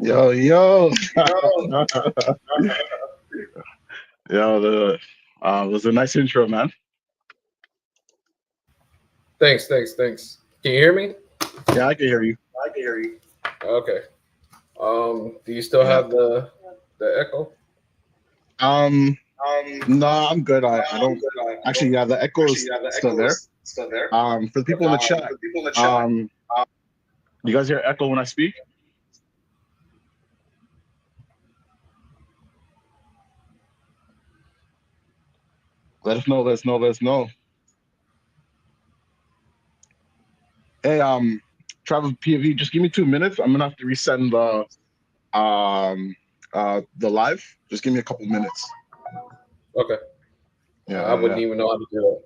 Yo, yo, yo, was a nice intro, man. Thanks. Can you hear me? Yeah, I can hear you. I can hear you. Okay. Do you still Yeah. have the echo? Um, no, I'm good. I I'm don't good. I actually. don't Yeah, the echo actually. is Yeah, the still echo there. is still there. For the people in Okay. the chat, For the people in the chat, um, you guys hear echo when I speak? Let us know. Let us know. Let us know. Hey, Travel PV, just give me 2 minutes. I'm gonna have to resend the live. Just give me a couple minutes. okay. Yeah, I yeah, wouldn't yeah, even know how to do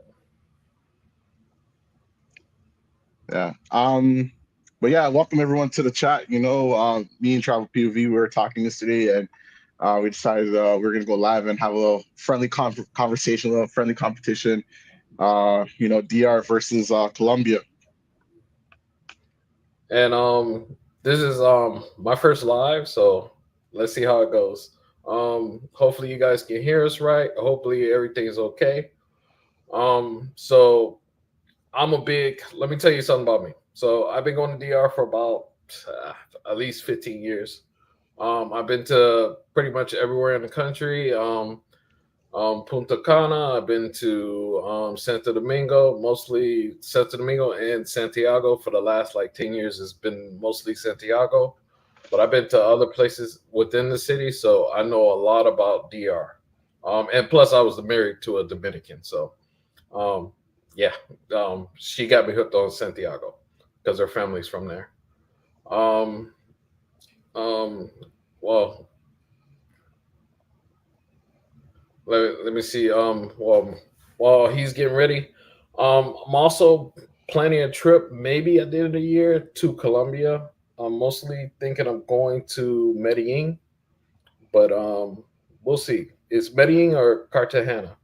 that. yeah. But yeah, welcome everyone to the chat. Me and Travel POV, we were talking yesterday, and we decided we're gonna go live and have a little friendly conversation, a little friendly competition. DR versus Colombia. And this is my first live, so let's see how it goes. Hopefully you guys can hear us right. Hopefully everything's okay. So I'm a big. Let me tell you something about me. So I've been going to DR for about at least 15 years. I've been to pretty much everywhere in the country. Punta Cana. I've been to Santo Domingo, mostly Santo Domingo and Santiago for the last like 10 years. It's been mostly Santiago, but I've been to other places within the city, so I know a lot about DR. And plus, I was married to a Dominican, so um, yeah, she got me hooked on Santiago because her family's from there. Um, um, well, let me see. While he's getting ready, I'm also planning a trip maybe at the end of the year to Colombia. I'm mostly thinking of going to Medellin, but we'll see. It's Medellin or Cartagena,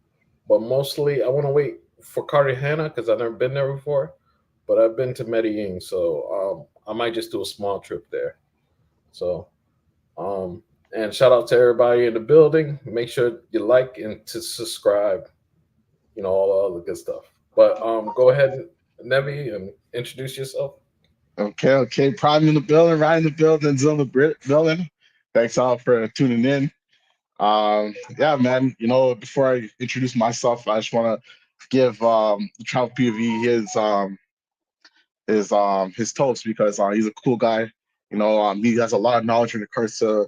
but mostly I want to wait for Cartagena because I've never been there before. But I've been to Medellin, so I might just do a small trip there. So um, and shout out to everybody in the building. Make sure you like and to subscribe. All the other good stuff. But go ahead, Nevi, and introduce yourself. Okay. Prime in the building, Ryan in the building, Zill in the building. Thanks all for tuning in. Yeah, man. Before I introduce myself, I just want to give Travel PV his toast because he's a cool guy. He has a lot of knowledge in regards to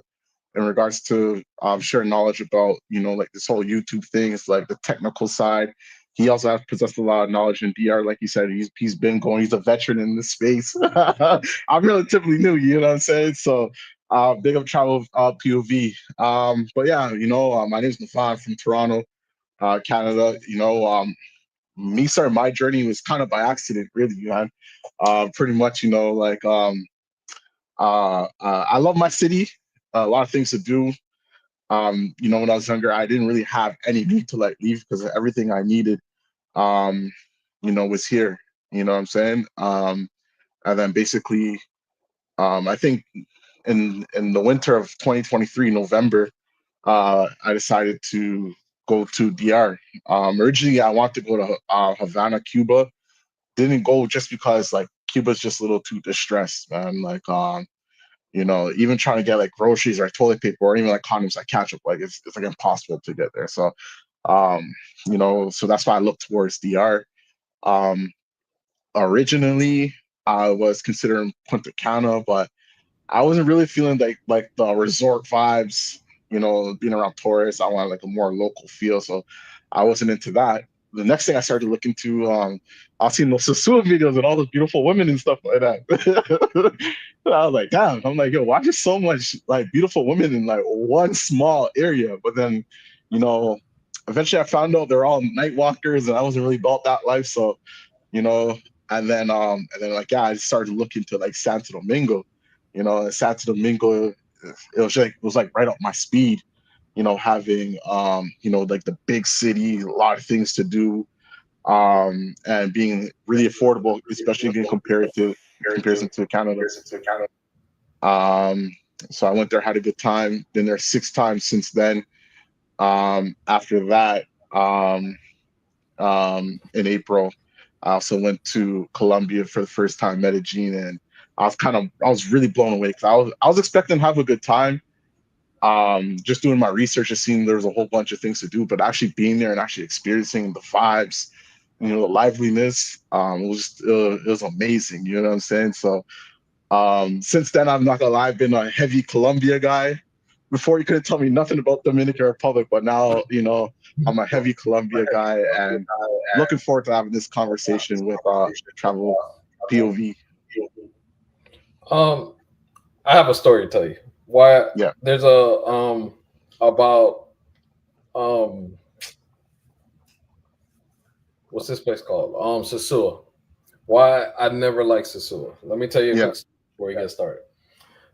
sharing knowledge about like this whole YouTube thing. It's like the technical side. He also has possessed a lot of knowledge in DR, like you said. He's been going. He's a veteran in this space. I'm relatively new, you know what I'm saying? So, big up Travel POV. But yeah, my name is Nafan from Toronto, Canada. Me starting my journey was kind of by accident, really, man. Pretty much, I love my city. A lot of things to do. When I was younger, I didn't really have any need to like leave because everything I needed, um, was here. You know what I'm saying? And then basically, I think in the winter of 2023, November, I decided to go to DR. Originally, I wanted to go to Havana, Cuba. Didn't go just because like Cuba's just a little too distressed, man. Like, even trying to get like groceries or toilet paper or even like condoms, like ketchup, like it's like impossible to get there. So, so that's why I looked towards DR. Um, Originally, I was considering Punta Cana, but I wasn't really feeling like the resort vibes. Being around tourists, I wanted like a more local feel, so I wasn't into that. The next thing I started to look into, I was seeing those Sasua videos and all those beautiful women and stuff like that. And I was like, damn. I'm like, yo, why just so much like beautiful women in like one small area? But then, you know, eventually I found out they're all night walkers, and I wasn't really about that life. So, you know, and then like yeah, I started looking to like Santo Domingo. Santo Domingo, it was like right up my speed. Having like the big city, a lot of things to do, and being really affordable, especially in Compared comparison to to Canada. Canada. Um, So I went there, had a good time. Been there 6 times since then. After that, in April, I also went to Colombia for the first time, Medellin, and I was really blown away because I was expecting to have a good time. Just doing my research and seeing there was a whole bunch of things to do, but actually being there and actually experiencing the vibes, the liveliness, it was amazing. You know what I'm saying? So since then, I'm not gonna lie, I've been a heavy Colombia guy. Before you couldn't tell me nothing about Dominican Republic, but now I'm a heavy Colombia guy, and looking forward to having this conversation with Travel POV. Um, I have a story to tell you. Why Yeah, there's a about um what's this place called? Sasua. Why I never liked Sasua. Let me tell you a yeah. quick story before we get started.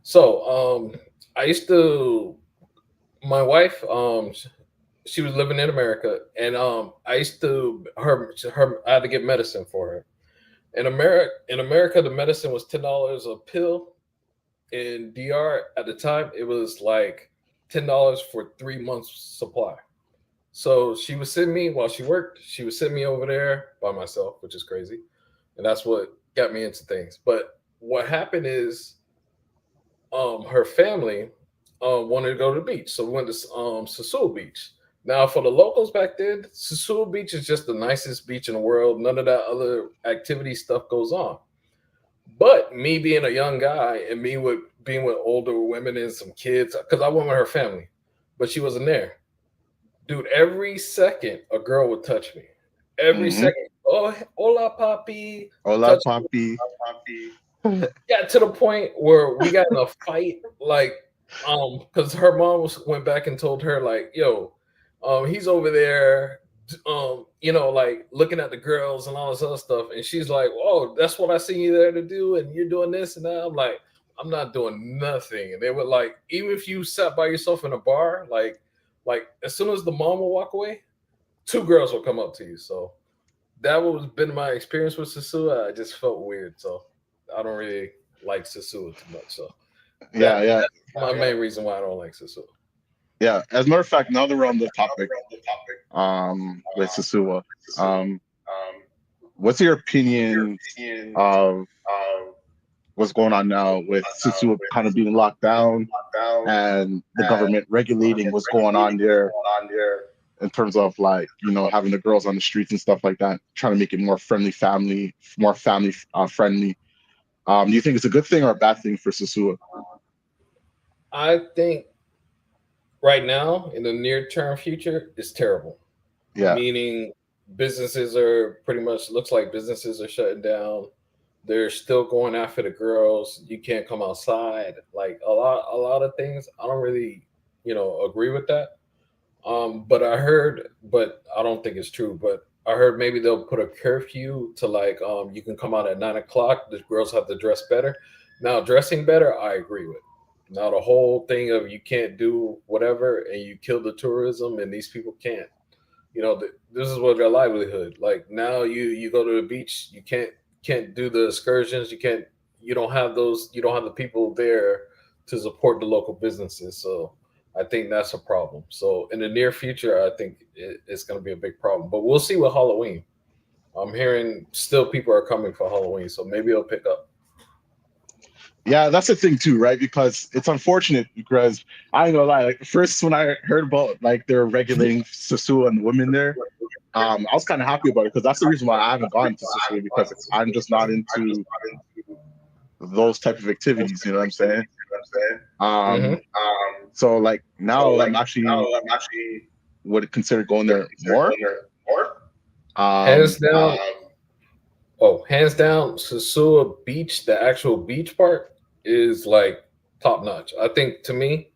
So I used to my wife she was living in America, and I used to her I had to get medicine for her. In America the medicine was $10 a pill. In DR at the time it was like $10 for 3 months supply. So she would send me while she worked. She would send me over there by myself, which is crazy, and that's what got me into things. But what happened is, her family wanted to go to the beach, so we went to Sasua Beach. Now, for the locals back then, Sasua Beach is just the nicest beach in the world. None of that other activity stuff goes on. But me being a young guy and me with being with older women and some kids, because I went with her family, but she wasn't there. Dude, every second a girl would touch me. Every Hmm. second. Oh, hola, papi. Hola, Touch papi. got to the point where we got in a fight, like, because her mom went back and told her, like, yo, he's over there, like looking at the girls and all this other stuff, and she's like, oh, that's what I see you there to do, and you're doing this and that. I'm like, I'm not doing nothing. And they were like, even if you sat by yourself in a bar, like as soon as the mom will walk away, two girls will come up to you. So that was been my experience with Sasua. I just felt weird, so I don't really like Sasua too much. So Yeah, yeah, that's my main reason why I don't like Sasua. yeah. As a matter of fact, now that we're on the topic, with Sasua, um, what's your opinion of what's going on now with Sasua kind of being locked down and the government regulating what's going on there in terms of, like, having the girls on the streets and stuff like that, trying to make it more family friendly. Do you think it's a good thing or a bad thing for Sasua? I think right now in the near term future is terrible. Yeah. Meaning businesses are pretty much looks like businesses are shutting down. They're still going after the girls. You can't come outside. Like a lot of things. I don't really, agree with that. But I don't think it's true. But I heard maybe they'll put a curfew to, like, you can come out at 9 o'clock. The girls have to dress better. Now, dressing better, I agree with. Now, the whole thing of you can't do whatever and you kill the tourism and these people can't. This is what their livelihood. Like now, you go to the beach, you can't do the excursions. You don't have those. You don't have the people there to support the local businesses. So I think that's a problem. So in the near future, I think it's going to be a big problem. But we'll see with Halloween. I'm hearing still people are coming for Halloween, so maybe it'll pick up. Yeah, that's the thing too, right? Because it's unfortunate because I ain't gonna lie, like first when I heard about like they're regulating Sasua and women there, I was kind of happy about it because that's the reason why I haven't gone to Sasua because I'm just not into those type of activities. You know what I'm saying? Hmm. So like now I'm actually would consider going there more. Hands Um, down. Oh, hands down, Sasua Beach, the actual beach part is like top notch. I think to me,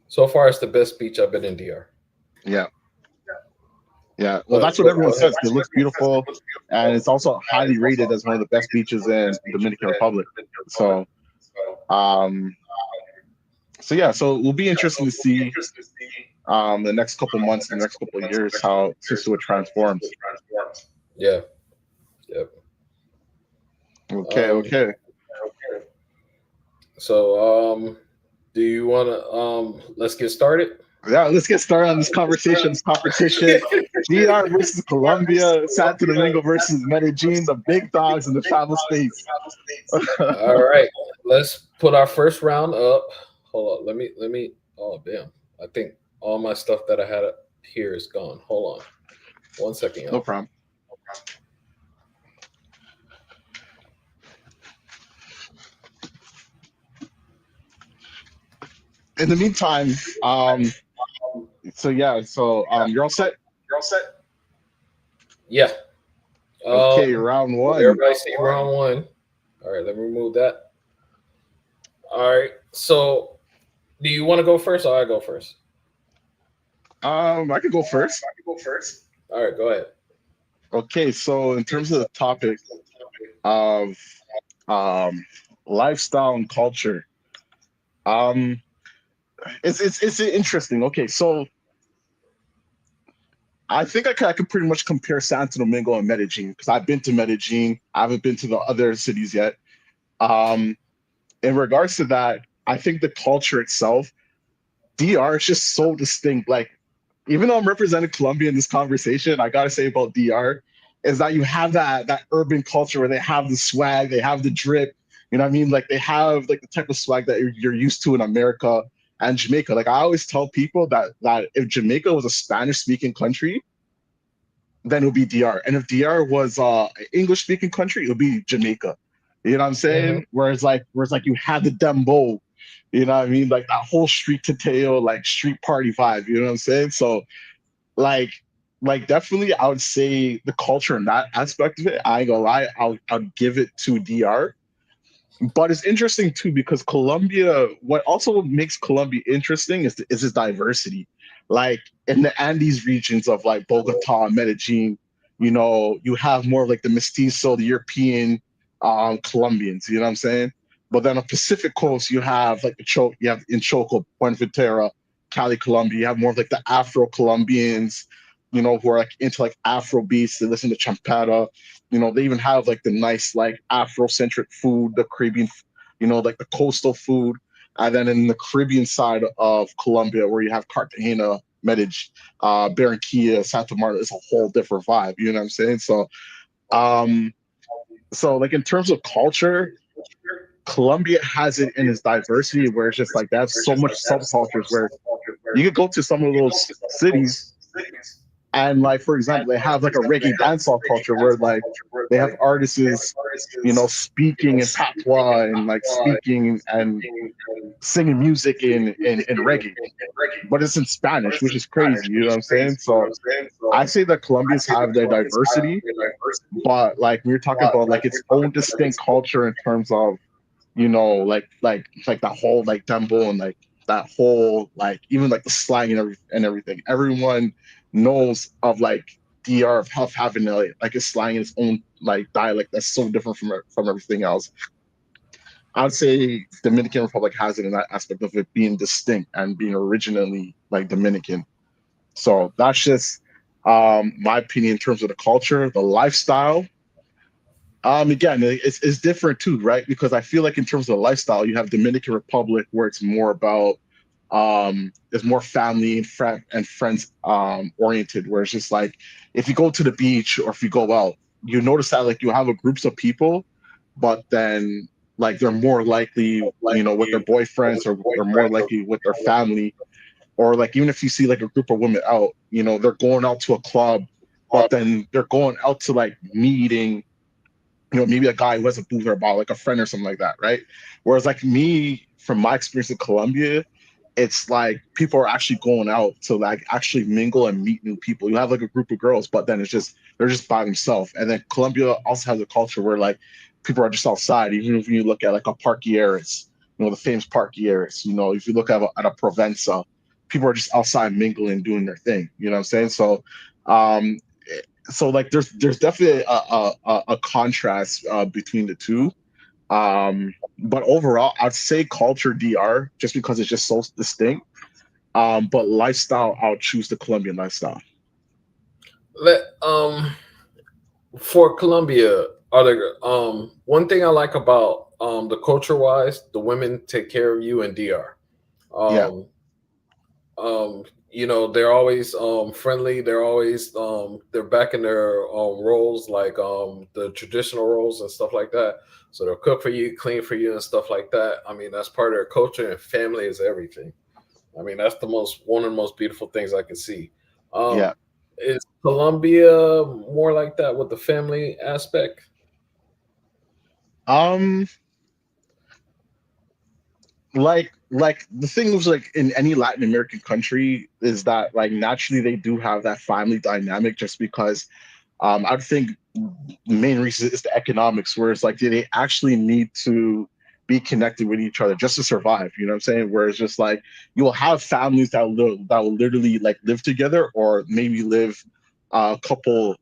so far it's the best beach I've been in DR. yeah, yeah. Well, But that's what everyone says. It looks beautiful, and it's also highly rated as one of the best beaches in Dominican Republic. So, um, so yeah, so it will be interesting to see the next couple months, the next couple of years, how Sisua transforms. yeah, yep. Okay, Um, okay. so Do you want to let's get started? Yeah, let's get started on this conversation, this competition. DR versus Colombia, Santo Domingo versus Medellin, the big dogs in the travel space. All right, let's put our first round up. Hold on, let me. Oh damn! I think all my stuff that I had up here is gone. Hold on, 1 second, No y'all. problem. In the meantime, you're all set. Yeah. Okay, Um. round one. Everybody see round one. All right, let me remove that. All right. So, do you want to go first, or I go first? I could go first. All right, go ahead. Okay, so in terms of the topic of um lifestyle and culture, um, it's interesting. Okay, so I think I could pretty much compare Santo Domingo and Medellin because I've been to Medellin. I haven't been to the other cities yet. Um, in regards to that, I think the culture itself, DR is just so distinct. Like, even though I'm representing Colombia in this conversation, I gotta say about DR is that you have that urban culture where they have the swag, they have the drip. You know what I mean? Like they have like the type of swag that you're used to in America and Jamaica. Like I always tell people that if Jamaica was a Spanish speaking country, then it would be DR. And if DR was English speaking country, it would be Jamaica. You know what I'm Hmm. saying? Whereas like you had the dembo, you know what I mean? Like that whole street to tail, like street party vibe, you know what I'm saying? So like definitely I would say the culture in that aspect of it, I ain't gonna lie, I'll give it to DR. But it's interesting too because Colombia, what also makes Colombia interesting is its diversity. Like in the Andes regions of like Bogota, Medellin, you know, you have more of like the mestizo, the European Colombians, you know what I'm saying? But then on Pacific coast, you have like you have in Choco, Buenaventura, Cali, Colombia, you have more of like the Afro Colombians, you know, who are like into like Afro beats, they listen to champeta, you know, they even have like the nice like Afrocentric food, the Caribbean, you know, like the coastal food. And then in the Caribbean side of Colombia, where you have Cartagena, Medellin, Barranquilla, Santa Marta, it's a whole different vibe. You know what I'm saying? Um, so like in terms of culture, Colombia has it in its diversity, where it's just like they have so much subcultures. Where you could go to some of those cities and like for example they have like a reggae dancehall culture where like they have artists, you know, speaking in patois and like speaking and singing music in reggae, but it's in Spanish, which is crazy, you know what I'm saying? So I say that Colombians have their diversity, but like we're talking about like its own distinct culture in terms of, you know, like that whole like tempo and like that whole like even like the slang and everything. Everyone knows of like DR of Huff having like a slang in its own like dialect that's so different from everything else. I'd say Dominican Republic has it in that aspect of it being distinct and being originally like Dominican. So that's just my opinion in terms of the culture, the lifestyle. Again, it's different too, right? Because I feel like in terms of the lifestyle, you have Dominican Republic where it's more about it's more family and friends oriented, where it's just like if you go to the beach or if you go out, you notice that like you have a groups of people, but then like they're more likely, you know, with their boyfriends or they're more likely with their family, or like even if you see like a group of women out, you know, they're going out to a club, but then they're going out to like meeting, you know, maybe a guy who has a booth or about like a friend or something like that, right? Whereas like me, from my experience in Colombia, it's like people are actually going out to like actually mingle and meet new people. You have like a group of girls, but then it's just they're just by themselves. And then Colombia also has a culture where like people are just outside. Even if you look at like a Parquieres, you know, the famous Parquieres, you know, if you look at a Provenza, people are just outside mingling, doing their thing. You know what I'm saying? Um, so like there's definitely a contrast between the two, but overall I'd say culture DR just because it's just so distinct, but lifestyle I'll choose the Colombian lifestyle. Let For Colombia, are there one thing I like about the culture wise, the women take care of you in DR. Yeah, Um, they're always friendly. They're always they're back in their roles, like the traditional roles and stuff like that. So they'll cook for you, clean for you, and stuff like that. I mean, that's part of their culture, and family is everything. I mean, that's the most one of the most beautiful things I can see. yeah. Um, is Colombia more like that with the family aspect? Um, like the thing was like in any Latin American country is that like naturally they do have that family dynamic just because I think the main reason is the economics, where it's like they actually need to be connected with each other just to survive. You know what I'm saying? Where it's just like you will have families that will literally like live together, or maybe live a couple,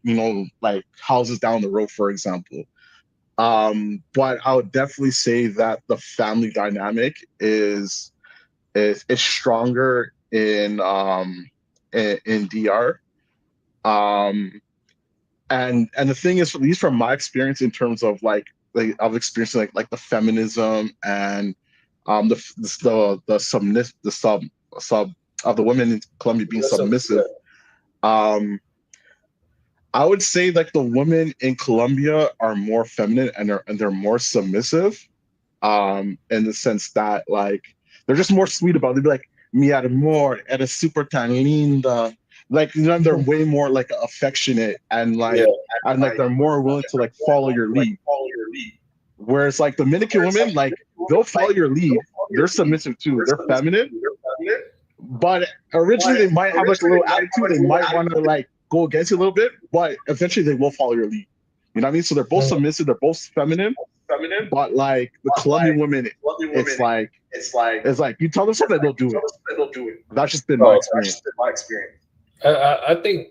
like houses down the road, for example. But I would definitely say that the family dynamic is stronger in DR. Um, and the thing is, at least from my experience, in terms of like I've experienced like the feminism and the submiss the sub of the women in Colombia being Listen, submissive. Um, I would say like the women in Colombia are more feminine, and they're more submissive. In the sense that like they're just more sweet about it. They'd be like, mi amor, eres super tan linda. Like, they're way more like affectionate, and yeah, like they're more willing to like follow your lead. Whereas like Dominican women, like they'll follow your lead. They're submissive too. They're feminine, but originally they might have like a little attitude. They might want to like go against you a little bit, but eventually they will follow your lead. You know what I mean? So they're both submissive, they're both feminine, but like the Colombian women, it's like you tell them something, they'll do it. That's just been my bro. experience. I think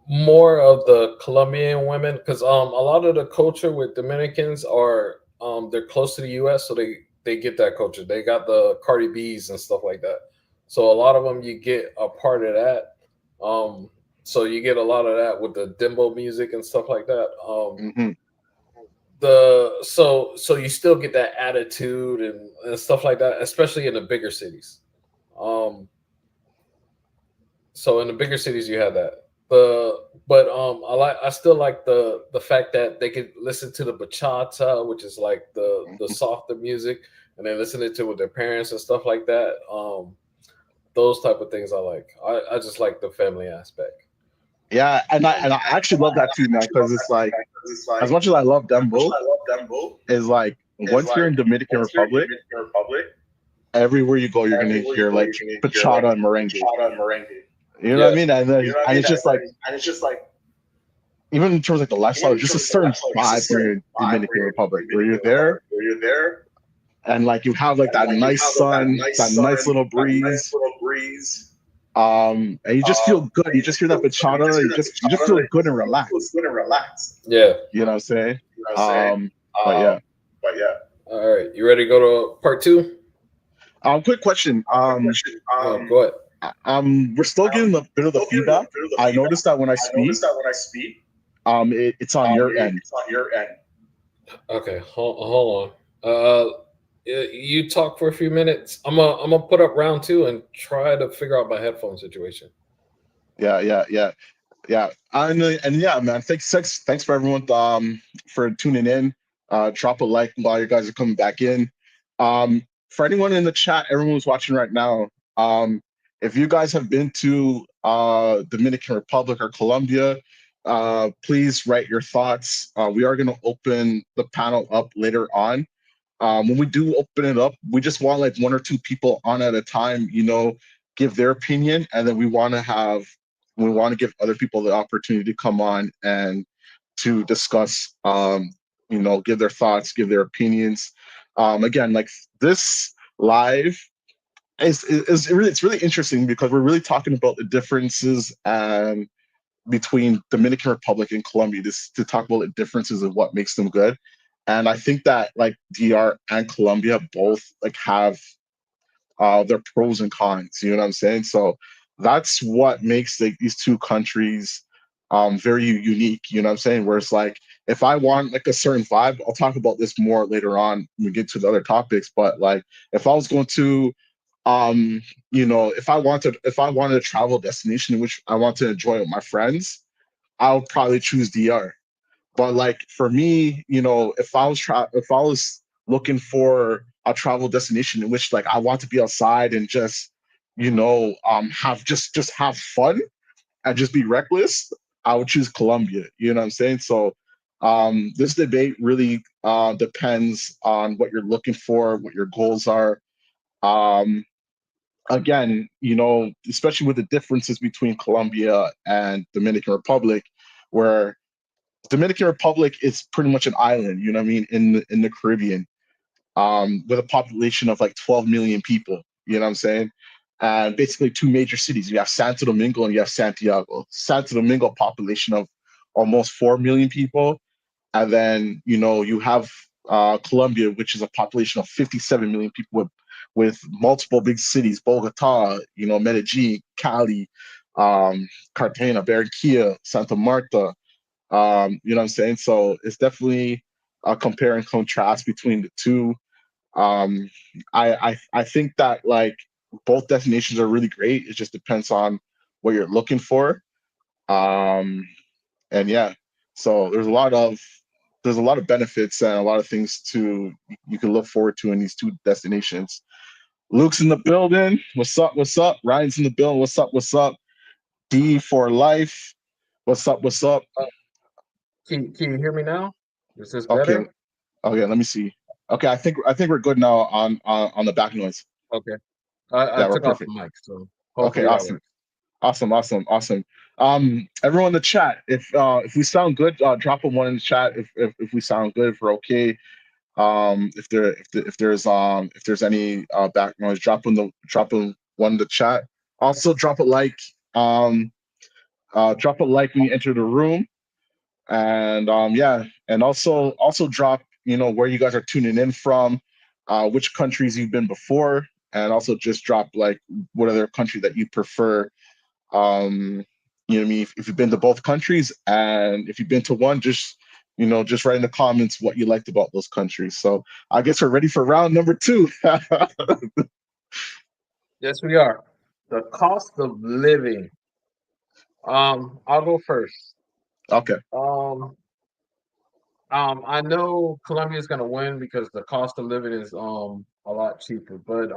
more of the Colombian women, because a lot of the culture with Dominicans are they're close to the U.S., so they get that culture. They got the Cardi B's and stuff like that. So a lot of them you get a part of that. Um, so you get a lot of that with the dembo music and stuff like that. Hmm. So you still get that attitude and stuff like that, especially in the bigger cities. Um, so in the bigger cities you have that. I still like the fact that they could listen to the bachata, which is like the Hmm. softer music, and they listen to it with their parents and stuff like that. Those type of things I like. I just like the family aspect. Yeah, and I actually love that too, man, because it's like as much as I love them both, is like once you're in Dominican Republic, everywhere you go, you're gonna hear like bachata and merengue. You know what I Yeah. mean? And it's just like, even in terms of like the lifestyle, just a certain vibe when you're in Dominican Republic, where you're there and like you have like that nice sun, that nice little breeze, and you just feel good. You just hear that bachata, you just feel good and relaxed. Yeah. You know what I'm saying? Um, but yeah. All right. You ready to go to part two? Quick question. Go ahead. We're still getting a bit of the feedback. I noticed that when I speak, it's on your end. Okay. Hold on. You talk for a few minutes. I'm gonna put up round two and try to figure out my headphone situation. Yeah, yeah, yeah. Yeah, and yeah, man. Thanks for everyone for tuning in. Drop a like while you guys are coming back in. For anyone in the chat, everyone who's watching right now, if you guys have been to Dominican Republic or Colombia, please write your thoughts. We are going to open the panel up later on. When we do open it up, we just want like one or two people on at a time, give their opinion, and then we want to give other people the opportunity to come on and to discuss, give their thoughts, give their opinions. Again, like this live it's really interesting because we're really talking about the differences and between Dominican Republic and Colombia, this to talk about the differences of what makes them good. And I think that like DR and Colombia both like have their pros and cons. You know what I'm saying? So that's what makes like these two countries very unique. You know what I'm saying? Where it's like if I want like a certain vibe, I'll talk about this more later on when we get to the other topics. But like if I was going to um, if I wanted a travel destination in which I want to enjoy with my friends, I would probably choose DR. But like for me, if I was looking for a travel destination in which like I want to be outside and just, have just have fun and just be reckless, I would choose Colombia. You know what I'm saying? So this debate really depends on what you're looking for, what your goals are. Um, Again, especially with the differences between Colombia and Dominican Republic, where Dominican Republic is pretty much an island, you know what I mean, in the Caribbean, with a population of like 12 million people, you know what I'm saying? And basically two major cities. You have Santo Domingo and you have Santiago. Santo Domingo population of almost 4 million people. And then, you have Colombia, which is a population of 57 million people with multiple big cities, Bogota, Medellin, Cali, Cartagena, Barranquilla, Santa Marta, you know what I'm saying? So it's definitely a compare and contrast between the two. Um, I think that like both destinations are really great. It just depends on what you're looking for. Um, and yeah, so there's a lot of benefits and a lot of things to you can look forward to in these two destinations. Luke's in the building. What's up? What's up? Ryan's in the building. What's up? What's up? D for life. What's up? What's up? Can you hear me now? Is this Okay, better? okay, let me see. Okay, I think we're good now on the back noise. Okay. I Yeah, we're took off perfect. the mic, so Okay, hopefully that awesome. works. Awesome, awesome, awesome. Everyone in the chat, if we sound good, drop a one in the chat if we sound good, if we're okay. If there's any back noise, drop in one in the chat. Also drop a like. Um Drop a like when you enter the room. And yeah, and also drop, where you guys are tuning in from, which countries you've been before, and also just drop like what other country that you prefer. You know what I mean? If you've been to both countries, and if you've been to one, just write in the comments what you liked about those countries. So I guess we're ready for round number two. Yes, we are. The cost of living. I'll go first. Okay. Um, I know Colombia is gonna win because the cost of living is a lot cheaper, but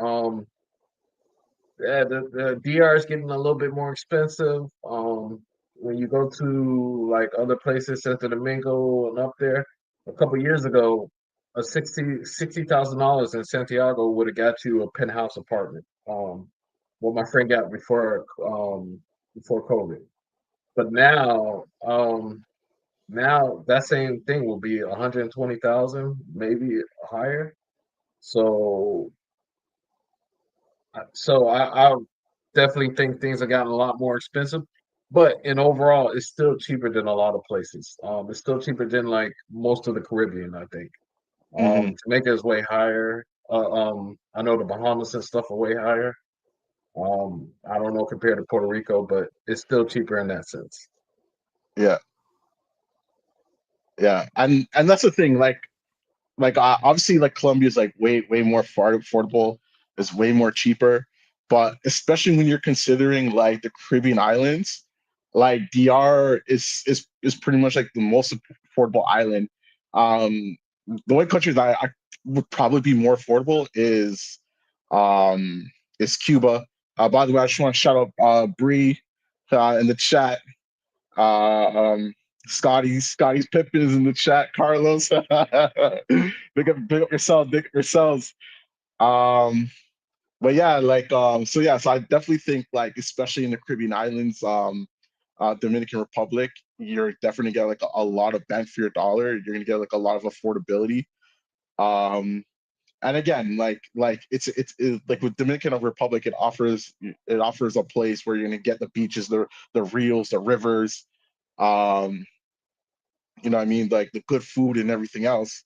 yeah, the DR is getting a little bit more expensive. When you go to like other places, Santo Domingo and up there, a couple years ago, a $60,000 in Santiago would have got you a penthouse apartment. What my friend got before COVID. But now that same thing will be 120,000, maybe higher. So I definitely think things have gotten a lot more expensive, but in overall, it's still cheaper than a lot of places. It's still cheaper than like most of the Caribbean, I think. Hmm. Jamaica is way higher. I know the Bahamas and stuff are way higher. I don't know compared to Puerto Rico, but it's still cheaper in that sense. Yeah, yeah, and that's the thing. Like obviously like Colombia is like way more far affordable. It's way more cheaper, but especially when you're considering like the Caribbean islands, like DR is pretty much like the most affordable island. um the only country that I would probably be more affordable um is Cuba. By the way, I just want to shout out Bree in the chat. Uh, um, Scotty's Pippen is in the chat. Carlos, big up yourself, big up yourselves. Um, but yeah, so I definitely think like especially in the Caribbean islands, Dominican Republic, you're definitely gonna get like a lot of bang for your dollar. You're gonna get like a lot of affordability. Um, and again, it's like with Dominican Republic, it offers a place where you're gonna get the beaches, the reels, the rivers. Um, you know what I mean, like the good food and everything else.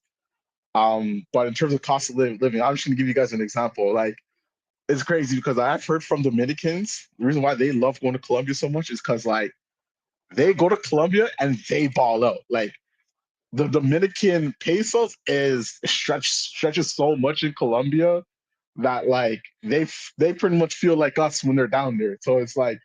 But in terms of cost of living, I'm just gonna give you guys an example. Like it's crazy because I've heard from Dominicans the reason why they love going to Colombia so much is because like they go to Colombia and they ball out. Like the Dominican pesos is stretches so much in Colombia. that like they pretty much feel like us when they're down there. So it's like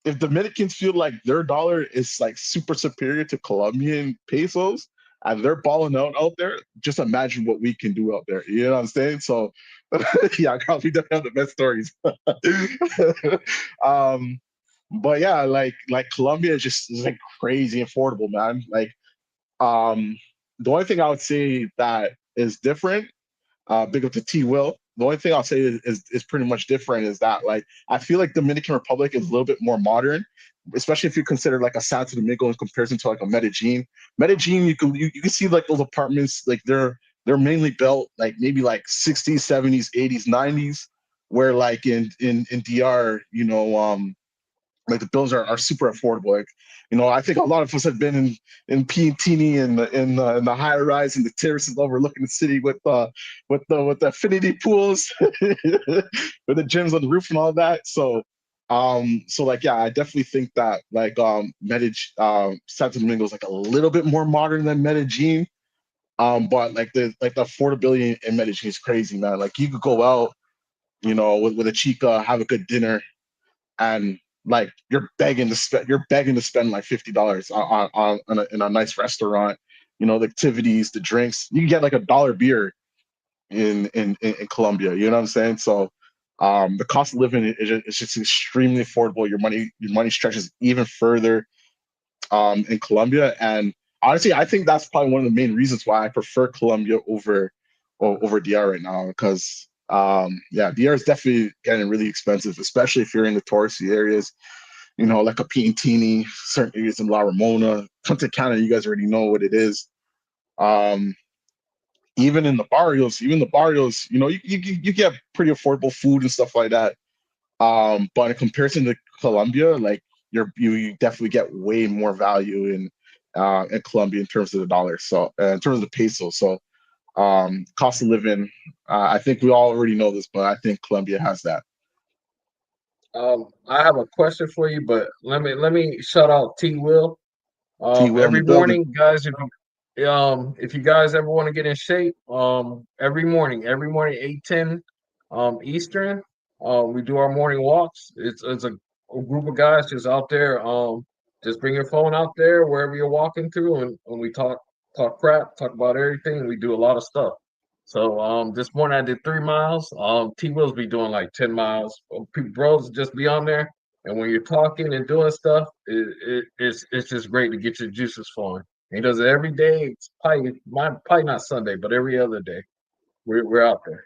if Dominicans feel like their dollar is like super superior to Colombian pesos and they're balling out there, just imagine what we can do out there. You know what I'm saying? So yeah, girl, we definitely have the best stories. um, but yeah, like Colombia is like crazy affordable, man. Like the only thing I would say that is different, big up to T Will. The only thing I'll say is pretty much different is that like I feel like Dominican Republic is a little bit more modern, especially if you consider like a Santo Domingo in comparison to like a Medellin. Medellin, you can see like those apartments, like they're mainly built like maybe like 60s, 70s, 80s, 90s, where like in DR, like the bills are super affordable. Like, I think a lot of us have been in Piantini and in the high rise and the terraces overlooking the city with the affinity pools, with the gyms on the roof and all that. So like yeah, I definitely think that like Medellin, Santo Domingo is like a little bit more modern than Medellin. But like the affordability in Medellin is crazy, man. Like you could go out, with a chica, have a good dinner, and like you're begging to spend like $50 in a nice restaurant, the activities, the drinks. You can get like $1 beer in Colombia. You know what I'm saying? So the cost of living is just extremely affordable. Your money stretches even further in Colombia, and honestly, I think that's probably one of the main reasons why I prefer Colombia over DR right now, because yeah, DR is definitely getting really expensive, especially if you're in the touristy areas, like a Piantini, certain areas in La Ramona. Punta Cana, you guys already know what it is. Um, even the barrios, you get pretty affordable food and stuff like that. But in comparison to Colombia, like you definitely get way more value in Colombia in terms of the dollar. So in terms of the peso. So cost of living, I think we all already know this, but I think Colombia has that. I have a question for you, but let me shout out T Will. T Will in the Every building. morning, guys, if you guys ever want to get in shape, every morning 8:10 Eastern, we do our morning walks. It's a group of guys just out there. Just bring your phone out there wherever you're walking through, and we talk crap, talk about everything. We do a lot of stuff. So this morning I did 3 miles. T Will's be doing like 10 miles. Bros just be on there. And when you're talking and doing stuff, it's just great to get your juices flowing. And he does it every day. It's probably not Sunday, but every other day. We're out there.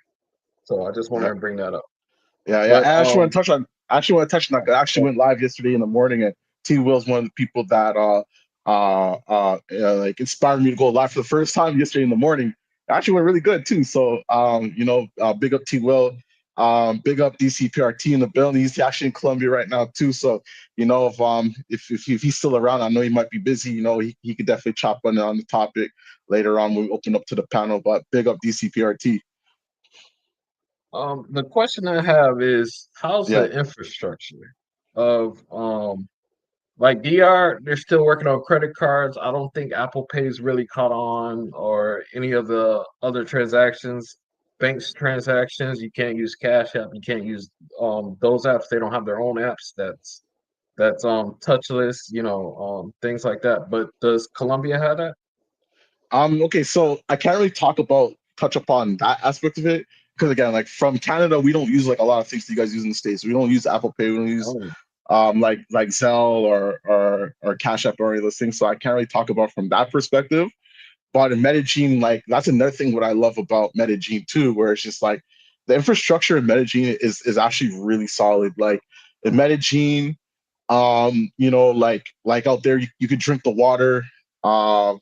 So I just wanted Yeah. to bring that up. Yeah, yeah. But I actually want to touch on that. I actually went live yesterday in the morning, and T Will's one of the people that like inspired me to go live for the first time yesterday in the morning. It actually went really good too. So big up T Will, big up DCPRT in the building. He's actually in Colombia right now too. So if he's still around, I know he might be busy. He could definitely chop on the topic later on when we open up to the panel. But big up DCPRT. the question I have is, how's Yeah. the infrastructure of like DR? They're still working on credit cards. I don't think Apple Pay's really caught on, or any of the other transactions, banks transactions. You can't use Cash App. You can't use those apps. They don't have their own apps. That's touchless. Things like that. But does Colombia have that? Okay, so I can't really touch upon that aspect of it because again, like from Canada, we don't use like a lot of things that you guys use in the States. We don't use Apple Pay, we don't use Oh, like Zelle or Cash App or any of those things. So I can't really talk about from that perspective. But in Medellin, like that's another thing what I love about Medellin too, where it's just like the infrastructure in Medellin is actually really solid. Like in Medellin, like out there you could drink the water. What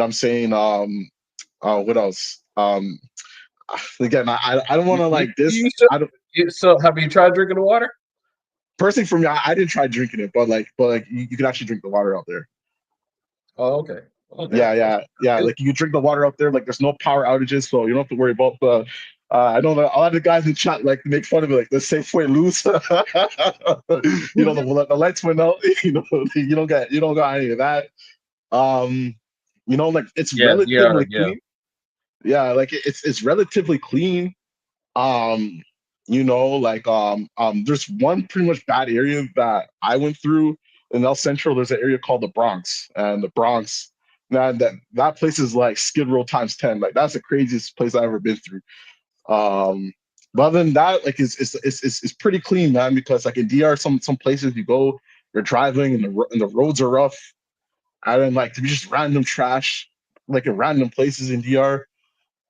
I'm saying? What else? Again, I don't want to like this. you should. I don't So have you tried drinking the water? personally for me. I didn't try drinking it, but you can actually drink the water out there. Oh, okay. Okay. Yeah, That's yeah, yeah. good. Like you can drink the water out there. Like there's no power outages, so you don't have to worry about the. I know that a lot of the guys in chat like make fun of it, like the safe way loose. The lights went out. You don't got any of that. Um, like it's Yeah, relatively yeah. clean. Yeah, like it's relatively clean. Um, there's one pretty much bad area that I went through in El Central. There's an area called the Bronx, and the Bronx, man, that place is like Skid Row times 10. Like that's the craziest place I've ever been through. Um, but other than that, like it's pretty clean, man. Because like in DR, some places you go, you're driving and the roads are rough, and then like to be just random trash, like in random places in DR.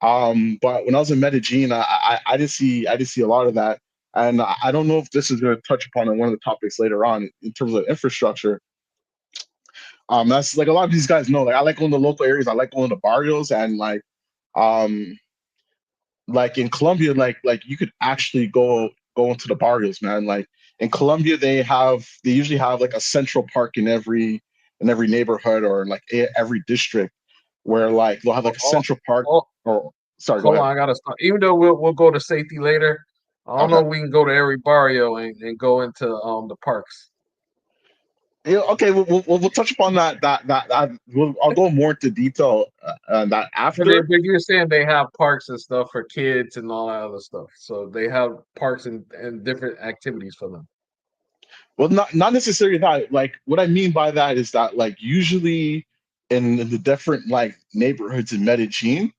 But when I was in Medellin, I did see a lot of that, and I don't know if this is going to touch upon in one of the topics later on in terms of infrastructure. That's like a lot of these guys know. Like I like going to local areas. I like going to barrios, and um, like in Colombia, like you could actually go into the barrios, man. Like in Colombia, they usually have like a central park in every neighborhood or like every district where like they'll have like a Oh, central park. oh, Or sorry, go hold on, ahead. I gotta stop. Even though we'll go to safety later, I don't know Okay. if we can go to every barrio and go into the parks. Yeah, okay, we'll touch upon I'll go more into detail that after. But you're saying they have parks and stuff for kids and all that other stuff. So they have parks and different activities for them. Well, not necessarily that. Like what I mean by that is that like usually in the different like neighborhoods in Medellin,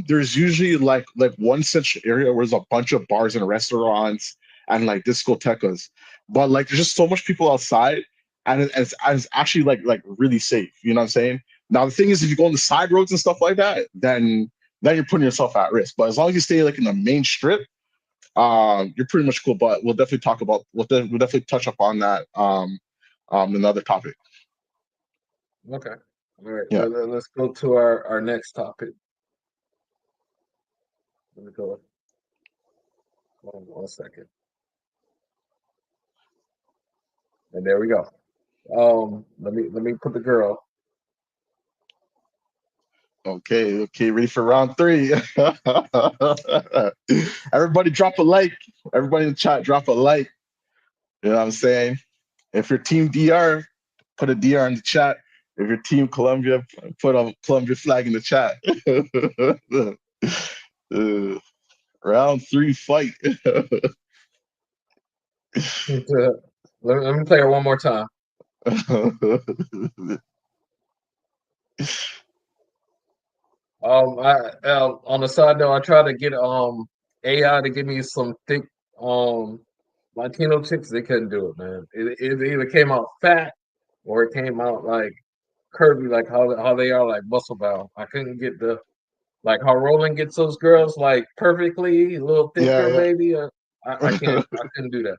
there's usually like one such area where there's a bunch of bars and restaurants and like discotecas, but like there's just so much people outside, and it's actually like really safe. You know what I'm saying? Now the thing is, if you go on the side roads and stuff like that, then you're putting yourself at risk. But as long as you stay like in the main strip, you're pretty much cool. But we'll definitely touch up on that another topic. Okay. All right. Yeah. Let's go to our next topic. Let me go. Hold on 1 second. And there we go. Let me put the girl. Okay, okay, ready for round three. Everybody drop a like. Everybody in the chat, drop a like. You know what I'm saying? If you're team DR, put a DR in the chat. If you're team Colombia, put a Colombia flag in the chat. Round three fight. Let me play her one more time. On the side note, I tried to get AI to give me some thick um Latino chicks. They couldn't do it, man. It either came out fat or it came out like curvy, like how they are like muscle bound. I couldn't get the like how Roland gets those girls like perfectly a little thicker, Yeah, maybe. I yeah. can't. I couldn't do that.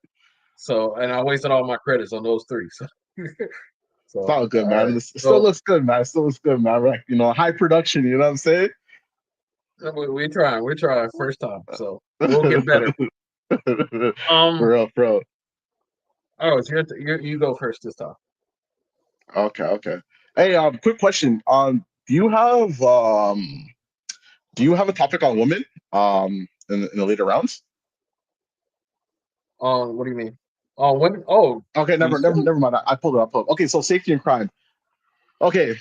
So and I wasted all my credits on those three. So It's so all good, all man. right. It still So looks good, man. It still looks good, man. Like, high production, you know what I'm saying? we trying. We're trying first time. So we'll get better. For Um. real, bro. Oh, it's you go first this time. Okay, okay. Hey, quick question. Do you have a topic on women in the later rounds? What do you mean? Oh, when? Oh, Okay, we still. never mind. I pulled it up. Okay, so safety and crime. Okay,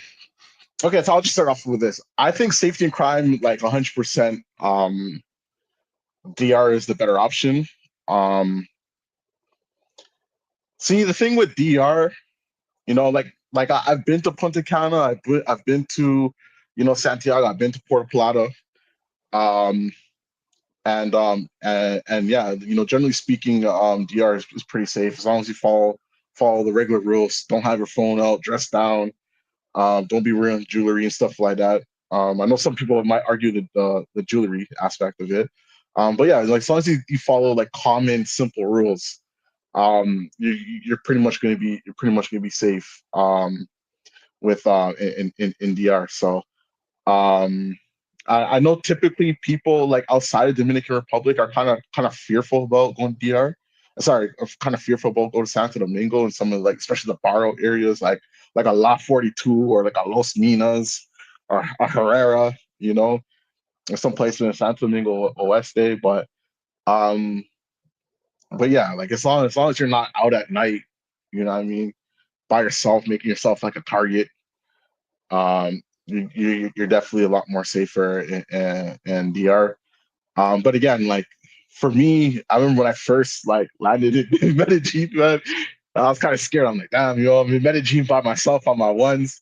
okay. So I'll just start off with this. I think safety and crime, like 100%. DR is the better option. Um, See, the thing with DR, I've been to Punta Cana. I've been to, Santiago. I've been to Puerto Plata. Um, and yeah, generally speaking, DR is pretty safe as long as you follow the regular rules. Don't have your phone out, dress down. Don't be wearing jewelry and stuff like that. I know some people might argue the jewelry aspect of it. But yeah, like as long as you follow like common simple rules, you're pretty much gonna be safe with in DR. So um, I know typically people like outside of Dominican Republic are kind of fearful about going DR. Sorry, are kind of fearful about going to Santo Domingo and some of like especially the Barrio areas like a La 42 or like a Los Minas or a Herrera, or some places in Santo Domingo Oeste. Um, but yeah, like as long as you're not out at night, you know what I mean, by yourself, making yourself like a target, you're definitely a lot more safer in DR. But again, like for me, I remember when I first like landed in Medellin, man, I was kind of scared. I'm like, damn, I'm in Medellin by myself on my ones.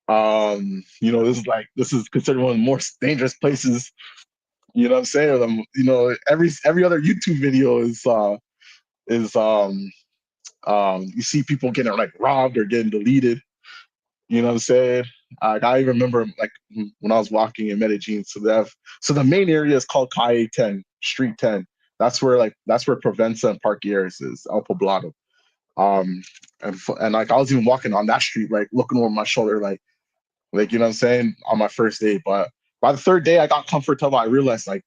This is considered one of the most dangerous places. You know what I'm saying? Every other YouTube video is you see people getting like robbed or getting deleted. You know what I'm saying? I even remember like when I was walking in Medellin. So the main area is called Calle 10, Street 10. That's where Provenza and Park Aires is, El Poblado. Um, and like I was even walking on that street, like looking over my shoulder, like you know what I'm saying, on my first day. But by the third day, I got comfortable. I realized like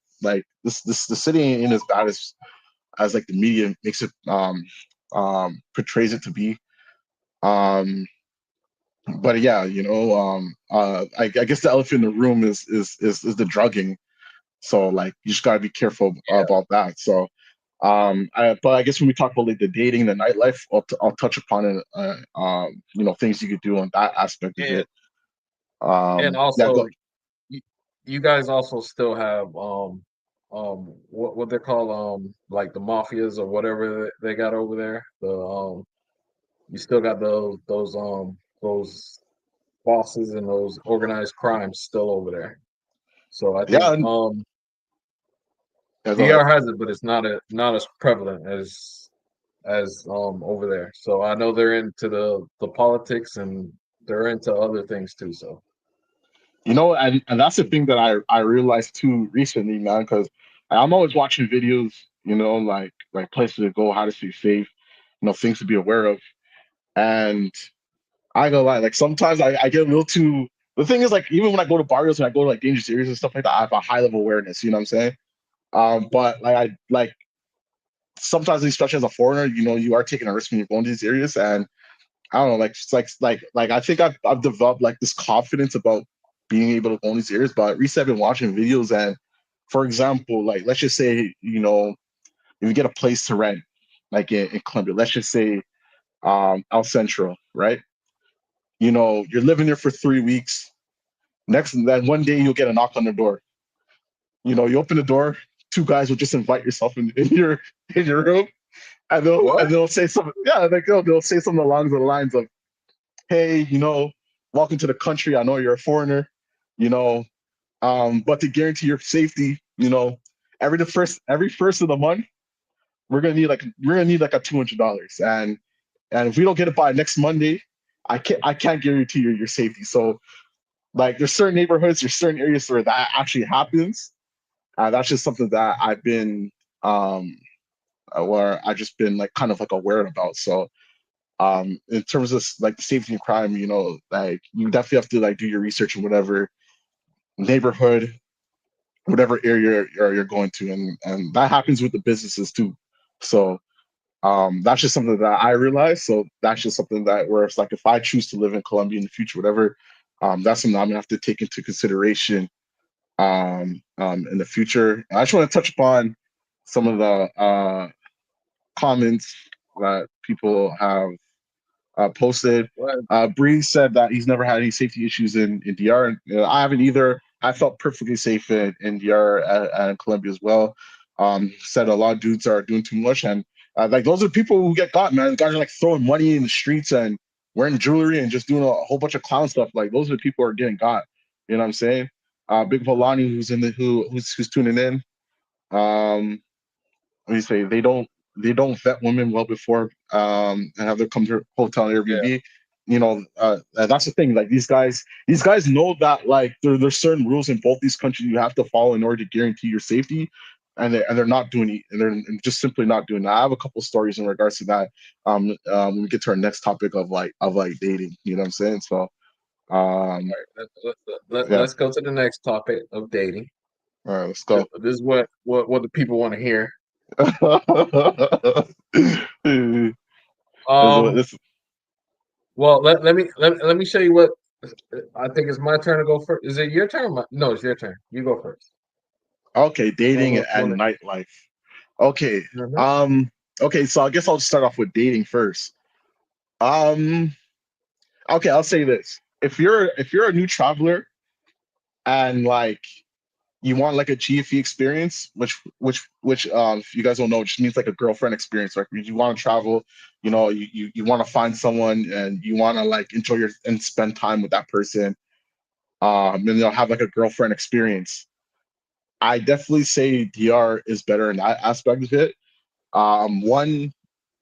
this the city ain't as bad as like the media makes it portrays it to be. Um, but yeah, I guess the elephant in the room is the drugging. So like you just gotta be careful Yeah. about that. So but I guess when we talk about like the dating, the nightlife, I'll touch upon it. Things you could do on that aspect of And it. Yeah, also go. you guys also still have what they're called like the mafias or whatever they got over there. The you still got those bosses and those organized crimes still over there. So I Yeah, think yeah, go ahead. DR has it, but it's not as prevalent as over there. So I know they're into the politics and they're into other things too. So And that's the thing that I realized too recently, man, because I'm always watching videos, like places to go, how to stay safe, things to be aware of. And I ain't gonna lie, like sometimes I get a little too. The thing is, like, even when I go to barrios and I go to like dangerous areas and stuff like that, I have a high level awareness. You know what I'm saying? But like I like sometimes, especially as a foreigner, you are taking a risk when you're going to these areas, and I don't know, like it's like I think I've developed like this confidence about being able to go in these areas. But recently, I've been watching videos, and for example, like let's just say, if you get a place to rent, like in Colombia, let's just say El Centro, right? You're living there for 3 weeks. Next, then one day you'll get a knock on the door. You open the door, two guys will just invite yourself in your room, and they'll what? and they'll say something. Yeah, like they'll say something along the lines of, "Hey, welcome to the country. I know you're a foreigner, you know, but to guarantee your safety, every first of the month, we're gonna need like a $200, and if we don't get it by next Monday, I can't guarantee your safety. So like there's certain neighborhoods, there's certain areas where that actually happens. That's just something that I've been um where I just been like kind of like aware about. So in terms of like the safety and crime, like you definitely have to like do your research in whatever neighborhood, whatever area you're going to, and that happens with the businesses too. So that's just something that I realized. So that's just something that where it's like if I choose to live in Colombia in the future, whatever, that's something I'm gonna have to take into consideration in the future. I just want to touch upon some of the comments that people have posted. What? Bree said that he's never had any safety issues in DR. I haven't either. I felt perfectly safe in DR and Colombia as well. Said a lot of dudes are doing too much, and like those are people who get caught, man. Guys are like throwing money in the streets and wearing jewelry and just doing a whole bunch of clown stuff. Like those are the people who are getting caught. You know what I'm saying? Big Volani, who's tuning in. Um, what do you say? They don't vet women well before and have them come to hotel Yeah. Airbnb. And that's the thing. Like these guys know that like there's certain rules in both these countries you have to follow in order to guarantee your safety, and they're not doing it, and they're just simply not doing that. I have a couple stories in regards to that. When we get to our next topic of like dating, you know what I'm saying? So um, yeah, Let's go to the next topic of dating. all right, let's go. This is what the people want to hear. this, Um, this, well, let me show you what I think it's my turn to go first. Is it your turn? No, it's your turn. You go first. okay, dating and Wanna- nightlife. Okay. Mhm. Um, okay, so I guess I'll just start off with dating first. Um, okay, I'll say this. If you're a new traveler and like you want like a GFE experience, which if you guys don't know, just means like a girlfriend experience. Like you want to travel, you want to find someone and you want to like enjoy your and spend time with that person. And they'll have like a girlfriend experience. I definitely say DR is better in that aspect of it. One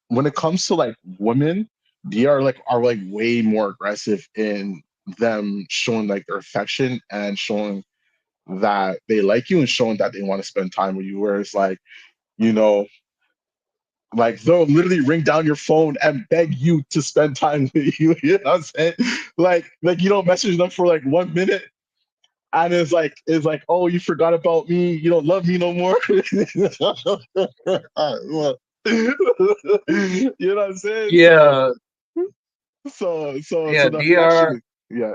when it comes to like women, DR are like way more aggressive in them showing like their affection and showing that they like you and showing that they want to spend time with you. Whereas you know, like they'll literally ring down your phone and beg you to spend time with you. You know what I'm saying? Like you don't message them for like 1 minute and it's like, oh, you forgot about me, you don't love me no more. Well, you know what I'm saying? So Yeah, so so yeah, so the DR. affection, yeah,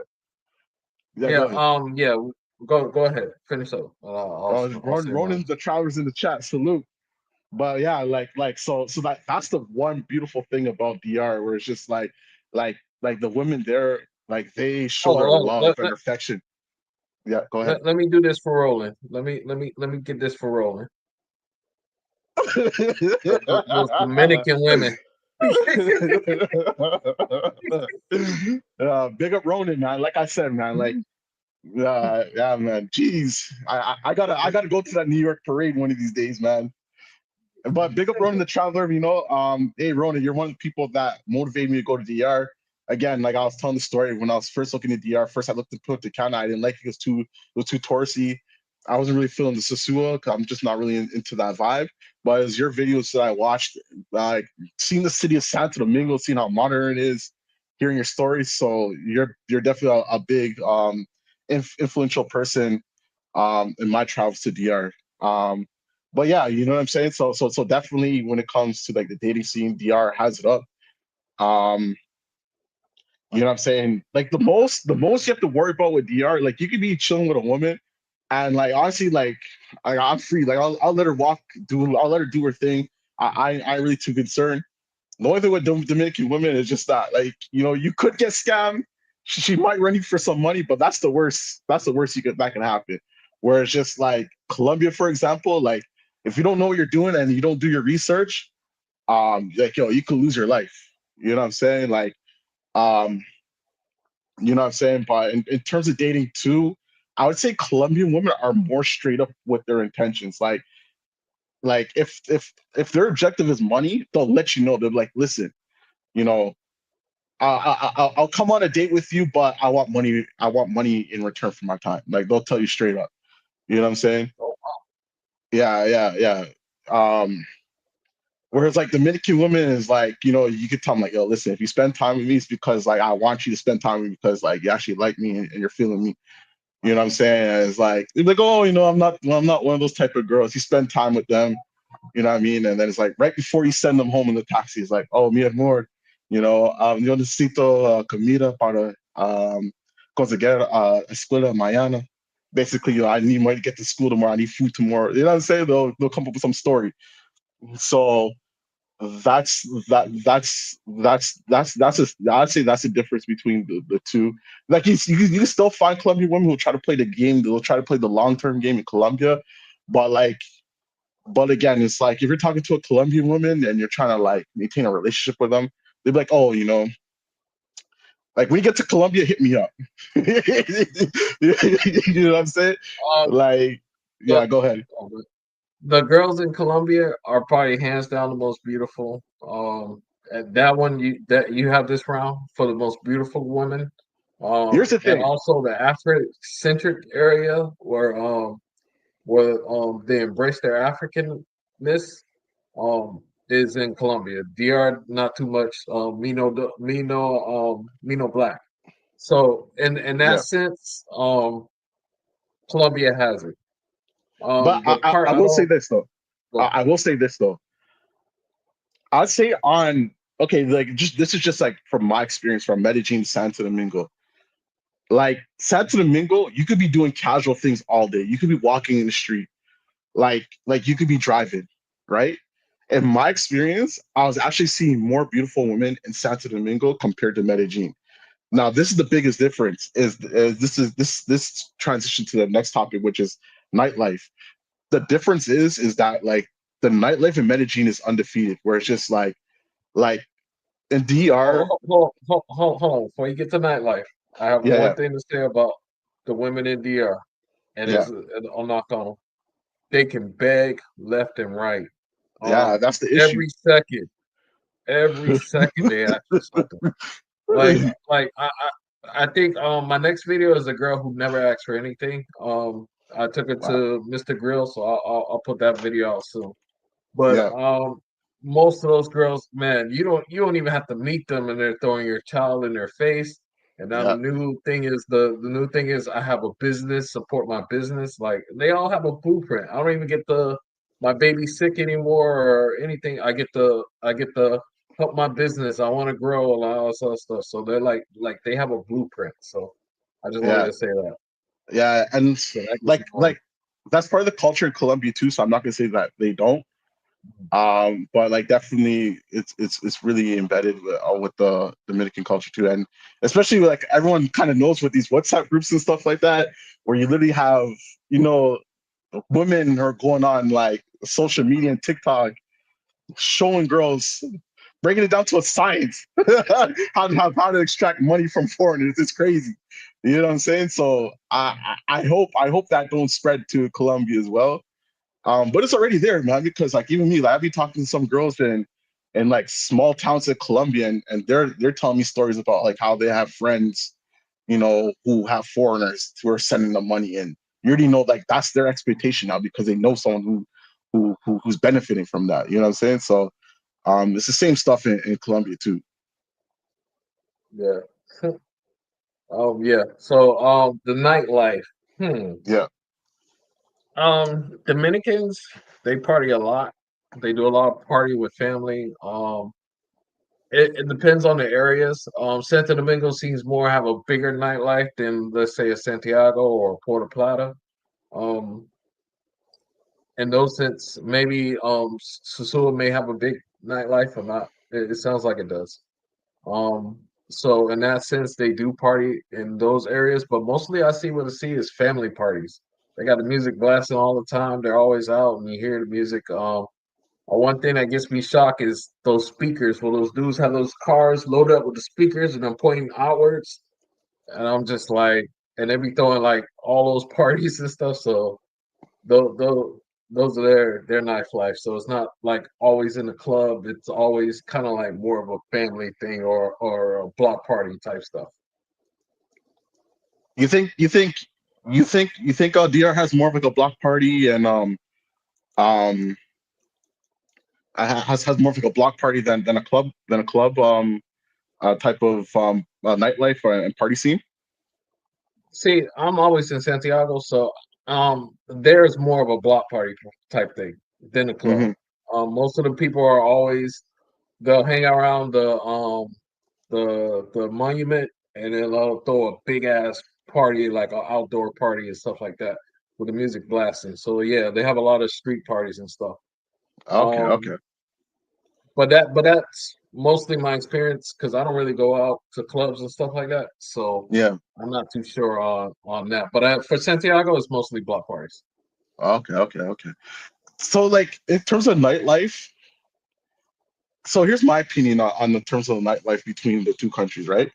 yeah, Yeah, go ahead. yeah. Go ahead. Finish up. I'll say mine. Ronan's the travelers in the chat, salute. But yeah, so that's the one beautiful thing about DR, where it's just like the women there, like they show Oh, their oh love and affection. Yeah, go ahead. let me do this for rolling. Let me get this for rolling. Those Dominican women. Big up Ronan, man. Like I said, man, yeah, man. Jeez, I gotta go to that New York parade one of these days, man. But big up Ronan the Traveler, hey Ronan, you're one of the people that motivated me to go to DR. Again, like I was telling the story when I was first looking at DR, first I looked at Punta Cana, I didn't like it, it was too touristy. I wasn't really feeling the Sosua because I'm just not really into that vibe. But it was your videos that I watched, like seeing the city of Santo Domingo, seeing how modern it is, hearing your stories. So you're definitely a big influential person in my travels to DR. But yeah, you know what I'm saying. So definitely when it comes to like the dating scene, DR has it up. Um, you know what I'm saying? Like the most you have to worry about with DR, like you could be chilling with a woman, and like honestly, I'm free. Like I'll let her I'll let her do her thing. I ain't really too concerned. The only thing with Dominican women is just that, like, you could get scammed. She might run you for some money, but that's the worst. That's the worst that can happen. Whereas just like Colombia, for example, like if you don't know what you're doing and you don't do your research, like you could lose your life. You know what I'm saying? Um, you know what I'm saying? But in terms of dating too, I would say Colombian women are more straight up with their intentions. Like if their objective is money, they'll let you know. They're like, listen, you know, I'll come on a date with you, but I want money. I want money in return for my time. Like they'll tell you straight up. You know what I'm saying? Yeah, yeah, yeah. Um, Whereas like Dominican women is like, you could tell them like, yo, listen, if you spend time with me, it's because like I want you to spend time with me because like you actually like me and you're feeling me. You know what I'm saying? And it's like they're like, oh, I'm not one of those type of girls. You spend time with them, you know what I mean? And then it's like right before you send them home in the taxi, it's like, oh, mi amor, yo necesito comida para conseguir escuela mañana. Basically, I need money to get to school tomorrow. I need food tomorrow. You know what I'm saying? They'll come up with some story. So that's I'd say that's the difference between the two. Like you can still find Colombian women who try to play the game. They'll try to play the long-term game in Colombia, but but again, it's like if you're talking to a Colombian woman and you're trying to like maintain a relationship with them, they'd be like, oh, like when you get to Colombia, hit me up. You know what I'm saying? Um, Like, the yeah, go ahead. the girls in Colombia are probably hands down the most beautiful. And that one you have this round for the most beautiful women. Here's the And thing. also the Afrocentric area where they embrace their Africanness is in Colombia. DR not too much. Me no black. So in that Yeah, sense, Colombia has it. but The part I I will say don't this though. go. I will say this though. I'd say on okay, like just this is just like from my experience from Medellin, Santo Domingo. Like Santo Domingo, you could be doing casual things all day. You could be walking in the street, like you could be driving, right? In my experience, I was actually seeing more beautiful women in Santo Domingo compared to Medellin. Now, this is the biggest difference. Is this transition to the next topic, which is nightlife. The difference is that like the nightlife in Medellin is undefeated, where it's just like in DR. Hold on. Before you get to nightlife, I have Yeah, one yeah, thing to say about the women in DR, and yeah, I'll knock on them. They can beg left and right. yeah. That's the issue. Every second, they ask for something. I think my next video is a girl who never asked for anything. I took her Wow. to Mr. Grill, so I'll put that video out soon. But Yeah, most of those girls, man, you don't even have to meet them, and they're throwing your child in their face. And now yeah, the new thing is I have a business, support my business. Like they all have a blueprint. I don't even get the my baby sick anymore or anything. I get the help my business. I want to grow a lot of other stuff. So they're like they have a blueprint. So I just wanted yeah, to say that. yeah. And So that gets like me going. like that's part of the culture in Colombia too. So I'm not gonna say that they don't. But like definitely it's really embedded with the Dominican culture too, and especially like everyone kind of knows with these WhatsApp groups and stuff like that, where you literally have you know women are going on like social media and TikTok showing girls, breaking it down to a science, how to extract money from foreigners. It's crazy. You know what I'm saying? So I hope that don't spread to Colombia as well. But it's already there, man, because like even me, like I've been talking to some girls in like small towns in Colombia, and they're telling me stories about like how they have friends, who have foreigners who are sending them money, and you already know like that's their expectation now because they know someone who's benefiting from that. You know what I'm saying? So it's the same stuff in Colombia too. Yeah. Yeah. So the nightlife. Yeah. Dominicans, they party a lot. They do a lot of party with family. It depends on the areas. Santo Domingo seems more have a bigger nightlife than let's say a Santiago or Puerto Plata. Um, in those sense, maybe Sosua may have a big nightlife or not. It sounds like it does. Um, so in that sense, they do party in those areas, but mostly I see what I see is family parties. They got the music blasting all the time. They're always out, and you hear the music. One thing that gets me shocked is those speakers. Well, those dudes have those cars loaded up with the speakers and I'm pointing outwards, and I'm just like, and they be throwing like all those parties and stuff. So those are their nightlife. So it's not like always in the club. It's always kind of like more of a family thing or a block party type stuff. You think you think you think DR has more of like a block party and um has more of like a block party than a club type of nightlife and party scene. See, I'm always in Santiago, so there's more of a block party type thing than a club. Hmm. Most of the people are always they'll hang around the monument and then they'll throw a big ass party like an outdoor party and stuff like that with the music blasting. So yeah, they have a lot of street parties and stuff. Okay, Um, okay, but that's mostly my experience because I don't really go out to clubs and stuff like that. So yeah, I'm not too sure on that. But for Santiago, it's mostly block parties. okay, okay, okay. So like in terms of nightlife, so here's my opinion on the terms of nightlife between the two countries, right?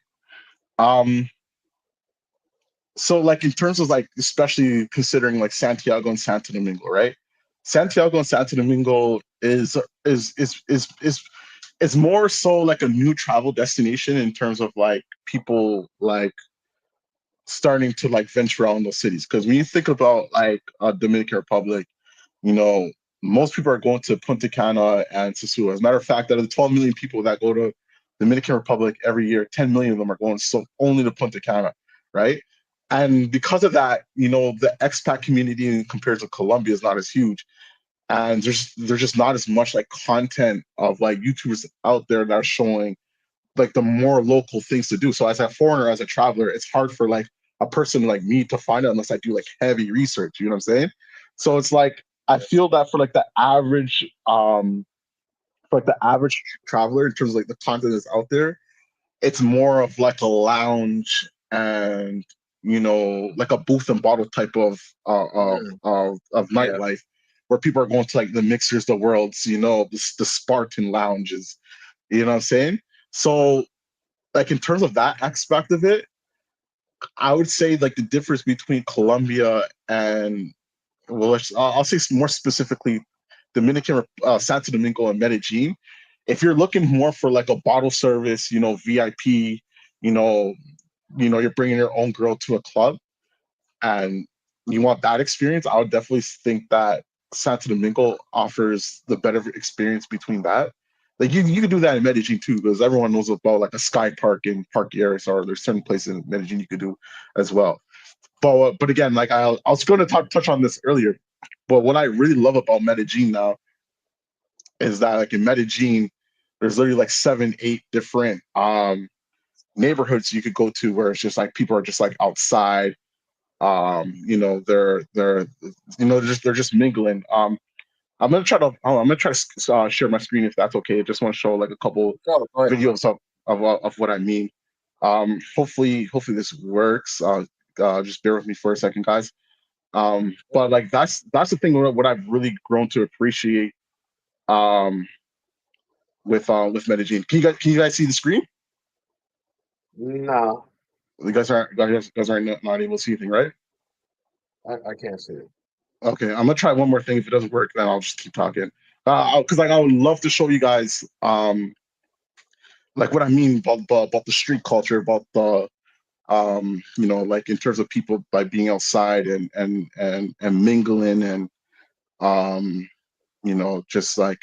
Um, so like in terms of like especially considering like Santiago and Santo Domingo, right? Santiago and Santo Domingo is more so like a new travel destination in terms of like people like starting to like venture out in those cities. Because when you think about like Dominican Republic, you know, most people are going to Punta Cana and Sosua. As a matter of fact, out of the 12 million people that go to Dominican Republic every year, 10 million of them are going so only to Punta Cana, right? And because of that, the expat community compared to Colombia is not as huge. And there's just not as much like content of like YouTubers out there that are showing like the more local things to do. So as a foreigner, as a traveler, it's hard for like a person like me to find it unless I do like heavy research. You know what I'm saying? So it's like I feel that for like the average traveler in terms of like the content that's out there, it's more of like a lounge and like a booth and bottle type Mm, of yeah. nightlife, where people are going to like the mixers, the worlds, the Spartan lounges, you know what I'm saying? So like in terms of that aspect of it, I would say like the difference between Colombia and, well, I'll say more specifically Dominican, Santo Domingo and Medellin. If you're looking more for like a bottle service, VIP, you know, you're bringing your own girl to a club and you want that experience, I would definitely think that Santo Domingo offers the better experience between that. Like you can do that in Medellin too, because everyone knows about like a sky park in Park Areas, or there's certain places in Medellin you could do as well. But again, like I was going to touch on this earlier, but what I really love about Medellin now is that like in Medellin, there's literally like 7, 8 different neighborhoods you could go to where it's just like people are just like outside. They're just mingling. I'm gonna try to share my screen if that's okay. I just want to show like a couple Oh, go ahead. videos of what I mean. Hopefully this works. Just bear with me for a second, guys. But like that's the thing what I've really grown to appreciate um with Medellin. Can you guys see the screen? No, You guys aren't not able to see anything, right? I can't see it. Okay, I'm gonna try one more thing. If it doesn't work, then I'll just keep talking. Because like I would love to show you guys like what I mean about the street culture, about the like in terms of people by being outside and mingling and um just like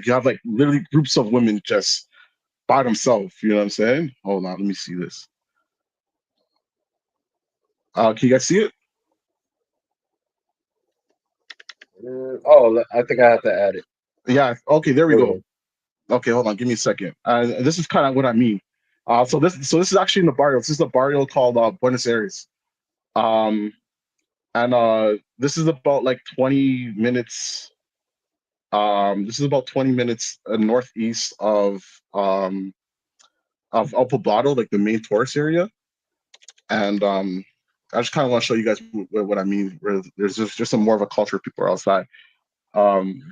you have like literally groups of women just by themselves. You know what I'm saying? Hold on, let me see this. Can you guys see it? I think I have to add it. Yeah. Okay, there we There we go. go. Okay, hold on, give me a second. This is kind of what I mean. So this is actually in the barrio. This is a barrio called Buenos Aires. Um, and this is about like 20 minutes. This is about 20 minutes northeast of El Poblado, like the main tourist area. And I just kind of want to show you guys what I mean. Where there's just some more of a culture of people are outside.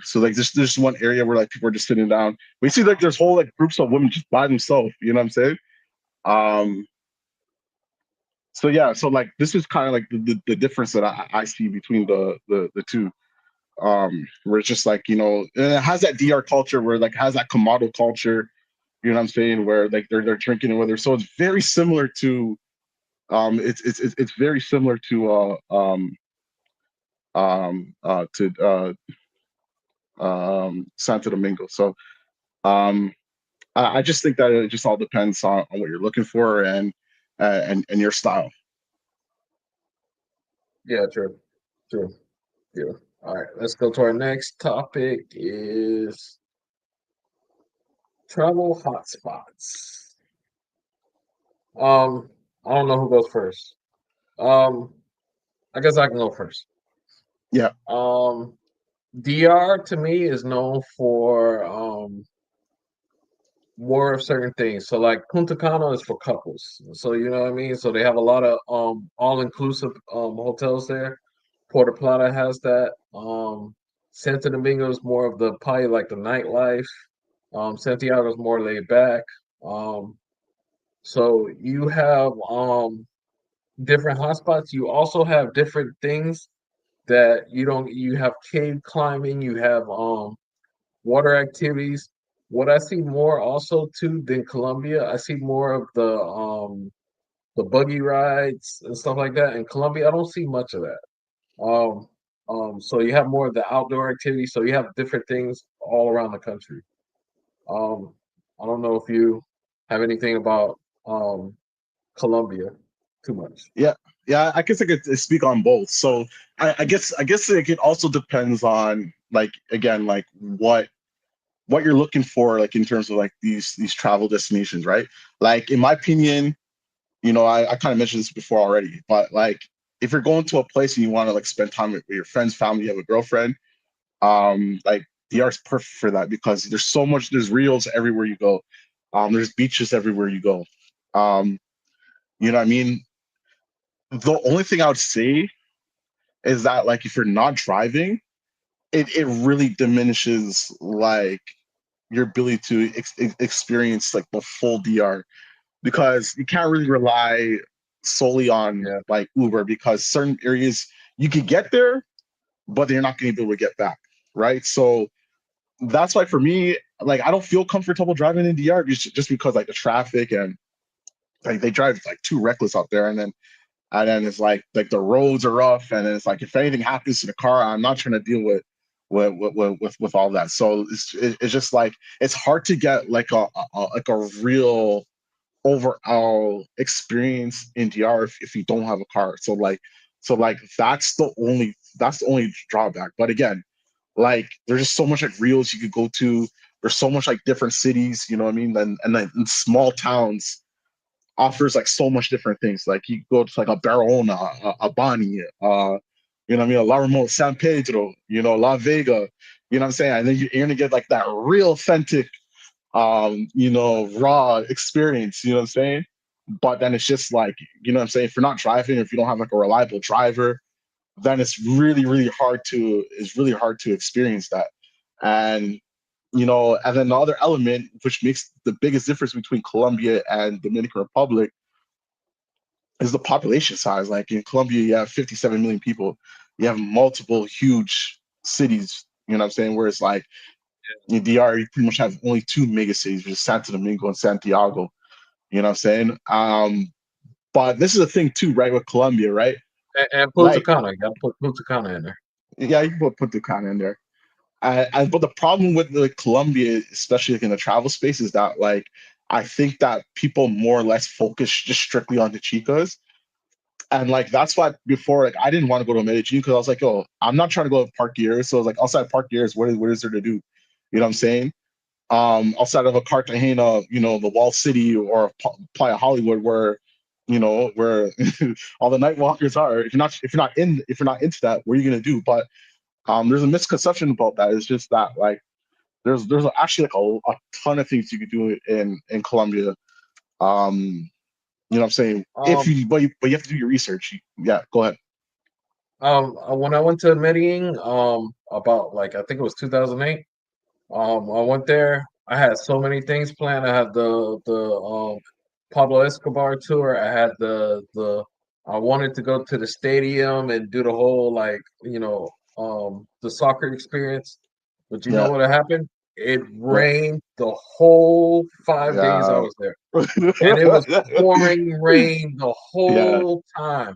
So like there's one area where like people are just sitting down. We see like there's whole like groups of women just by themselves. You know what I'm saying? Um, so yeah, so like this is kind of like the difference that I see between the two. Where it's just like and it has that DR culture where like has that Kamado culture. You know what I'm saying? Where like they're drinking and whether so it's very similar to it's very similar to Santo Domingo. So um I just think that it just all depends on what you're looking for and your style. Yeah, true. True. Yeah. All right, let's go to our next topic is travel hotspots. Um, I don't know who goes first. Um, I guess I can go first. Yeah, Um, DR to me is known for more of certain things. So like Punta Cana is for couples. So you know what I mean? So they have a lot of all-inclusive hotels there. Puerto Plata has that. Santo Domingo is more of the probably like the nightlife. Santiago is more laid back. Um, so you have different hotspots. You also have different things that you don't. You have cave climbing. You have water activities. What I see more also too than Colombia, I see more of the buggy rides and stuff like that. In Colombia, I don't see much of that. Um, so you have more of the outdoor activities. So you have different things all around the country. Um, I don't know if you have anything about Colombia too much. yeah, yeah. I guess I could speak on both. So I guess it also depends on like again like what you're looking for like in terms of like these travel destinations, right? Like in my opinion, I kind of mentioned this before already, but like if you're going to a place and you want to like spend time with your friends, family, you have a girlfriend, like DR is perfect for that because there's reels everywhere you go. There's beaches everywhere you go. Um, you know what I mean? The only thing I would say is that like if you're not driving, it really diminishes like your ability to experience like the full DR, because you can't really rely solely on Yeah. like Uber, because certain areas you could get there, but they're not going to be able to get back, right? So that's why for me, like I don't feel comfortable driving in DR just because like the traffic, and like they drive like too reckless out there, and then it's like the roads are rough, and then it's like if anything happens to the car, I'm not trying to deal with all that. So it's just like it's hard to get like a real overall experience in DR if you don't have a car. So like that's the only drawback. But again, like there's just so much like reels you could go to. There's so much like different cities, you know what I mean? And then in small towns offers like so much different things. Like you go to like a Barahona, a Bani, you know what I mean, a La Ramon, San Pedro, La Vega, you know what I'm saying? And then you're gonna get like that real authentic raw experience, you know what I'm saying? But then it's just like, you know what I'm saying, if you're not driving, if you don't have like a reliable driver, then it's really hard to experience that. And and then the other element which makes the biggest difference between Colombia and Dominican Republic is the population size. Like in Colombia, you have 57 million people. You have multiple huge cities, you know what I'm saying? Whereas like in DR, you pretty much have only two mega cities, which is Santo Domingo and Santiago. You know what I'm saying? But this is the thing too, right? With Colombia, right? And Punta Like, Cana, you gotta put Punta Cana in there. yeah, you can put the kind in there. But the problem with the Colombia, especially like in the travel space, is that like I think that people more or less focus just strictly on the chicas. And like that's why before, like I didn't want to go to Medellin because I was like, oh, I'm not trying to go to Park Years. So like outside Park Years, what is there to do? You know what I'm saying? Outside of a Cartagena, the Wall City or Playa Hollywood, where all the night walkers are. If you're not into that, what are you gonna do? But there's a misconception about that. It's just that like there's actually like a ton of things you could do in Colombia. You know what I'm saying? If Um, you but you have to do your research. Yeah, go ahead. when I went to Medellin, about like I think it was 2008. I went there. I had so many things planned. I had the Pablo Escobar tour. I had the I wanted to go to the stadium and do the whole like the soccer experience. But you know Yeah, what happened? It yeah, rained the whole 5 days I yeah, was there. And it was pouring rain the yeah. whole time.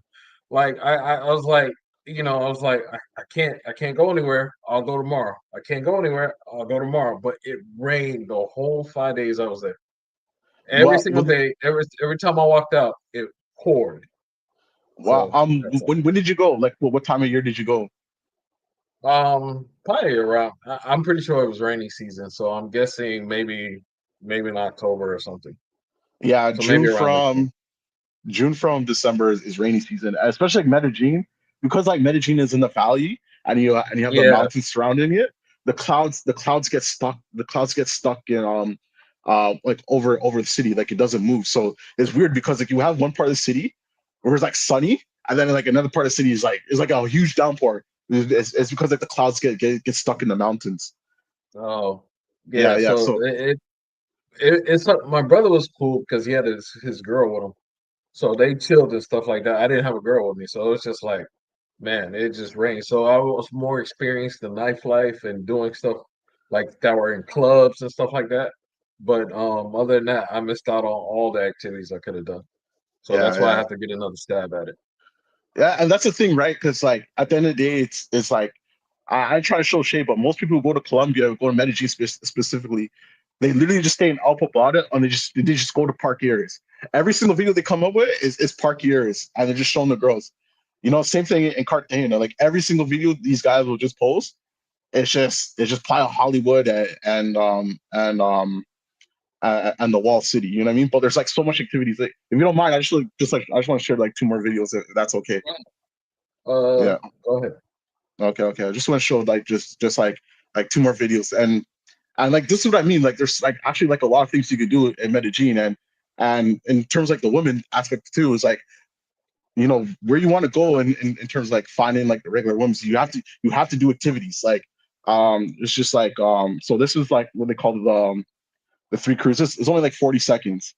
Like I was like, I was like, I can't go anywhere. I'll go tomorrow. I can't go anywhere. I'll go tomorrow. But it rained the whole 5 days I was there. Every Well, single day, every time I walked out, it poured. well, So that's it. when did you go? Like, what time of year did you go? Probably around. I'm pretty sure it was rainy season, so I'm guessing maybe in October or something. Yeah, So maybe around this time. June from December is rainy season, especially like Medellin, because like Medellin is in the valley and you have the Yeah. mountains surrounding it. The clouds get stuck. The clouds get stuck in like over the city, like it doesn't move. So it's weird because like you have one part of the city where it's like sunny, and then like another part of the city is like a huge downpour. It's because like the clouds get stuck in the mountains. Oh, Yeah, yeah. yeah. So So it's my brother was cool because he had his girl with him, so they chilled and stuff like that. I didn't have a girl with me, so it was just like, man, it just rained. So I was more experienced in nightlife and doing stuff like that were in clubs and stuff like that. But other than that, I missed out on all the activities I could have done. So yeah, that's why I yeah. have to get another stab at it. Yeah, and that's the thing, right? Because like at the end of the day, it's like I try to show shade, but most people who go to Colombia, go to Medellin specifically, they literally just stay in Alpabata and they just go to park areas. Every single video they come up with is park areas, and they're just showing the girls. Same thing in Cartagena. Like every single video these guys will just post. It's just Playa Hollywood and the Wall City. You know what I mean? But there's like so much activities. Like, if you don't mind, I just want to share like two more videos if that's okay. Yeah. Go ahead. Okay. Okay. I just want to show like just like two more videos, and like this is what I mean. Like there's like actually like a lot of things you could do in Medellin, and in terms like the women aspect too is like where you want to go in terms of like finding like the regular women. So you have to do activities like it's just like so this is like what they call the three cruises. It's only like 40 seconds.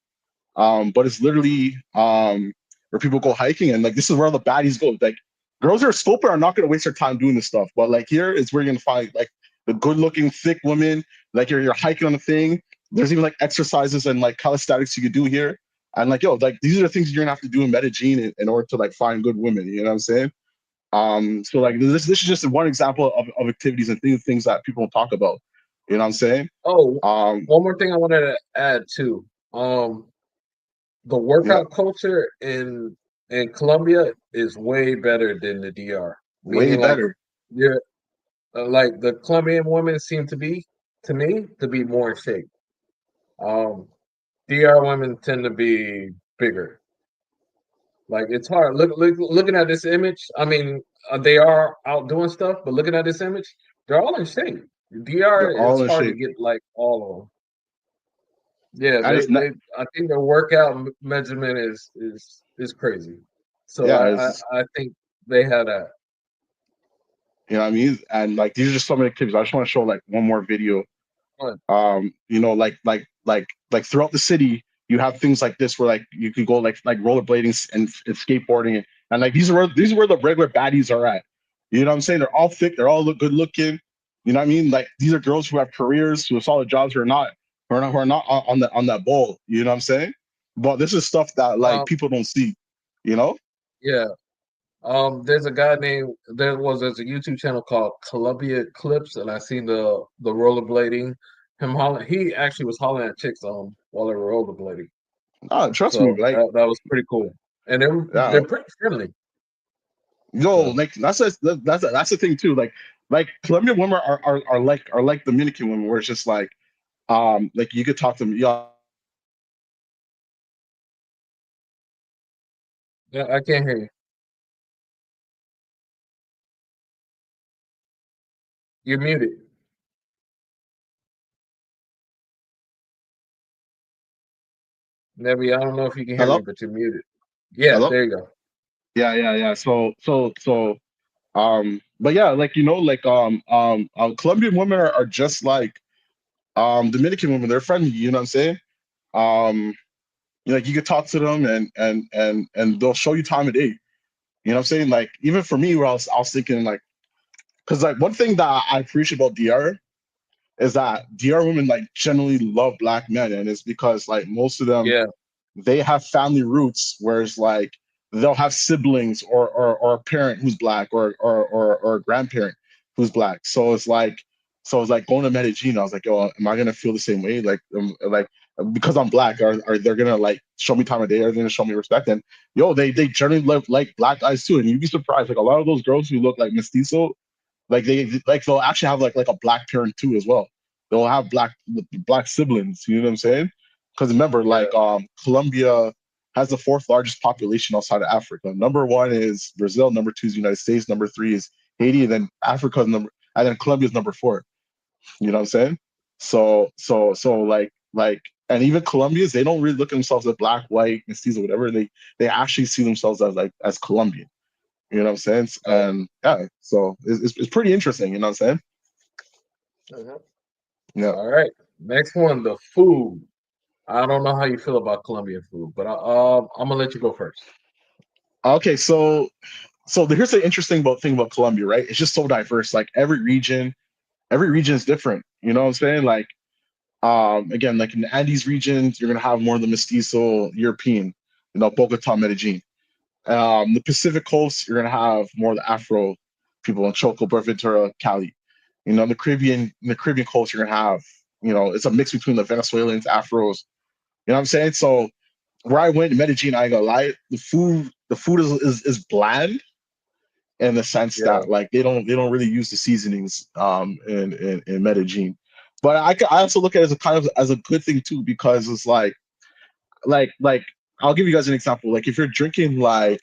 But it's literally where people go hiking, and like this is where the baddies go. Like girls who are scoper are not gonna waste their time doing this stuff. But like here is where you're gonna find like the good looking thick women. Like you're hiking on a thing. There's even like exercises and like calisthenics you could do here. And like like these are the things you're gonna have to do in Medellin in order to like find good women. You know what I'm saying? So like this is just one example of activities and things that people don't talk about. You know what I'm saying? Oh, Um, one more thing I wanted to add too. Um, the yeah, workout culture in Colombia is way better than the DR. way Meaning, like better. you're like the Colombian women seem to me, to be more in shape. Um, DR women tend to be bigger. Like it's hard. Looking at this image. I mean, they are out doing stuff, but looking at this image, they're all in shape. DR They're is all in hard to shape. get like all of them. Yeah, And it's not. I think the workout measurement is crazy. So Yeah, it's I think they have that. you know what I mean. And like these are just some of the activities. I just want to show like one more video. Fun. Like throughout the city, you have things like this where like you can go like rollerblading and skateboarding, and like these are where the regular baddies are at. You know what I'm saying? They're all thick, they're all look good looking. You know what I mean? Like these are girls who have careers, who have solid jobs, who are not on that ball. You know what I'm saying? But this is stuff that like Um, people don't see. You know? yeah. There's a guy named there's a YouTube channel called Columbia Clips, and I seen the rollerblading. Him hollering, he actually was hollering at chicks while they were rollerblading. Trust me, So like that was pretty cool, and yeah, they're pretty friendly. So like that's the thing too. Like Colombian women are like Dominican women, where it's just like you could talk to them. Yeah, yeah, I can't hear you. You're muted, Nebby. I don't know if you can hear me, hello, but you're muted. Yeah, hello. there you go. Yeah. But yeah, like Colombian women are just like Dominican women. They're friendly. You know what I'm saying? Um, like you could talk to them and they'll show you time of day. You know what I'm saying? Like even for me, where I was thinking like, because like one thing that I appreciate about DR is that DR women like generally love black men, and it's because like most of them Yeah, they have family roots, whereas like they'll have siblings or a parent who's black or a grandparent who's black. So it's like going to Medellin. I was like, yo, am I gonna feel the same way? Like because I'm black, are they gonna like show me time of day? Are they gonna show me respect? And yo, they generally love like black guys too. And you'd be surprised, like a lot of those girls who look like mestizo, like they'll actually have like a black parent too as well. They'll have black siblings. You know what I'm saying? Because remember, yeah. like Colombia has the fourth largest population outside of Africa. Number one is Brazil. Number two is the United States. Number three is Haiti. And then Africa's and then Colombia is number four. You know what I'm saying? So and even Colombians, they don't really look at themselves as black, white, mestizo, whatever. They actually see themselves as Colombian. You know what I'm saying? Oh, And yeah, so it's pretty interesting. You know what I'm saying? mhm. Yeah. All right. Next one, the food. I don't know how you feel about Colombian food, but I'm gonna let you go first. Okay, so here's the interesting thing about Colombia, right? It's just so diverse. Like every region is different. You know what I'm saying? Like again, like in the Andes regions, you're gonna have more of the mestizo European, Bogota, Medellin. The Pacific coast, you're gonna have more of the Afro people in Choco, Buenaventura, Cali. In the Caribbean coast, you're gonna have, it's a mix between the Venezuelans, Afros. You know what I'm saying? So where I went in Medellin, I ain't gonna lie, the food is bland in the sense Yeah. that like they don't really use the seasonings in Medellin. But I also look at it as a kind of as a good thing too, because it's like I'll give you guys an example. Like if you're drinking like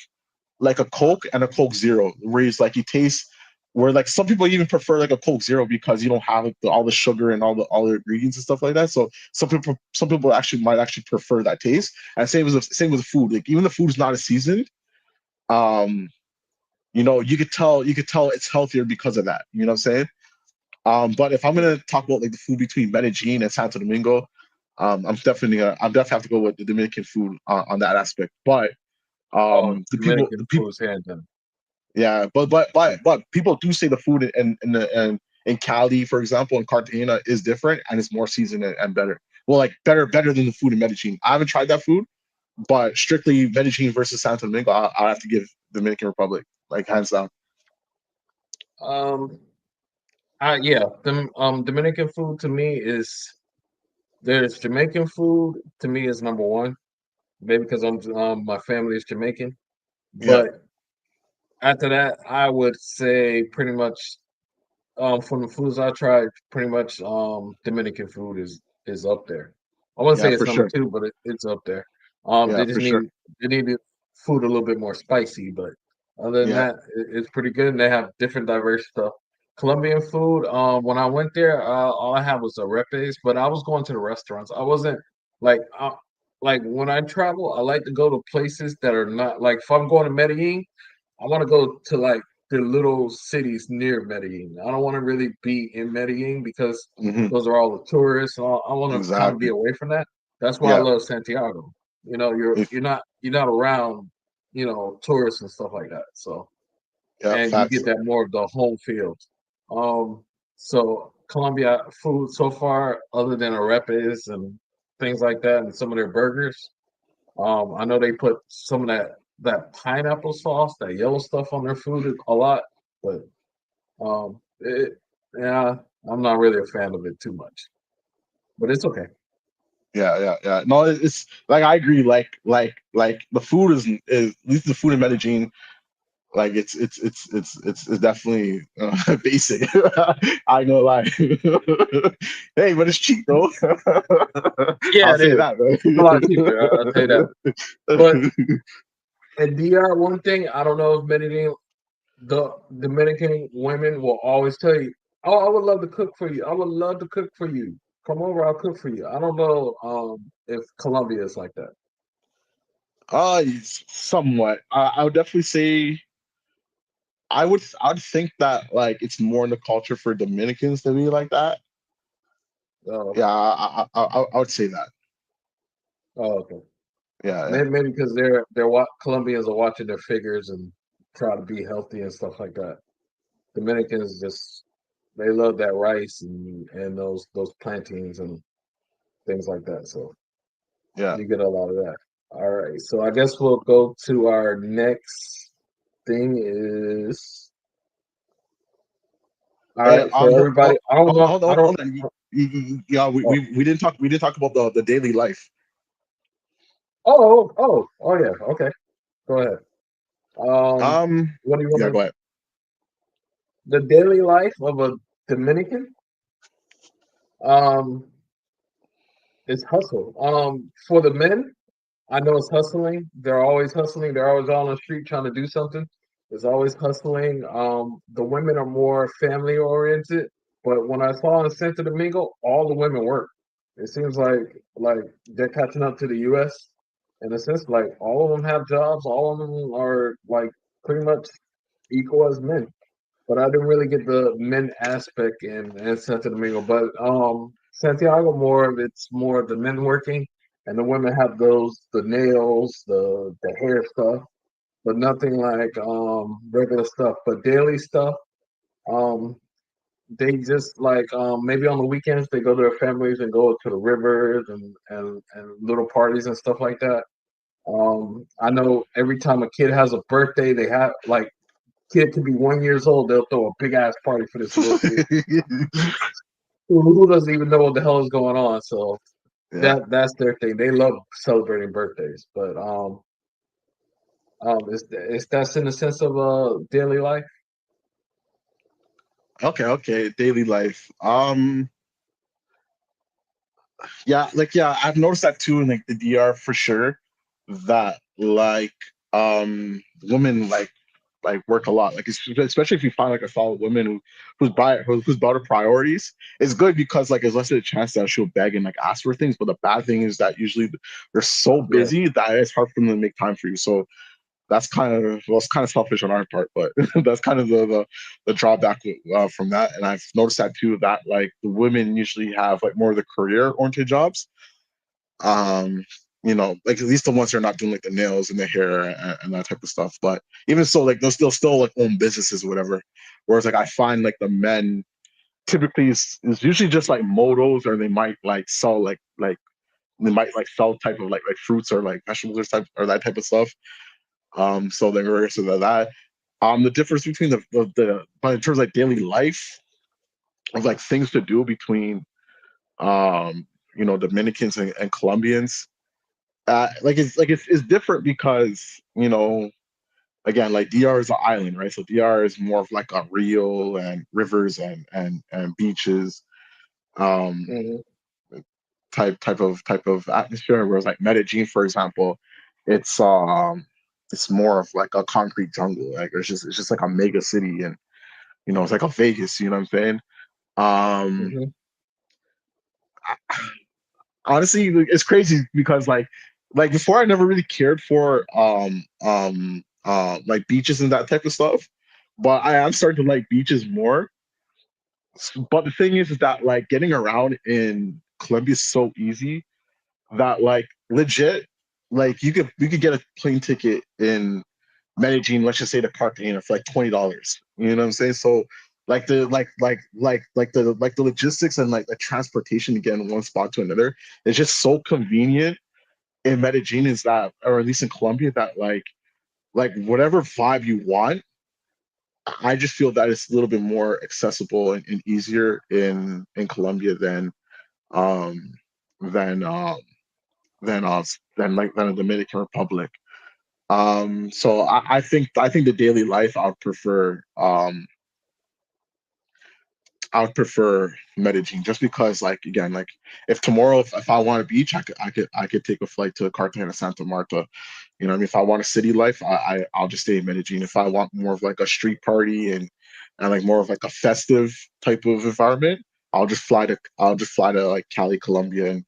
a Coke and a Coke Zero, where it's like you taste where like some people even prefer like a Coke Zero because you don't have like, all the sugar and all the ingredients and stuff like that. So some people actually might actually prefer that taste. And same with the food. Like even the food is not as seasoned. Um, you could tell it's healthier because of that. You know what I'm saying? But if I'm gonna talk about like the food between Medellin and Santo Domingo, I'm definitely have to go with the Dominican food on that aspect. But Oh, the people Dominican the people food is hands down. yeah, but people do say the food in Cali, for example, in Cartagena is different and it's more seasoned and better. Well, like better than the food in Medellin. I haven't tried that food, but strictly Medellin versus Santo Domingo, I'll have to give Dominican Republic like hands down. Um, yeah, Dominican food to me is there's Jamaican food to me is number one, maybe because my family is Jamaican. Yeah, But after that, I would say pretty much from the foods I tried, pretty much Dominican food is up there. I wouldn't yeah, say it's for number sure. two, but it's up there. Yeah, They just for sure. need the food a little bit more spicy, but other than Yeah. that, it's pretty good. And they have different diverse stuff. Colombian food. When I went there, all I had was arepes, but I was going to the restaurants. I wasn't like like when I travel, I like to go to places that are not like if I'm going to Medellin, I want to go to like the little cities near Medellin. I don't want to really be in Medellin because Hmm. those are all the tourists. And I want to kind of be Exactly. away from that. That's why I Yeah. love Santiago. You know, If you're not around, you know, tourists and stuff like that. So yeah, and you facts. get that more of the home field. Um, so Colombia food so far, other than arepes and things like that, and some of their burgers. I know they put some of that pineapple sauce, that yellow stuff on their food a lot, but yeah, I'm not really a fan of it too much. But it's okay. Yeah, yeah, yeah. No, it's like I agree. Like the food is at least the food in Medellin. Like it's definitely basic. I know, like, hey, but it's cheap though. Yeah, I'll it say is. that, It's a lot cheaper. I'll tell you that. But man. in DR, one thing I don't know if the Dominican women will always tell you, "Oh, I would love to cook for you. I would love to cook for you. Come over, I'll cook for you." I don't know if Colombia is like that. Somewhat. I would definitely say I would think that like it's more in the culture for Dominicans to be like that. Oh, Yeah, I would say that. oh, okay. Yeah, yeah, Maybe because Colombians are watching their figures and try to be healthy and stuff like that. Dominicans just they love that rice and those plantains and things like that. So yeah. you get a lot of that. All right. So I guess we'll go to our next thing is all Hey, right for everybody. I don't know. I don't. hold on. Yeah, Oh, we didn't talk about the daily life. yeah. Okay. Go ahead. What do you Yeah, want go to? ahead. The daily life of a Dominican. Um, is hustle. For the men, I know it's hustling. They're always hustling. They're always on the street trying to do something. There's always hustling. The women are more family oriented. But when I saw in Santo Domingo, all the women work. It seems like they're catching up to the U.S. in a sense. Like all of them have jobs. All of them are like pretty much equal as men. But I didn't really get the men aspect in Santo Domingo. But Santiago more of it's more of the men working, and the women have the nails, the hair stuff, but nothing like regular stuff. But daily stuff, um, they just like maybe on the weekends they go to their families and go to the rivers and little parties and stuff like that. I know every time a kid has a birthday, they have like kid could be 1 years old, they'll throw a big ass party for this little kid who doesn't even know what the hell is going on. So Yeah. that's their thing. They love celebrating birthdays, but is that's in the sense of daily life. Okay, okay. Daily life. Yeah, like yeah, I've noticed that too in like the DR for sure. That like women like work a lot. Like especially if you find like a solid woman who's about her priorities. It's good because like there's less of a chance that she'll beg and like ask for things. But the bad thing is that usually they're so Yeah, busy that it's hard for them to make time for you. So that's kind of, well, it's kind of selfish on our part, but that's kind of the drawback from that. And I've noticed that too, that like the women usually have like more of the career oriented jobs. Um, like at least the ones that are not doing like the nails and the hair and that type of stuff. But even so, like they'll still like own businesses or whatever. Whereas like I find like the men typically is usually just like motos, or they might like sell like they might like sell type of like fruits or like vegetables or type or that type of stuff. So they're very sort of that. The difference between but in terms of like daily life of like things to do between Dominicans and Colombians, it's different because again, like DR is an island, right? So DR is more of like a Rio and rivers and beaches, um Mhm. type of atmosphere. Whereas like Medellin, for example, it's it's more of like a concrete jungle. Like it's just like a mega city, and it's like a Vegas. You know what I'm saying? Um, Mhm. Honestly, like, it's crazy because like before I never really cared for like beaches and that type of stuff, but I am starting to like beaches more. But the thing is that like getting around in Colombia is so easy that like legit, like you could get a plane ticket in Medellin, let's just say to Cartagena for like $20. You know what I'm saying? So like the logistics and like the transportation to get in one spot to another is just so convenient in Medellin, is that, or at least in Colombia, that like whatever vibe you want, I just feel that it's a little bit more accessible and easier in Colombia um than um than the Dominican Republic. So I think the daily life I would prefer Medellin, just because, like, again, like if tomorrow, if I want a beach, I could take a flight to Cartagena, Santa Marta. You know what I mean? If I want a city life, I'll just stay in Medellin. If I want more of like a street party and like more of like a festive type of environment, I'll just fly to like Cali, Colombia, and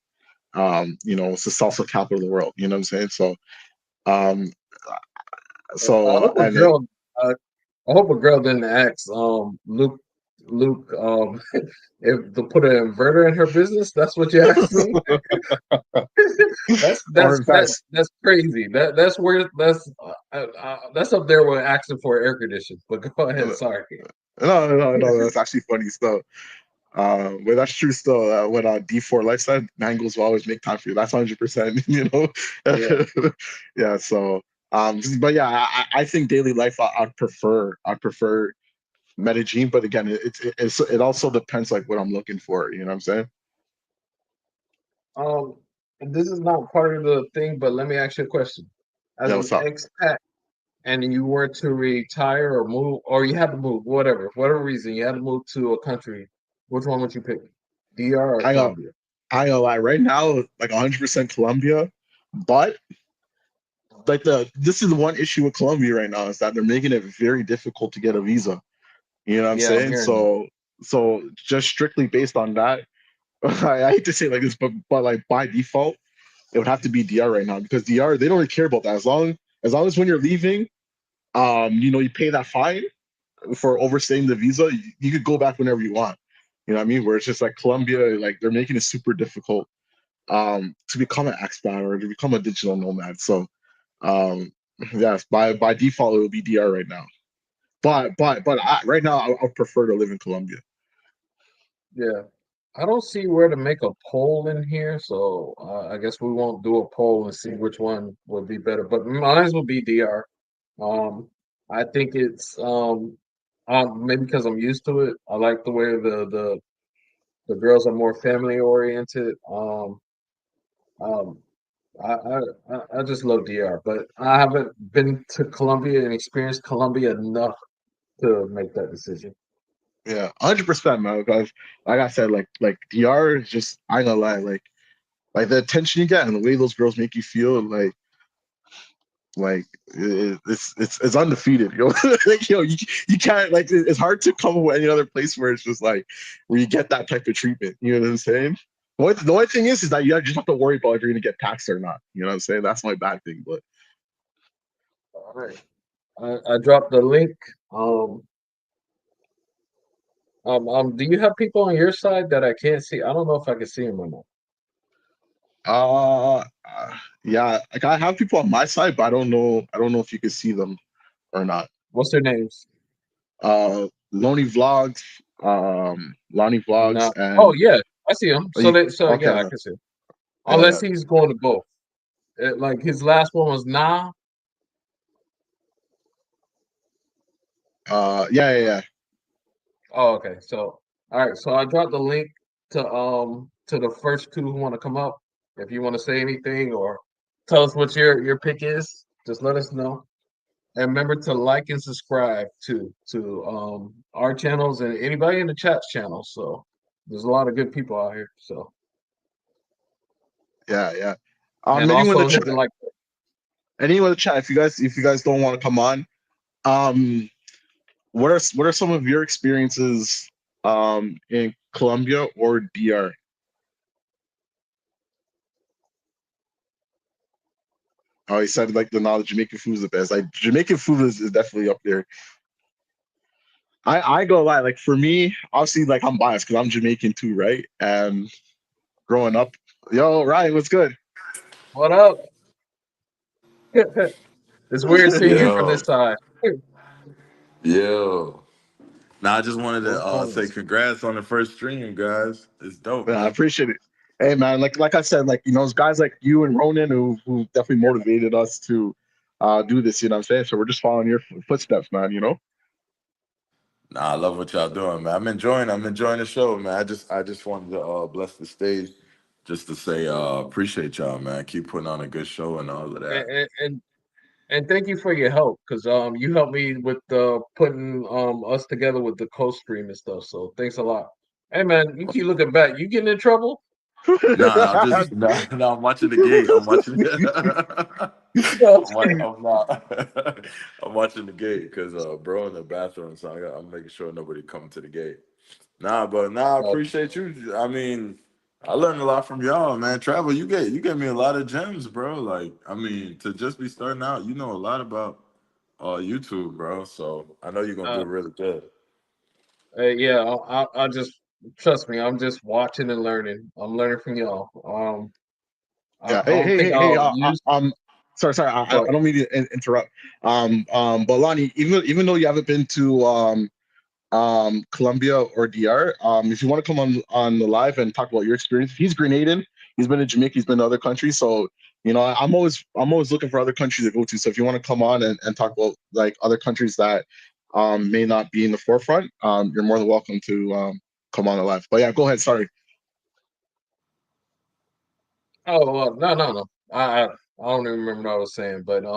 it's the salsa capital of the world. You know what I'm saying? Um, I so hope a and it, girl. I hope a girl didn't ask Luke if to put an inverter in her business. That's what you asked him. That's or that's that invest. that's crazy. That's up there with asking for air conditioning. But go ahead. Sorry. No, no, no, that's actually funny stuff. But that's true still. When D4 lifestyle, Mangles will always make time for you. That's 100%, Yeah. Yeah, so but yeah, I think daily life I'd prefer Medellin, but again, it also depends like what I'm looking for, you know what I'm saying? Um. And this is not part of the thing, but let me ask you a question. As Yeah, an what's up? expat, and you were to retire or move, or you had to move, whatever, for whatever reason, you had to move to a country, which one would you pick? DR or I know Colombia? I know like right now, like 100% Colombia, but like this is the one issue with Colombia right now, is that they're making it very difficult to get a visa. You know what I'm Yeah, I'm saying? hearing that. So just strictly based on that, I hate to say it like this, but like by default, it would have to be DR right now, because DR, they don't really care about that. As long as when you're leaving, you pay that fine for overstaying the visa, you could go back whenever you want. You know what I mean? Where it's just like Colombia, like they're making it super difficult to become an expat or to become a digital nomad. So yes, by default it would be DR right now. But right now I would prefer to live in Colombia. Yeah. I don't see where to make a poll in here, so I guess we won't do a poll and see which one would be better. But mine will be DR. Um, I think it's maybe because I'm used to it. I like the way the girls are more family oriented. Um, I just love DR, but I haven't been to Colombia and experienced Colombia enough to make that decision. Yeah, 100%, man. Because like I said, like DR is just, I ain't gonna lie, like the attention you get and the way those girls make you feel, it's undefeated. Like, you can't, like, it's hard to come up with any other place where it's just like where you get that type of treatment. You know what I'm saying? The only thing is that you just have to worry about if you're gonna get taxed or not. You know what I'm saying? That's my bad thing. But All right. I dropped the link. Um, do you have people on your side that I can't see? I don't know if I can see them or not. Uh, uh, yeah, like I have people on my side, but I don't know if you can see them or not. What's their names? Lonnie Vlogs, No. Oh and yeah, I see him. you, So okay, yeah, I can see him. yeah, Unless he's going to both. Like his last one was nah. yeah. Oh, okay. So all right. So I dropped the link to the first two who want to come up. If you want to say anything or tell us what your pick is, just let us know. And remember to like and subscribe to our channels and anybody in the chat's channel. So there's a lot of good people out here. So Yeah. and Anyone in the also hit chat, the like. if you guys don't want to come on, um, what are some of your experiences in Colombia or DR? Oh, he said like the knowledge Jamaican food is the best. Like Jamaican food is definitely up there. I go lie, like for me, obviously like I'm biased because I'm Jamaican too, right? And growing up, yo, Ryan, what's good? What up? It's weird seeing you from Yo, this side. yo. Now I just wanted What's to going on? say congrats on the first stream, guys. It's dope, Yeah, I man. appreciate it. Hey man, like I said, like it's guys like you and Ronan who definitely motivated us to do this, you know what I'm saying? So we're just following your footsteps, man, you know? Nah, I love what y'all doing, man. I'm enjoying the show, man. I just wanted to bless the stage just to say appreciate y'all, man. Keep putting on a good show and all of that. And and thank you for your help because you helped me with putting us together with the co-stream and stuff. So thanks a lot. Hey man, you keep looking back. You getting in trouble? Nah, I'm just nah, I'm watching the gate. I'm watching I'm not I'm watching the gate because bro in the bathroom, so I'm making sure nobody coming to the gate. Nah, I Oh, appreciate you. I mean, I learned a lot from y'all, man. Travel, you get me a lot of gems, bro. Like, I mean, to just be starting out, you know a lot about YouTube, bro. So I know you're gonna uh, do really good. yeah, I just trust me. I'm just watching and learning. I'm learning from y'all. Yeah. I don't think Hey. I'll use. Sorry. Go I don't mean to interrupt. But Lonnie, even though you haven't been to Colombia or DR, if you want to come on the live and talk about your experience, he's Grenadian. He's been to Jamaica. He's been to other countries. So I'm always looking for other countries to go to. So if you want to come on and talk about like other countries that may not be in the forefront, you're more than welcome to come on the live. But yeah, go ahead. Sorry. Oh well, no. I don't even remember what I was saying, but I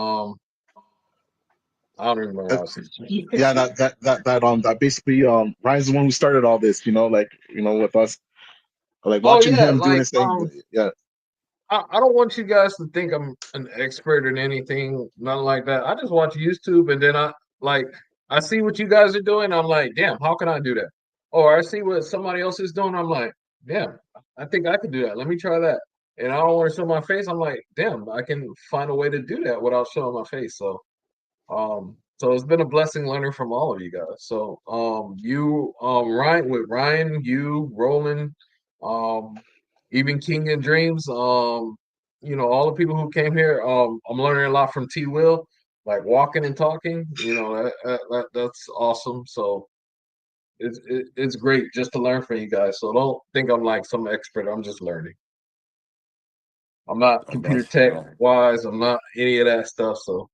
don't even remember what I was saying. Yeah, that basically Ryan's the one who started all this, like with us, like Oh watching yeah, him doing like his thing. Yeah, I don't want you guys to think I'm an expert in anything, nothing like that. I just watch YouTube and then I see what you guys are doing. I'm like, damn, how can I do that? Or I see what somebody else is doing. I'm like, damn, I think I could do that. Let me try that. And I don't want to show my face. I'm like, damn, I can find a way to do that without showing my face. So it's been a blessing learning from all of you guys. So you Ryan with Ryan, you, Roland, um, even King and Dreams, all the people who came here, I'm learning a lot from T Will, like walking and talking, that's awesome. So it's great just to learn from you guys. So don't think I'm like some expert. I'm just learning. I'm not computer That's tech wise. I'm not any of that stuff. So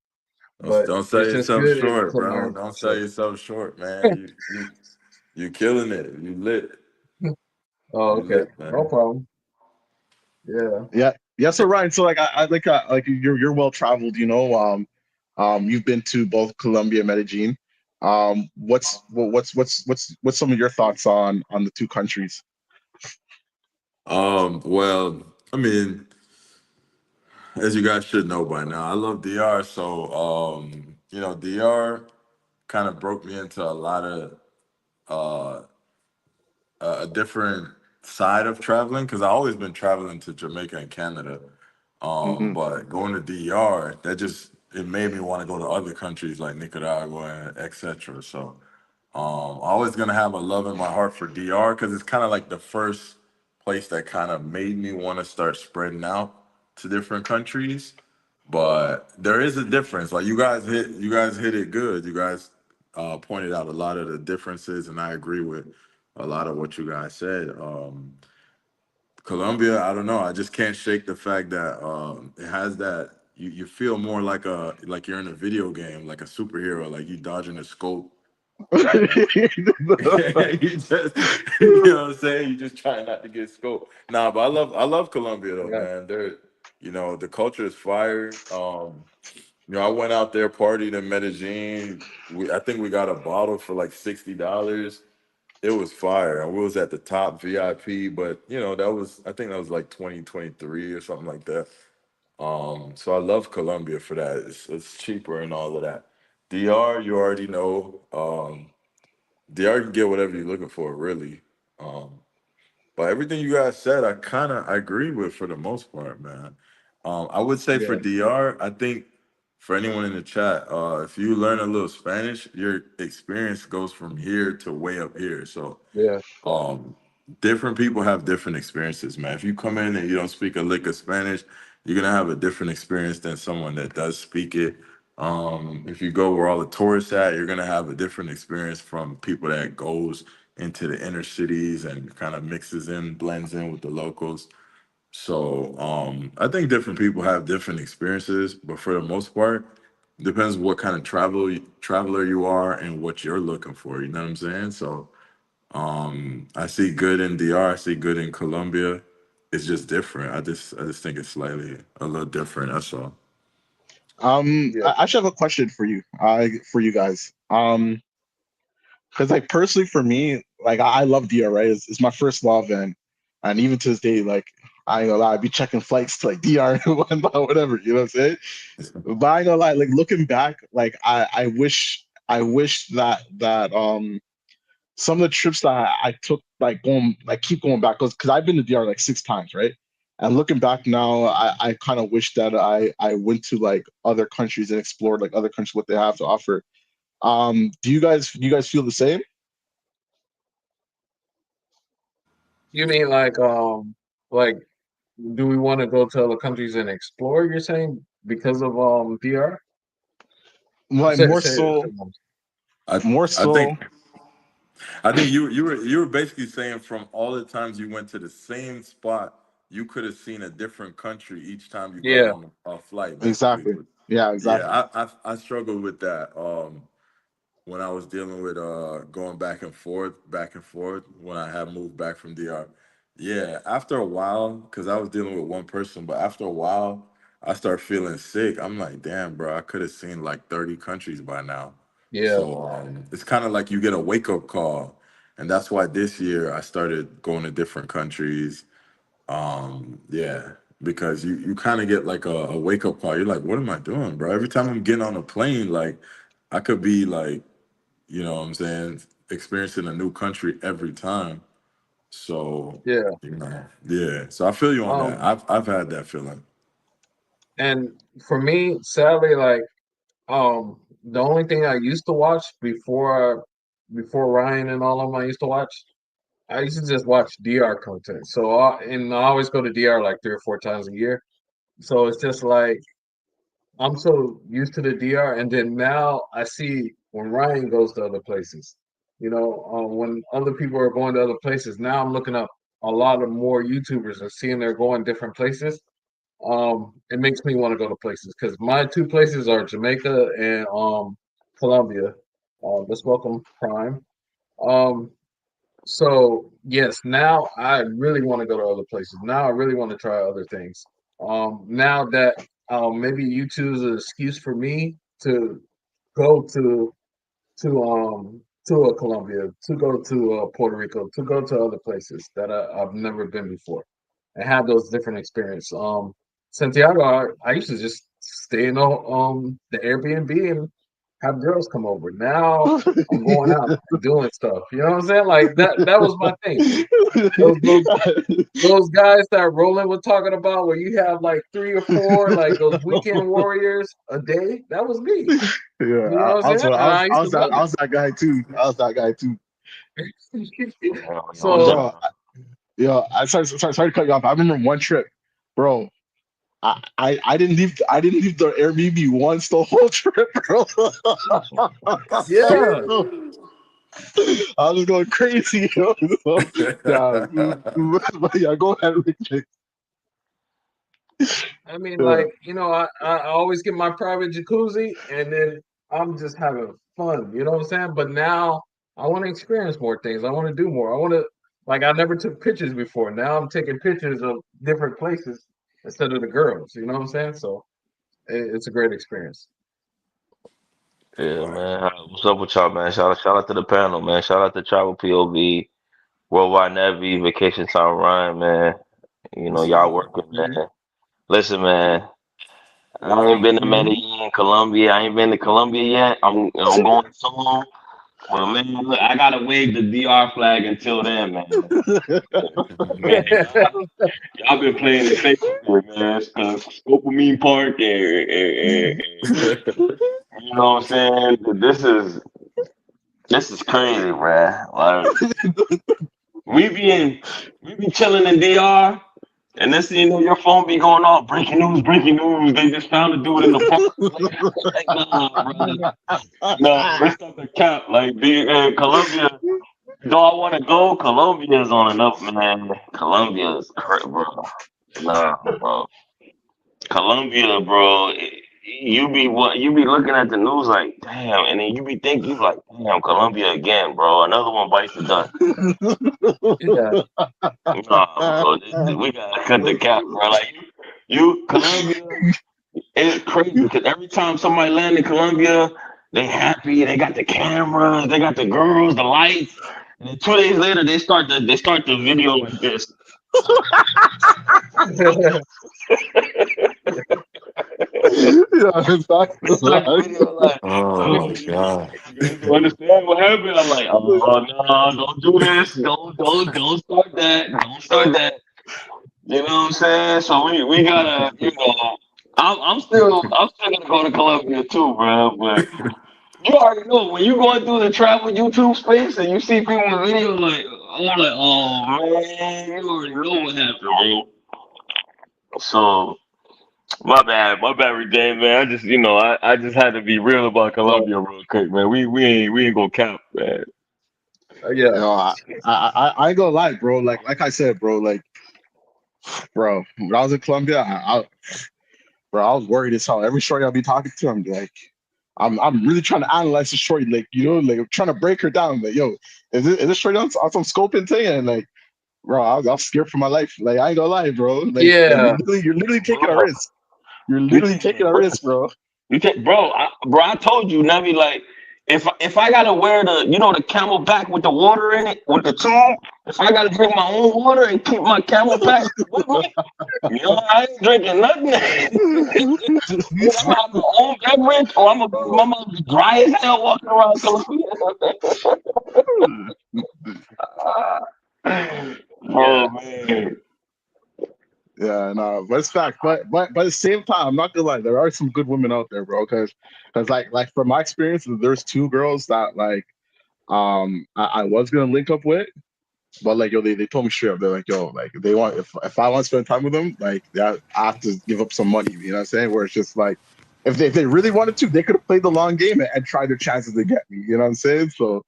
but don't sell it's just yourself good short, to bro. learn. Don't sell So yourself short, man. You killing it. oh, You okay. lit, No man. problem. Yeah. yeah. So Ryan, so like I like you're well traveled, you've been to both Colombia and Medellin. What's some of your thoughts on the two countries? Well, I mean, as you guys should know by now, I love DR. So, DR kind of broke me into a lot of uh, a different side of traveling because I always been traveling to Jamaica and Canada. Hmm. But going to DR, it made me want to go to other countries like Nicaragua and etc. So always gonna have a love in my heart for DR because it's kind of like the first place that kind of made me want to start spreading out to different countries. But there is a difference. Like you guys hit it good. You guys pointed out a lot of the differences, and I agree with a lot of what you guys said. Colombia, I don't know. I just can't shake the fact that it has that you feel more like you're in a video game, like a superhero, like you dodging a scope. You just you know what I'm saying? You just trying not to get scoped. Nah, but I love Colombia though, Yeah, man. They're the culture is fire. I went out there, partied in Medellin. I think we got a bottle for like $60. It was fire. And we was at the top VIP, but I think that was like 2023 or something like that. So I love Colombia for that. It's cheaper and all of that. DR, you already know. DR can get whatever you're looking for, really. Um, but everything you guys said, I agree with for the most part, man. I would say for yeah, DR, I think for anyone in the chat, if you learn a little Spanish, your experience goes from here to way up here. So yeah, um, different people have different experiences, man. If you come in and you don't speak a lick of Spanish, you're gonna have a different experience than someone that does speak it. If you go where all the tourists at, you're gonna have a different experience from people that goes into the inner cities and kind of mixes in, blends in with the locals. So I think different people have different experiences, but for the most part, depends what kind of traveler you are and what you're looking for. You know what I'm saying? So I see good in DR. I see good in Colombia. It's just different. I just think it's slightly a little different. That's all. yeah, I actually have a question for you, for you guys. Because like personally for me, like I love DR, right? It's my first love, and even to this day, like I ain't gonna lie, I be checking flights to like DR and whatnot, whatever, you know what I'm saying? But I ain't gonna lie, like looking back, like I wish that some of the trips that I took, like going, like keep going back, because I've been to DR like 6 times, right? And looking back now, I kind of wish that I went to like other countries and explored like other countries what they have to offer. Do you guys feel the same? You mean like do we want to go to other countries and explore? You're saying because of DR? Like Say more say it. so, I more I so. think I think you were basically saying from all the times you went to the same spot, you could have seen a different country each time you got Yeah, on a flight, basically. Exactly. Yeah, exactly. Yeah, I struggled with that. When I was dealing with going back and forth when I had moved back from DR. Yeah, after a while, because I was dealing with one person, but after a while, I start feeling sick. I'm like, damn, bro, I could have seen like 30 countries by now. yeah, So it's kind of like you get a wake up call, and that's why this year I started going to different countries. Yeah, because you kind of get like a wake up call. You're like, what am I doing, bro? Every time I'm getting on a plane, like I could be like what I'm saying, experiencing a new country every time. So, yeah. yeah. So I feel you on that. Um, I've had that feeling. and for me, sadly, like the only thing I used to watch before Ryan and all of them I used to watch, I used to just watch DR content. So and I always go to DR like 3 or 4 times a year. So it's just like I'm so used to the DR, and then now I see when Ryan goes to other places. When other people are going to other places. Now I'm looking up a lot of more YouTubers and seeing they're going different places. It makes me want to go to places because my two places are Jamaica and Colombia. Let's welcome Prime. Um, so yes, now I really want to go to other places. Now I really want to try other things. Now that maybe YouTube is an excuse for me to go to a Colombia, to go to Puerto Rico, to go to other places that I've never been before, and have those different experiences. Santiago, I used to just stay in the Airbnb and have girls come over. Now I'm going out and doing stuff. You know what I'm saying? Like that was my thing. Those guys that Roland was talking about, where you have like 3 or 4, like those weekend warriors a day. That was me. Yeah, You know what I'm saying? I was that guy too. I was that guy too. So Sorry to cut you off. I remember one trip, bro. I didn't leave the Airbnb once the whole trip, bro. yeah. I was going crazy. Yeah, go ahead, Richard. I mean, Yeah. like, I always get my private jacuzzi and then I'm just having fun, you know what I'm saying? But now I want to experience more things. I want to do more. I never took pictures before. Now I'm taking pictures of different places instead of the girls, you know what I'm saying? So it's a great experience. Yeah, man. What's up with y'all, man? Shout out to the panel, man. Shout out to Travel POV, Worldwide Nevy, Vacation Time Ryan, man. Y'all working, man. Listen, man. I ain't been to Medellin, Colombia. I ain't been to Colombia yet. I'm going solo. But man, look, I gotta wave the DR flag until then, man. Man, y'all been playing it safe up here, man. Scopamine Park and you know what I'm saying? This is crazy, bruh. Like we be chilling in DR, and then your phone be going off. Breaking news, breaking news. They just found a dude in the park. Like, nah, bro. Nah, let's stop the cap. Like, Colombia. Do I want to go? Colombia is on another, man. Colombia is crazy, bro. Nah, bro. Colombia, bro. You be looking at the news like, damn, and then you like, damn, Colombia again, bro. Another one bites the dust. Yeah. Nah, bro. We gotta cut the cap, bro. Like Colombia. It's crazy because every time somebody land in Colombia, they happy. They got the cameras, they got the girls, the lights, and then 2 days later they start the video like this. Yeah, exactly. They start the video like, Oh my god. you guys don't understand what happened. I'm like, oh no, don't do this. Don't start that. Don't start that. You know what I'm saying? So we gotta, I'm still gonna go to Colombia too, bro. But you already know when you going through the travel YouTube space and you see people in video like, I'm like, oh man, you already know what happened, bro. So my bad, Redeem, man. I just, I just had to be real about Colombia real quick, man. We ain't gonna cap, man. Yeah. I ain't gonna lie, bro. Like I said, bro. Like, bro, when I was in Colombia, I was worried as hell. Every shorty I'll be talking to, I'm like, I'm really trying to analyze the shorty, like, like I'm trying to break her down. Like, yo, is this shorty on some scoping thing? And like, bro, I was scared for my life. Like, I ain't gonna lie, bro. Like, Yeah. you're literally taking a Bro, risk. You're literally taking a risk, bro. I told you, Navi, like if I gotta wear the camelback with the water in it, with the tube, if I gotta drink my own water and keep my camelback with me, I ain't drinking nothing. Either I'm gonna have my own beverage or I'm gonna be my mouth dry as hell walking around Colombia. Oh man. Yeah, no, but it's fact. But at the same time, I'm not gonna lie, there are some good women out there, bro. Because like from my experience, there's 2 girls that like I was gonna link up with, but like, yo, they told me straight up, they're like, yo, like they want, if I want to spend time with them, like I have to give up some money. You know what I'm saying? Where it's just like, if they really wanted to, they could have played the long game and tried their chances to get me. You know what I'm saying? So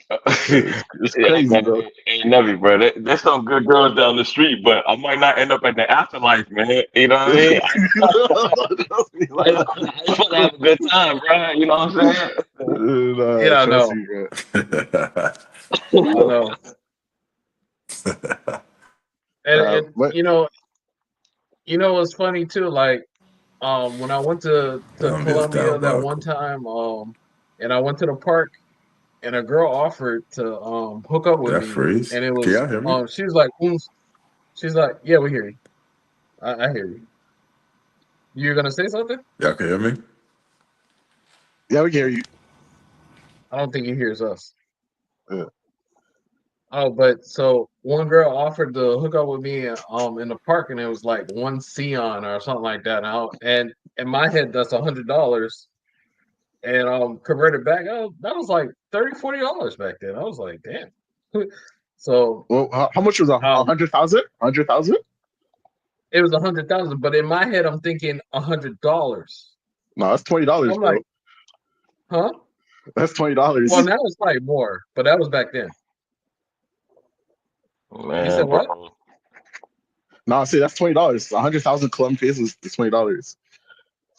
it's Hey crazy, man, bro. hey Nevy, bro. There's some good girls down the street, but I might not end up in the afterlife, man. You know what I mean? I just want to have a good time, bro. You know what I'm saying? Nah, Yeah, I trust know. me, bro. I know. And But what's funny too, like when I went to Colombia's Colombia that one diabolical. time, and I went to the park and a girl offered to hook up with That me, freeze. and it Can was y'all hear me? she was like, she's like, yeah, we hear you. I hear you. You're gonna say something? Y'all can hear me? Yeah, we can hear you. I don't think he hears us. Yeah. Oh, but so one girl offered to hook up with me in the park, and it was like one Sion or something like that. And in my head, that's $100. And converted back, oh, that was like $30-$40 back then. I was like, damn. So Well, how much was that? um 100,000? 100,000? it was 100,000, but in my head, I'm thinking $100. No, that's $20, I'm like, bro. huh? That's $20. Well, now it's probably more, but that was back then. You said Man, what? bro. No, see, that's $20. 100,000 Colombian pesos is $20.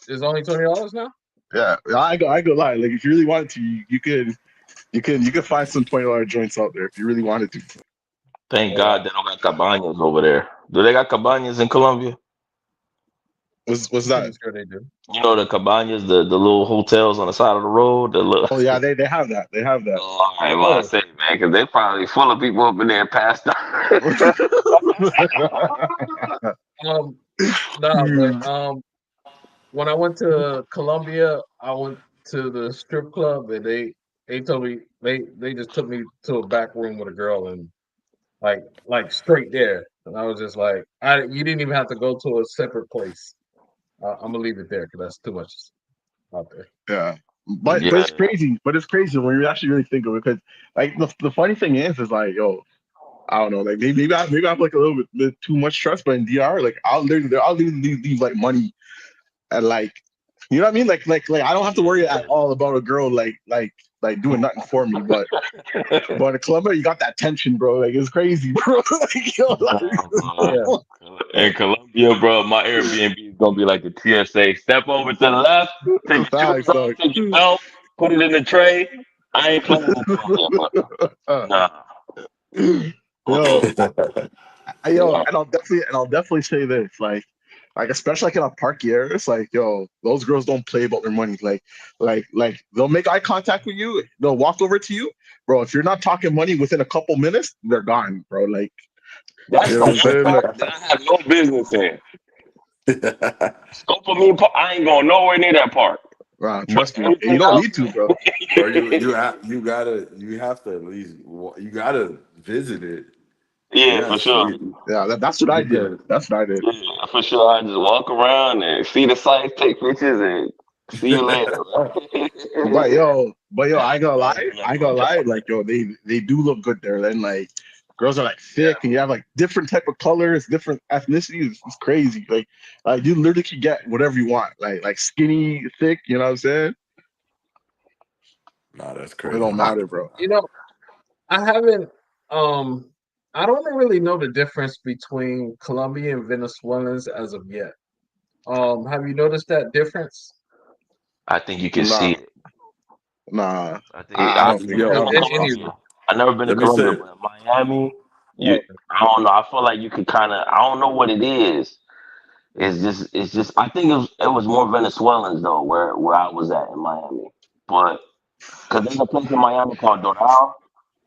It's only $20 now. Yeah, I go lie. Like if you really wanted to, you could find some $20 joints out there if you really wanted to. Thank Oh, wow. God they don't got cabañas over there. Do they got cabañas in Colombia? What's I'm that? pretty sure they do. You know the cabañas, the little hotels on the side of the road. The little. Oh yeah, they have that. They have that. Oh, I ain't about Oh, to say, man, because they probably full of people up in there passed out. but when I went to Colombia, I went to the strip club, and they told me they just took me to a back room with a girl, and like straight there, and I was just like, you didn't even have to go to a separate place. I'm gonna leave it there because that's too much out there. Yeah. But Yeah, it's crazy. But it's crazy when you actually really think of it. Because like the funny thing is like, yo, I don't know, like maybe I have like a little bit too much trust, but in DR, like I'll leave like money and like you know what I mean? Like I don't have to worry at all about a girl like doing nothing for me. But in Colombia, you got that tension, bro. Like it's crazy, bro. Like, yo, Yeah. in Colombia, bro, my Airbnb is gonna be like the TSA. Step over to the left, take your shoes facts, off, dog. take your belt, put it in the tray. I ain't playing in Colombia, bro. Nah. Yo, Yeah. and I'll definitely say this, like especially like in a parky area, it's like, yo, those girls don't play about their money. Like they'll make eye contact with you, they'll walk over to you, bro. If you're not talking money within a couple minutes, they're gone, bro. Like, That's you know the what I'm one saying? Like, part that I have no business in. Scope of me, I ain't going nowhere near that part. But trust me, and you everything don't else, need to, bro. Bro, you have to at least you gotta visit it. You yeah, for gotta see sure. it. Yeah, that's what I did. Because That's what I did. Yeah, for sure. I just walk around and see the sites, take pictures, and see you later. But yo, I ain't gonna Right? lie, like yo, they do look good there. Then like girls are like thick, and you have like different type of colors, different ethnicities. It's crazy. Like you literally can get whatever you want. Like skinny, thick. You know what I'm saying? nah, that's It crazy. don't matter, bro. You know, I haven't. I don't really know the difference between Colombian and Venezuelans as of yet. Have you noticed that difference? I think you can see Nah, it. nah. I think I I, don't I've think never been Yo, to In Colombia. I've never been to let me Colombia, say, but in Miami, you, Oh, I don't know. I feel like you could kind of. I don't know what it is. It's just. I think it was more Venezuelans though, where I was at in Miami, but because there's a place in Miami called Doral,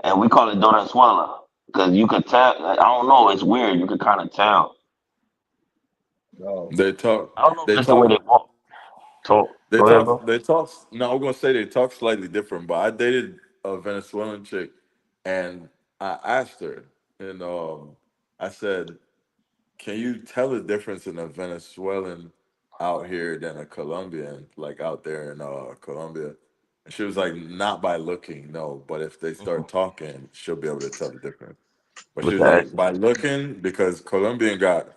and we call it Dorenzuela because you could tell. I don't know. It's weird. You could kind of tell. no. they talk, I don't know if they it's the way talk, they walk. Talk. they Go ahead, talk, bro. they talk. No, I'm gonna say they talk slightly different. But I dated a Venezuelan chick, and I asked her, and I said, "Can you tell the difference in a Venezuelan out here than a Colombian, like out there in Colombia?" And she was like, "Not by looking, no, but if they Mhm. start talking, she'll be able to tell the difference." But she With was the like, accent. by looking, because Colombian got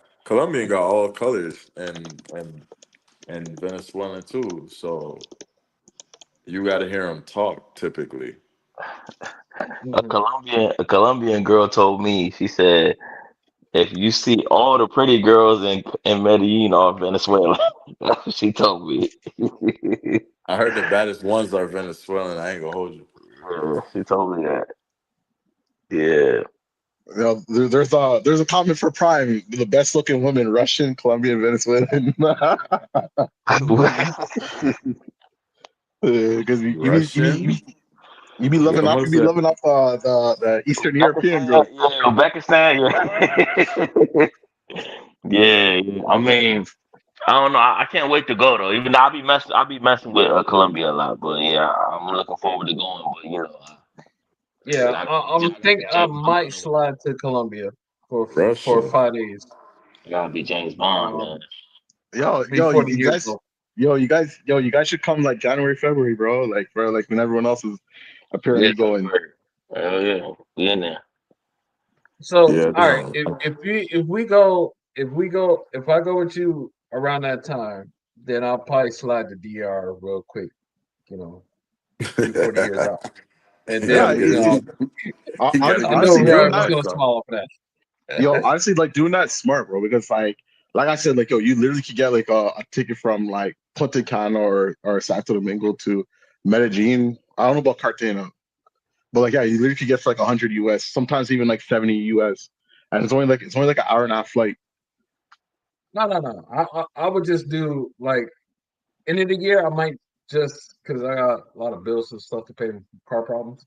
all colors and Venezuelan too. So you got to hear them talk typically. Mhm. A Colombian girl told me. She said, "If you see all the pretty girls in Medellin are Venezuela." That's what she told me. I heard the baddest ones are Venezuelan. I ain't gonna hold you. Yeah, she told me that. Yeah. You know, there's a comment for Prime. The best looking women: Russian, Colombian, Venezuelan. Because Russian? you be loving Someone said, off the Eastern European Uzbekistan, girls. yeah, Uzbekistan, yeah. Yeah, yeah. I mean, I don't know. I can't wait to go though. Even though I'll be messing with Colombia a lot. But yeah, I'm looking forward to going. But you know, Yeah, I'm I gotta think be I James might Bond. slide to Colombia for Russia. 5 days. I gotta be James Bond, man. Um, Yo, before the you year's guys, over. you guys should come like January, February, bro. Like, bro, like when everyone else is Yeah, apparently going. February. Hell yeah, we in there. So, Yeah, all right, no. if I go with you around that time, then I'll probably slide to DR real quick, you know, before the year's out, and You gotta Yeah, then get you know, you gotta I get a know honestly, visa doing Ryan's that, next gonna time. smile for yo, that. honestly, like doing that smart, bro. Because like I said, like yo, you literally could get like a ticket from like Punta Cana or Santo Domingo to Medellin. I don't know about Cartagena, but like yeah, you literally could get for like 100 US, sometimes even like 70 US, and it's only like an hour and a half flight. No. I would just do like end of the year. I might just because I got a lot of bills and stuff to pay for car problems.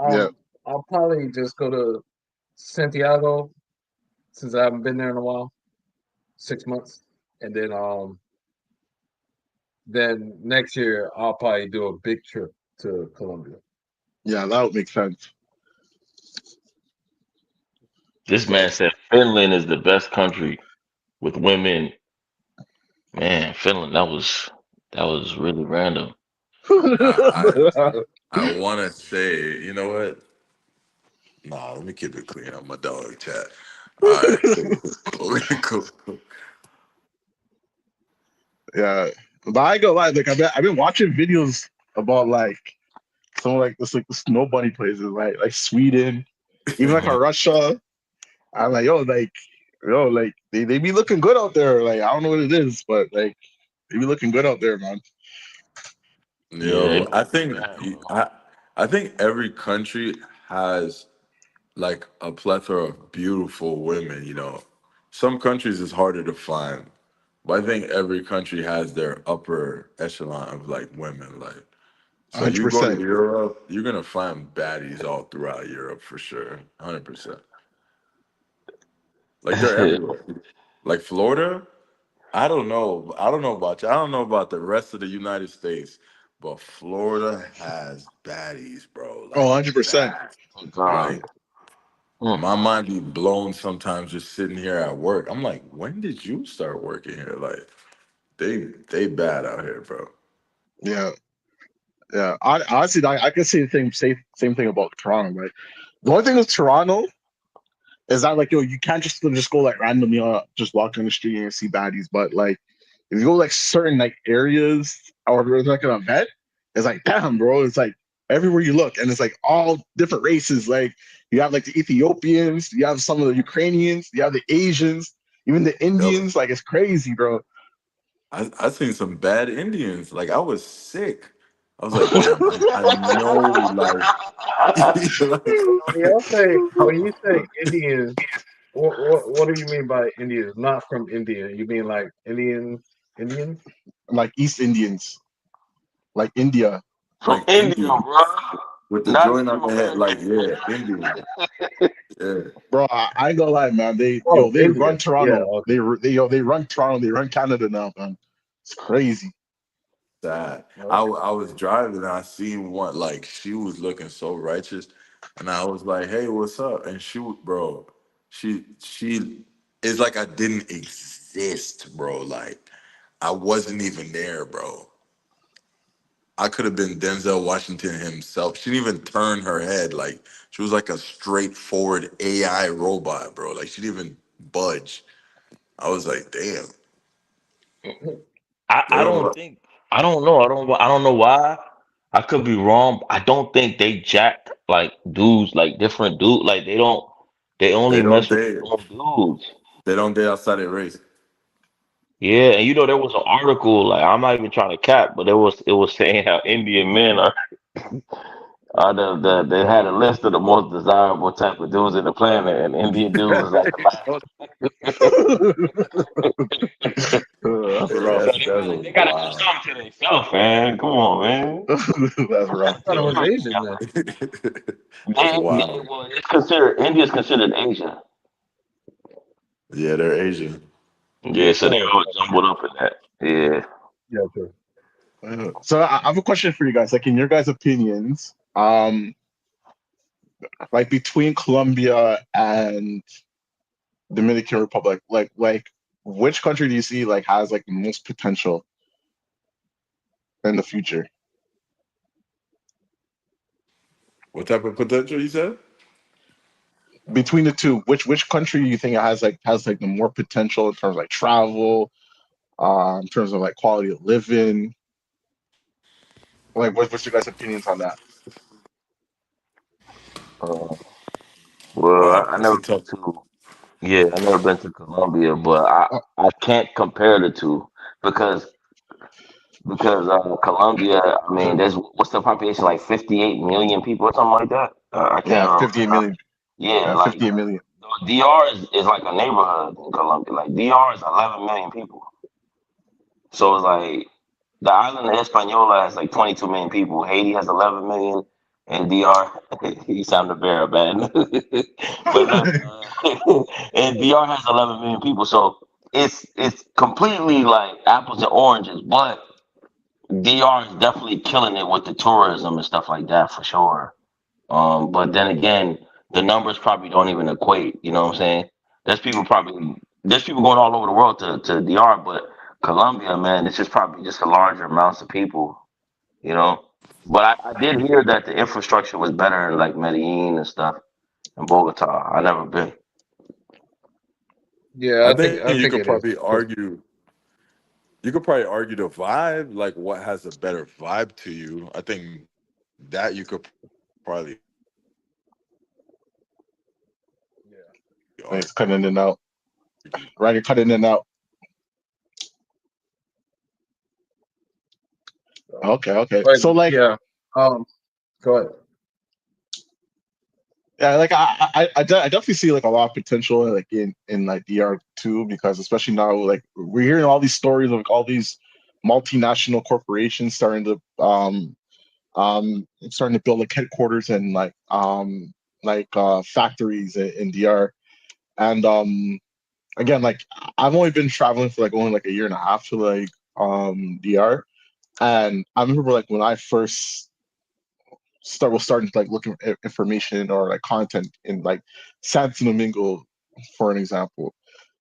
Yeah, I'll probably just go to Santiago since I haven't been there in a while, 6 months, and then next year I'll probably do a big trip to Colombia. yeah, that would make sense. This But man said Finland is the best country with women. Man, Finland. That was really random. I I wanna say, you know what? Nah, let me keep it clean. I'm a dog chat. All right, cool. Cool. yeah, but I ain't gonna lie, like I've been watching videos about like some of like this like the snow bunny places, like Sweden, even like Russia. I'm like, like they be looking good out there. Like I don't know what it is, but like they be looking good out there, man. Yeah, they Yo, be looking bad, bro. I think every country has like a plethora of beautiful women, you know. Some countries is harder to find, but I think every country has their upper echelon of like women. Like, so hundred you go to percent, Europe, you're gonna find baddies all throughout Europe for sure, 100%. Like they're everywhere. Like Florida, I don't know. I don't know about you. I don't know about the rest of the United States, but Florida has baddies, bro. Oh, Like 100%. bad. Oh, God. Like Mm. my mind be blown sometimes just sitting here at work. I'm like, when did you start working here? Like they bad out here, bro. Yeah, yeah. Honestly, I can say the same thing about Toronto, right? The only thing with Toronto is that like yo, you can't just go like randomly just walk on the street and see baddies, but like if you go like certain like areas or if there's like an event, it's like damn, bro, it's like everywhere you look, and it's like all different races. Like you have like the Ethiopians, you have some of the Ukrainians, you have the Asians, even the Yo, Indians. Like it's crazy, bro. I seen some bad Indians. Like I was sick. I was like, damn, I know like like When you say Indians, what do you mean by Indians? Not from India. You mean like Indians? Like East Indians, like India, From like India, Indian bro. with the Not joint these on the head. romantic. Like, yeah, Indian. Yeah. bro. I ain't gonna lie, man. Oh, They India. run Yeah. Toronto. Okay. They run Toronto. They run Canada now, man. It's crazy. Sad. Okay. I was driving and I seen one like she was looking so righteous, and I was like, "Hey, what's up?" And bro, she it's like I didn't exist, bro. Like I wasn't even there, bro. I could have been Denzel Washington himself. She didn't even turn her head. Like she was like a straightforward AI robot, bro. Like she didn't even budge. I was like, damn. They I don't don't know. think I don't know. I don't know why. I could be wrong. I don't think they jack like dudes like different dudes. Like they They only don't mess with date. their own dudes. They don't date outside their race. Yeah, and you know there was an article, like I'm not even trying to cap, but it was saying how Indian men are they had a list of the most desirable type of dudes in the planet, and Indian dudes was at the That's Hey, rough. So that's they gotta do wild. something to themselves, man. Come on, man. That's I rough. thought it They was gotta do Asian then. That's wild. well, it's considered India's considered Asia. Yeah, they're Asian. Yeah, so they Oh, all jumbled up in that. Yeah. Yeah, sure. so I have a question for you guys. Like in your guys' opinions, like between Colombia and Dominican Republic, like which country do you see like has like the most potential in the future? What type of potential you said? Between the two, which country do you think has like the more potential in terms of like travel, in terms of like quality of living? Like what's your guys' opinions on that? Uh, well, Wow, I that's never a been tough. to. Yeah, I never been to Colombia, but I can't compare the two because Colombia. I mean, there's what's the population, like 58 million people or something like that. I can't Yeah, even 58 remember. million. Yeah, Yeah, like 58 million. DR is like a neighborhood in Colombia. Like DR is 11 million people. So it's like the island of Hispaniola has like 22 million people. Haiti has 11 million, and DR, he sounded very bad, but and DR has 11 million people. So it's completely like apples and oranges. But DR is definitely killing it with the tourism and stuff like that for sure. But then again, the numbers probably don't even equate. You know what I'm saying? There's people going all over the world to DR, but Colombia, man, it's just probably just a larger amounts of people. You know. But I did hear that the infrastructure was better in like Medellin and stuff in Bogota. I never been. Yeah, I I think think it is. you could probably argue the vibe, like what has a better vibe to you. I think that you could probably It's cutting in and out. argue. Right, you're cutting in and out. Okay, okay. But So like, yeah, go ahead. yeah, like I definitely see like a lot of potential like in like DR2 because especially now like we're hearing all these stories of like, all these multinational corporations starting to build like headquarters and like factories in DR. And again, like I've only been traveling for like only like a year and a half to like DR. And I remember like when I first starting to like looking for information or like content in like Santo Domingo, for an example.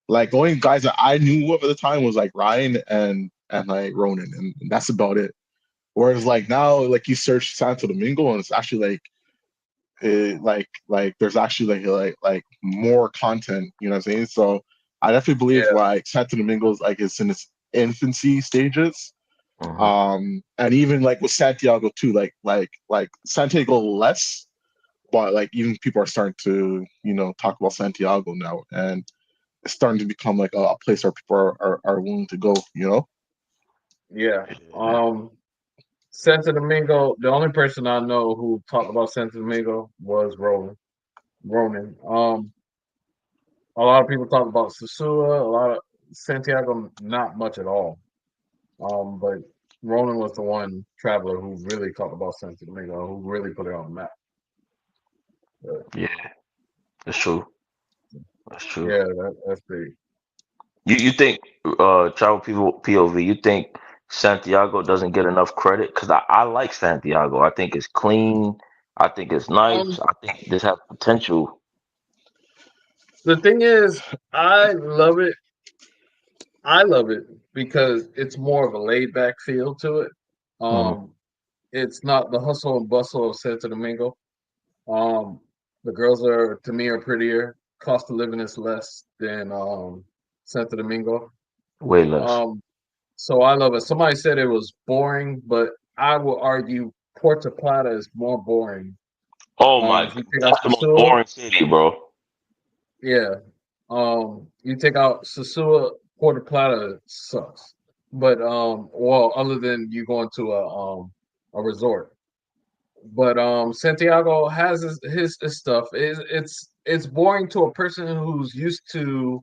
Like the only guys that I knew of at the time was like Ryan and like Ronan, and that's about it. Whereas like now, like you search Santo Domingo and it's actually like like there's actually like more content, you know what I'm saying? So I definitely believe Yeah, like Santo Domingo is like it's in its infancy stages. Hmm. And even like with Santiago too, like Santiago less, but like even people are starting to talk about Santiago now, and it's starting to become like a place where people are willing to go. yeah. Yeah. Santo Domingo. The only person I know who talked about Santo Domingo was Ronan. A lot of people talk about Sosua. A lot of Santiago, not much at all. But Ronan was the one traveler who really talked about Santo Domingo, who really put it on the map. But Yeah, that's true. That's true. yeah, that's big. You think travel people POV? You think Santiago doesn't get enough credit? Because I like Santiago. I think it's clean. I think it's nice. Um, I think this has potential. the thing is, I love it. I love it because it's more of a laid back feel to it. Hmm. Um, it's not the hustle and bustle of Santo Domingo. Um, the girls are to me are prettier. Cost of living is less than Santo Domingo. Way less. Um, so I love it. Somebody said it was boring, but I will argue Puerto Plata is more boring. Oh my If God, you take out that's the most Sosua, boring city, bro. yeah. You take out Sosua, Puerto Plata sucks. But well, other than you going to a resort. But Santiago has his stuff. It's boring to a person who's used to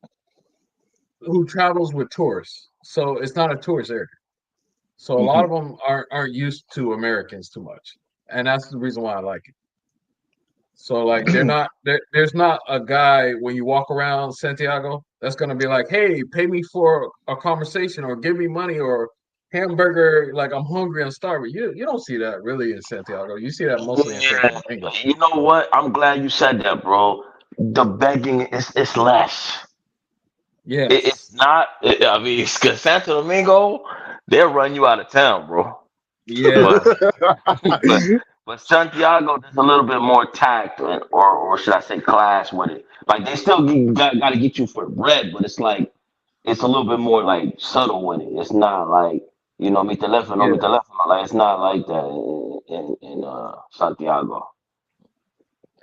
who travels with tourists. So it's not a tourist area. So a lot Hmm. of them aren't used to Americans too much, and that's the reason why I like it. So like there's not a guy when you walk around Santiago that's gonna be like, hey, pay me for a conversation or give me money or hamburger. Like I'm hungry, I'm starving. You don't see that really in Santiago. You see that mostly in Santo Yeah, Domingo. you know what? I'm glad you said that, bro. The begging is it's less. It's Yes. not. I mean, because Santo Domingo, they'll run you out of town, bro. But Yeah. but but Santiago, there's a little bit more tact, or should I say, class with it. Like they still got to get you for bread, but it's like it's a little bit more like subtle with it. It's not like mi Yeah. teléfono. Like it's not like that in Santiago.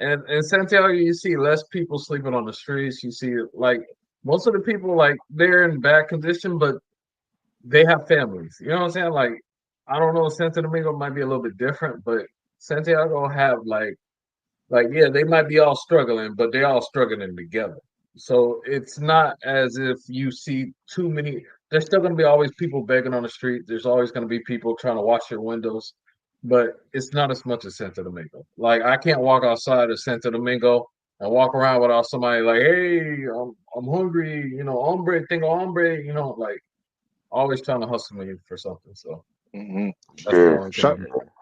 And in Santiago, you see less people sleeping on the streets. You see like most of the people like they're in bad condition, but they have families. You know what I'm saying? Like I don't know, Santo Domingo might be a little bit different, but Santiago have like yeah, they might be all struggling, but they're all struggling together. So it's not as if you see too many. There's still going to be always people begging on the street. There's always going to be people trying to wash their windows, but it's not as much as Santo Domingo. Like I can't walk outside of Santo Domingo and walk around without somebody like, "Hey, I'm hungry," hombre, tengo hombre, like always trying to hustle me for something. So Mhm. that's the Yeah. only thing Shout, different.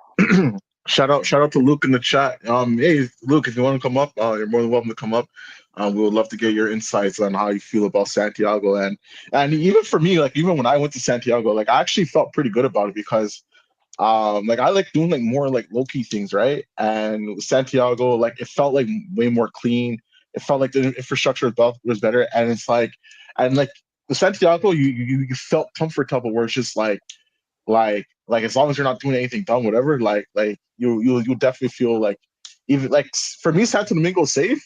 shout out to Luke in the chat. Hey Luke, if you want to come up, you're more than welcome to come up. We would love to get your insights on how you feel about Santiago, and even for me, like even when I went to Santiago, like I actually felt pretty good about it because like I like doing like more like low key things, right? And with Santiago, like it felt like way more clean. It felt like the infrastructure was better, and it's like with Santiago, you felt comfortable where it's just like as long as you're not doing anything dumb, whatever, like you'll definitely feel like even like for me, Santo Domingo is safe,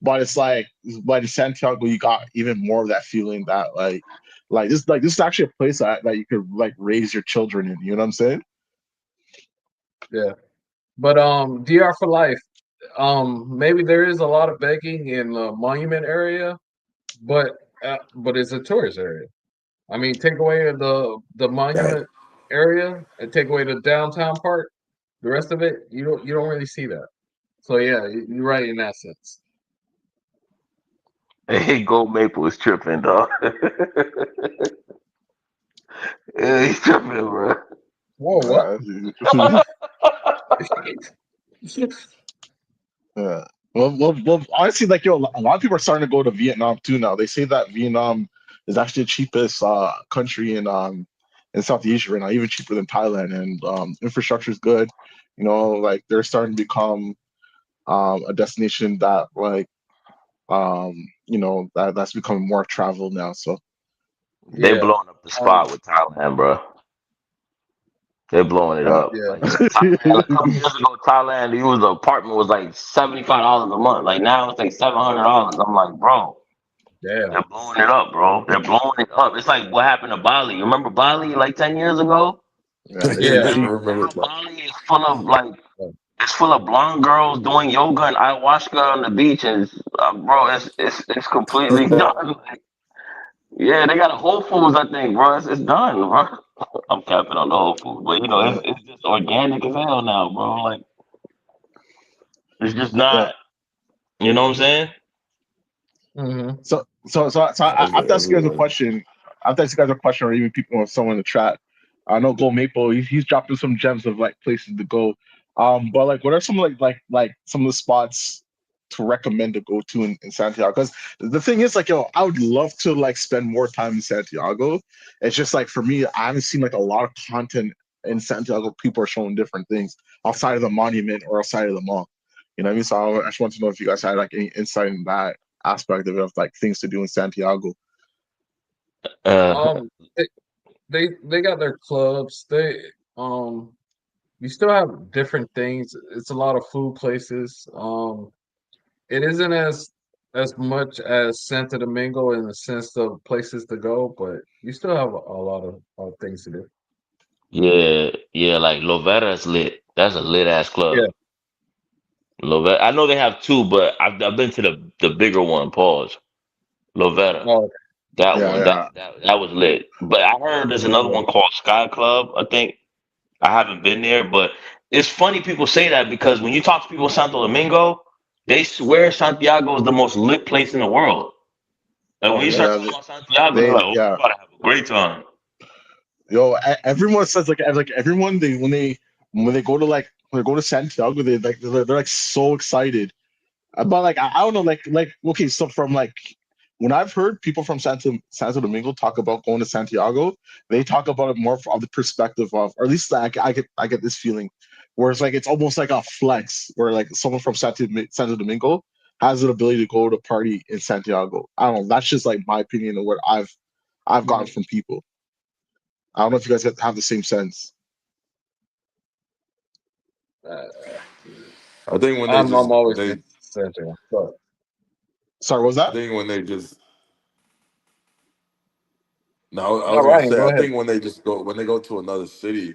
but it's like in Santiago, you got even more of that feeling that like this is actually a place that you could like raise your children in. You know what I'm saying? Yeah, but DR for life. Maybe there is a lot of begging in the monument area, but it's a tourist area. I mean, take away the monument area and take away the downtown part. The rest of it, you don't really see that. So yeah, you're right in that sense. Hey, Gold Maple is tripping, dog. Yeah, he's tripping, bro. Whoa, what? Uh, yeah. Well, honestly, like a lot of people are starting to go to Vietnam too now. They say that Vietnam is actually the cheapest country in South Asia right now, even cheaper than Thailand, and infrastructure is good. Like they're starting to become a destination that that's becoming more travel now. So They Yeah. blowing up the Um. spot with Thailand, bro. They're blowing it yeah. up. Yeah. Like Thailand, a couple years ago, Thailand, the apartment was like $75 a month. Like now it's like $700. I'm like, bro, Damn. they're blowing it up, bro. They're blowing it up. It's like what happened to Bali. You remember Bali like 10 years ago? Yeah, Yeah. Yeah, I Now, remember now that. Bali is full of like it's full of blonde girls doing yoga and ayahuasca on the beach, and bro, it's completely done. Like, yeah, they got a Whole Foods, I think, bro. It's done, bro. I'm capping on the Whole Foods, but yeah, it's just organic as hell now, bro. Like it's just yeah. not. You know what I'm saying? Mm-hmm. So I have to ask you guys a Everywhere. question. I have to ask you guys a question, or even people or someone in the chat. I know Gold Maple, he's dropping some gems of like places to go. But like, what are some like some of the spots to recommend to go to in Santiago? Because the thing is, like, I would love to like spend more time in Santiago. It's just like for me, I haven't seen like a lot of content in Santiago. People are showing different things outside of the monument or outside of the mall. You know what I mean? So I just want to know if you guys had like any insight in that aspect of like things to do in Santiago. Uh, Um. They, they got their clubs. Um. You still have different things. It's a lot of food places. It isn't as much as Santo Domingo in the sense of places to go, but you still have a lot of things to do. yeah, yeah. Like Lovera's lit. That's a lit ass Yeah. club. Lovera. I know they have two, but I've been to the bigger one. Pause. Lovera. Oh, That Yeah, one. yeah. That was lit. But I heard there's another yeah. one called Sky Club. I think I haven't been there, but it's funny people say that because when you talk to people in Santo Domingo, They swear Santiago is the most lit place in the world. Like when Oh you start yeah. Yeah, talking about Santiago, they're they like, "Oh, yeah. we're about to have a great time." Yo, everyone says like everyone when they go to when they go to Santiago, they're like so excited. But like I don't know, like okay, so from like when I've heard people from Santo Domingo talk about going to Santiago, they talk about it more from the perspective of, or at least like I get this feeling, where it's like it's almost like a flex, where like someone from Santo Domingo has an ability to go to party in Santiago. I don't know. That's just like my opinion of what I've gotten Mhm. from people. I don't know if you guys have the same sense. Uh, I think I'm always they been Santo. But Sorry, what was I that? think when they just no, I no, was gonna Ryan, say go I ahead. think when they go to another city,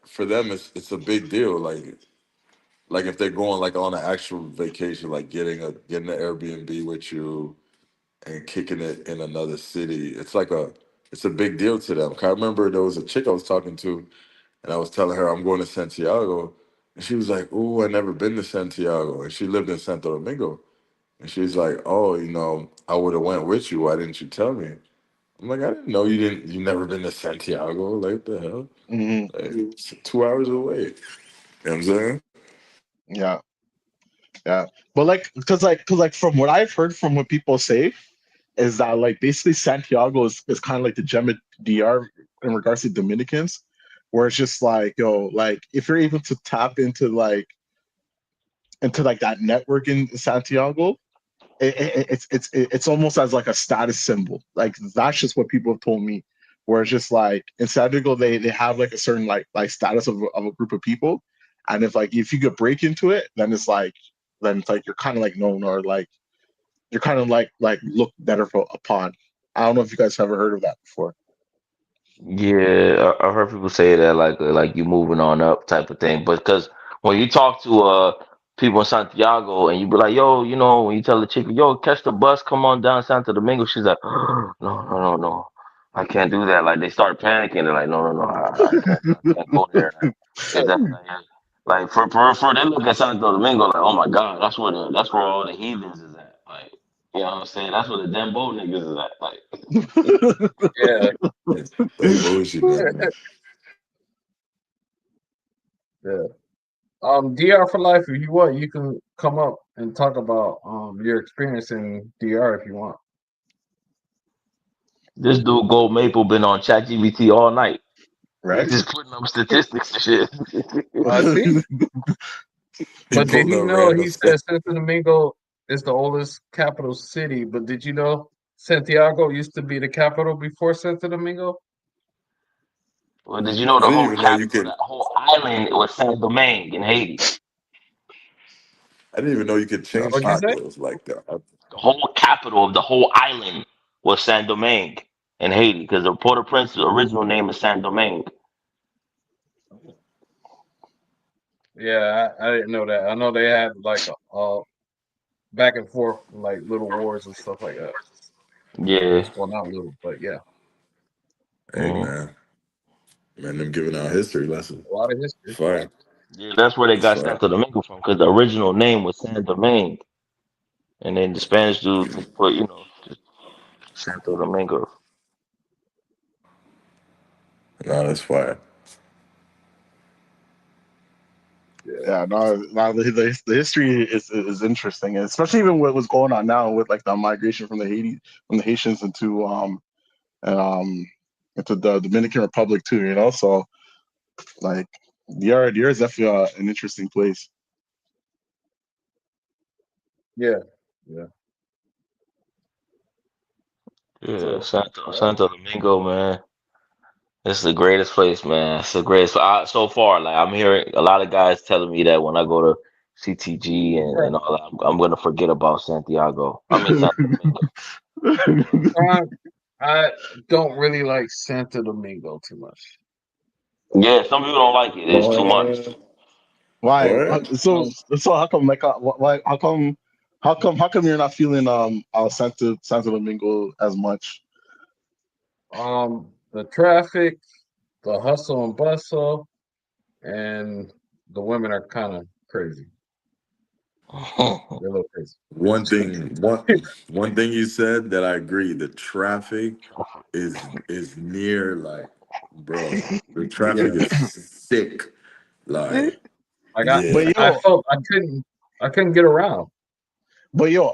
for them it's a big deal. Like if they're going like on an actual vacation, like getting an Airbnb with you and kicking it in another city, it's a big deal to them. 'Cause I remember there was a chick I was talking to, and I was telling her I'm going to Santiago, and she was like, "Ooh, I never been to Santiago," and she lived in Santo Domingo, and she's like, "Oh, I would have went with you. Why didn't you tell me?" I'm like, "I didn't know you never been to Santiago. Like, what the hell? Hmm. Like, it's 2 hours away." You know what I'm saying? Yeah, yeah. But like, cause like from what I've heard from what people say is that like basically Santiago is kind of like the gem of DR in regards to Dominicans, where it's just like yo, like if you're able to tap into like that network in Santiago, it's almost as like a status symbol. Like that's just what people have told me. Where it's just like in Santiago, they have like a certain like status of a group of people, and if you could break into it, then it's like you're kind of like known, or like you're kind of like looked better upon. I don't know if you guys have ever heard of that before. Yeah, I've heard people say that like you moving on up type of thing. But because when you talk to people in Santiago and you be like, yo, when you tell the chick, yo, catch the bus, come on down Santo Domingo, she's like, no, no, no, no, I can't do that. Like they start panicking. They're like, no, no, no, I can't go there. Is that like for they look at Santo Domingo like, oh my God, that's where all the heathens is at. Like, you know what I'm saying? That's where the Dembo niggas is at. Like, Yeah. That's bullshit, man. Yeah. DR for life. If you want, you can come up and talk about your experience in DR if you want. this dude Gold Maple been on ChatGPT all night. Right? Just putting up statistics and shit. I see. He But did pulled he up know random he stuff. said Santo Domingo is the oldest capital city? But did you know Santiago used to be the capital before Santo Domingo? Well, did you know I the didn't whole even know you capital, could. that whole island was Saint Domingue in Haiti? I didn't even know you could change What'd you say? capitals like that. The whole capital of the whole island was Saint Domingue in Haiti because the Port-au-Prince's original name is Saint Domingue. Yeah, I didn't know that. I know they had like a back and forth, like little wars and stuff like that. Yeah. Well, not little, but yeah, Hey, Mhm. man, them giving out history lessons. a lot of history. Fire. Yeah, that's where they That's got fire. Santo Domingo from because the original name was Saint Domingue, and then the Spanish dude just put, just Santo Domingo. No, that's fire. Yeah, Yeah, no, the history is interesting, and especially even what was going on now with like the migration from the Haitians and into the Dominican Republic too. So like DR is definitely an interesting place. yeah, yeah. Yeah, So, Santo all right. Santo Domingo, man. It's the greatest place, man. It's the greatest. So far, like I'm hearing a lot of guys telling me that when I go to CTG and all that, I'm gonna forget about Santiago. I mean Santo Domingo. But Uh, I don't really like Santo Domingo too much. yeah, some people don't like it. It's too much. What? Why? What? So how come like why how come you're not feeling Santo Domingo as much? The traffic, the hustle and bustle, and the women are kind of crazy. They're a little crazy. One thing you said that I agree. The traffic is near like, bro. The traffic Yeah, is sick. Like, like yeah. But I yo, felt I couldn't get around.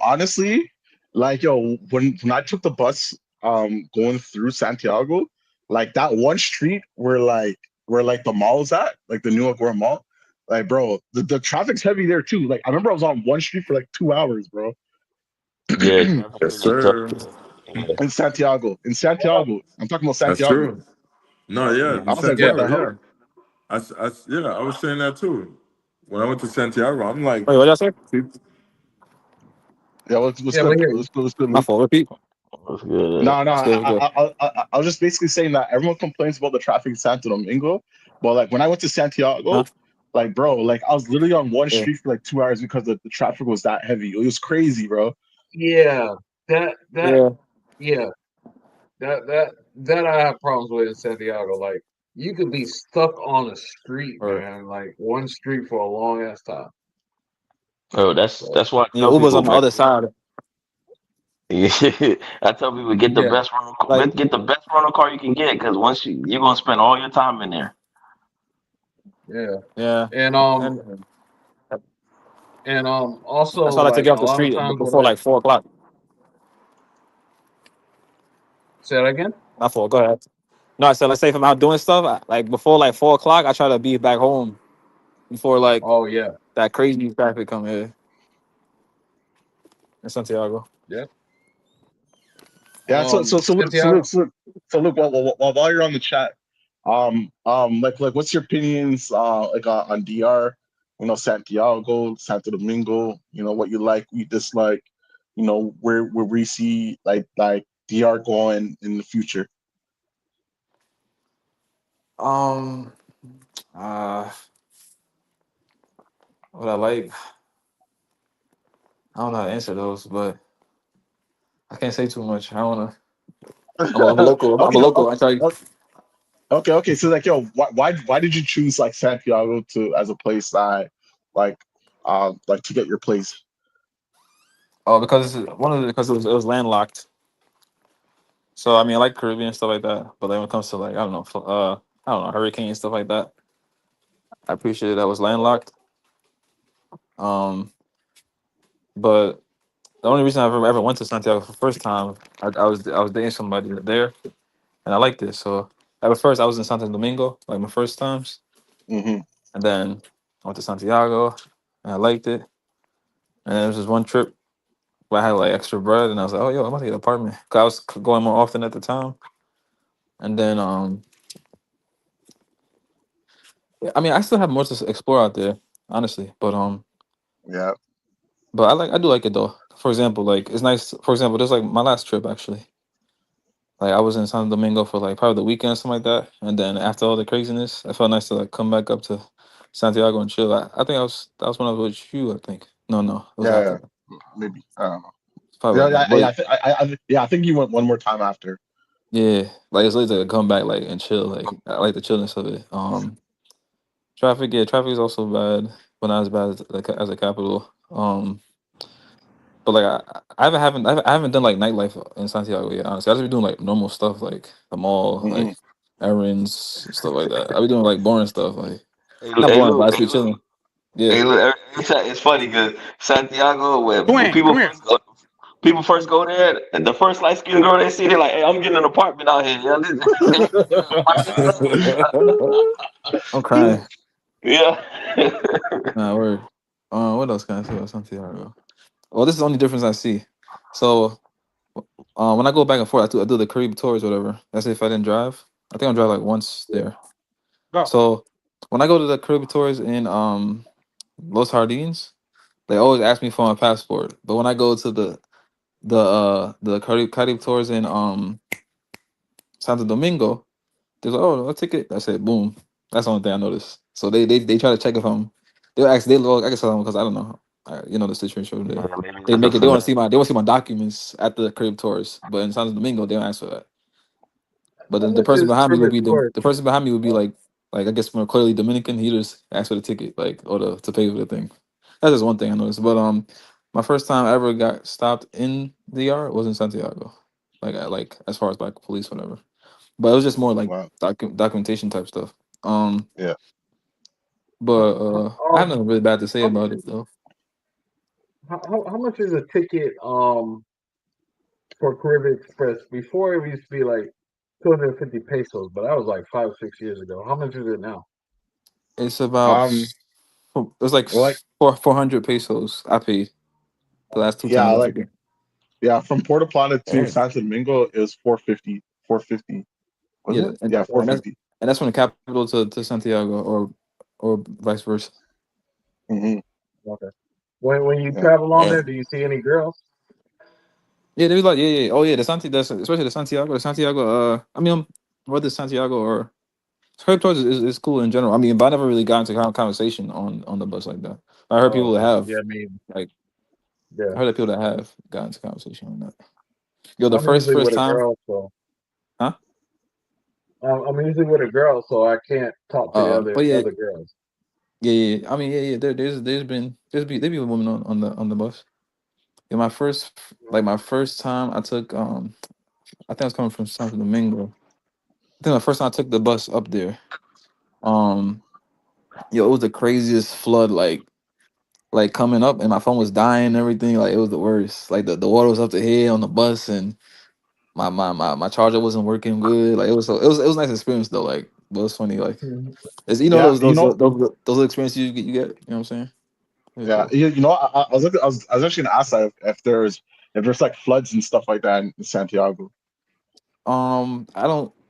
honestly, like when I took the bus going through Santiago, like that one street where the mall's at, like the New Agoura Mall, like bro, the traffic's heavy there too. Like I remember I was on one street for like 2 hours, bro. Yeah, traffic Yes, really tough. sir. Yeah. In Santiago. In Santiago. I'm talking about That's Santiago. true. No, yeah, I in was like, what Yeah, the Santiago, hell? yeah. Yeah, I was saying that too. When I went to Santiago, I'm like, Wait, what y'all say? Yeah, what's yeah, we're good? here. What's good, My Luke? fault. Repeat. That's good. No, no, What's good? What's good? I was just basically saying that everyone complains about the traffic in Santo Domingo, but like when I went to Huh? Santiago, like bro, like I was literally on one Yeah. street for like 2 hours because the traffic was that heavy. It was crazy, bro. Yeah, that Yeah. yeah that I have problems with in Santiago. Like you could be stuck on a street, Or man. Like one street for a long ass time. Oh, So that's why I yeah, tell Uber's on people, the man. other side. I tell people get the yeah, best Like, get the best rental car you can get because once you're gonna spend all your time in there. yeah, yeah, and and also that's why I like to like get a off the lot of street times when before I like 4 o'clock. say that again. My fault. Go ahead. No, I said, let's say if I'm out doing stuff, like before like 4 o'clock, I try to be back home before like Oh yeah, that crazy traffic come here in Santiago. yeah. Yeah, Santiago. so look while you're on the chat, like what's your opinions on DR, Santiago, Santo Domingo, what you like, what you dislike, where we see like DR going in the future. Um, uh, what I like, I don't know how to answer those, but I can't say too much. I don't know. I'm a local. I'm a Okay, local. I tell you. okay. So like, why did you choose like Santiago to as a place that like like to get your place? Oh, because it was landlocked. So I mean, I like Caribbean stuff like that. But then when it comes to like I don't know, hurricane stuff like that, I appreciate that was landlocked. Um, but the only reason I ever went to Santiago for the first time, I was dating somebody there, and I liked it. So at first I was in Santo Domingo, like my first times, Hmm. and then I went to Santiago, and I liked it. And there was this one trip where I had like extra bread, and I was like, oh yo, I'm gonna get an apartment. Cause I was going more often at the time, and then yeah, I mean, I still have more to explore out there, honestly. Yeah. But I do like it though. For example, like it's nice. For example, there's like my last trip actually. Like I was in Santo Domingo for like probably the weekend, something like that. And then after all the craziness, I felt nice to like come back up to Santiago and chill. I think that was when I was with you. I think no, it was Yeah, after yeah, that. maybe. I don't know. It's probably Yeah, like that. yeah, But I think you went one more time after. yeah, like it's later to come back like and chill. Like I like the chillness of it. Traffic, yeah, traffic is also bad, but not as bad as as a capital. But like I haven't done like nightlife in Santiago yet. Honestly, I just be doing like normal stuff like the mall, Hmm. like errands, stuff like that. I be doing like boring stuff, like not Hey, boring, but I look, just be chilling. Yeah. hey, look. It's funny because Santiago, when Come here. people first go there, and the first light skinned girl they see, they're like, "Hey, I'm getting an apartment out here." Yeah, I'm crying. yeah. Nah, word. What else can I say about Santiago? Well, this is the only difference I see. So, when I go back and forth, I do the Caribbean tours, whatever. That's if I didn't drive. I think I'll drive like once there. So, when I go to the Caribbean tours in Los Jardines, they always ask me for my passport. But when I go to the Caribbean tours in Santo Domingo, they're like, "Oh, a ticket." I said, "Boom." That's the only thing I noticed. So they try to check if I'm. They'll ask. I guess because I don't know. The situation over there. Maybe They that's a make it. They want to finesse. see my documents at the Caribbean tours. But in Santo Domingo, they don't ask for that. But How the much person is behind me would Privet be Tour? the person behind me would be like I guess more clearly Dominican. He just asked for the ticket, like or to pay for the thing. That's just one thing I noticed. But my first time I ever got stopped in DR was in Santiago, like as far as like police, whatever. But it was just more like Wow. documentation type stuff. Um, Yeah. but I have Um, nothing really bad to say how, about it though. how much is a ticket for Caribbean Express? Before it used to be like 250 pesos, but that was like 5 6 years ago. How much is it now? It's about Um. it was like Like 400 pesos I paid the last two yeah. times I Like took it. yeah. From Puerto Plata to Damn. Santo Domingo is 450. 450. Was Yeah, it? Yeah. Four and fifty. that's from the capital to Santiago or vice versa. Mm-hmm. Okay. When you Yeah. travel on Damn. there, do you see any girls? Yeah, they was like, yeah. Oh yeah, especially the Santiago. The Santiago, I mean, whether Santiago or Herb Toys is cool in general. I mean, but I never really got into conversation on the bus like that. I heard Oh, people that okay. have Yeah, I mean, like yeah. I heard that people that have got into conversation on that. Yo, the I'm first usually first with a time, girl, so huh? I'm usually with a girl, so I can't talk to the But yeah, other girls. I mean, yeah. There be women on the bus. Yeah, my first time I took I think I was coming from Santo Domingo. I think my first time I took the bus up there. Um, it was the craziest flood. Like coming up, and my phone was dying and everything. Like it was the worst. Like the water was up to here on the bus, and my charger wasn't working good. Like it was a nice experience though. Like but it was funny. Like Mhm. it's Yeah. those experiences you get. You know what I'm saying? Very Yeah. cool. I was looking. I was actually gonna ask that if there's like floods and stuff like that in Santiago.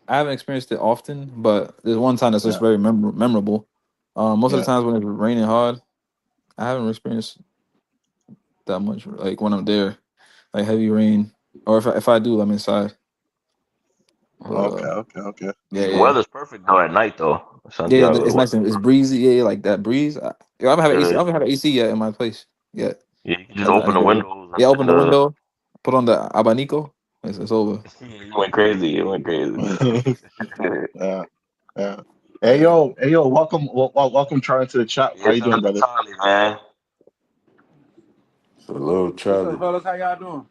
I haven't experienced it often, but there's one time that's just Yeah. very memorable. Most of the Yeah. times when it's raining hard, I haven't experienced that much. Like when I'm there, like heavy rain, or if I do, I'm inside. But Okay. Okay. Okay. yeah. Weather's perfect though at night though. Yeah, Santiago, the it's nice weather's and it's perfect. breezy. Yeah, like that breeze. I haven't had AC. I Yeah, haven't had an AC yet in my place yet. yeah. You can just I open need the to get it. windows Yeah, and open the window, put on the abanico. It's over. you went crazy. You went crazy. Yeah. Yeah. Yeah. Hey yo, welcome Charlie to the chat. How Yes, you doing, sir, brother? Charlie, man. So little What's up, Charlie. fellas? How y'all doing?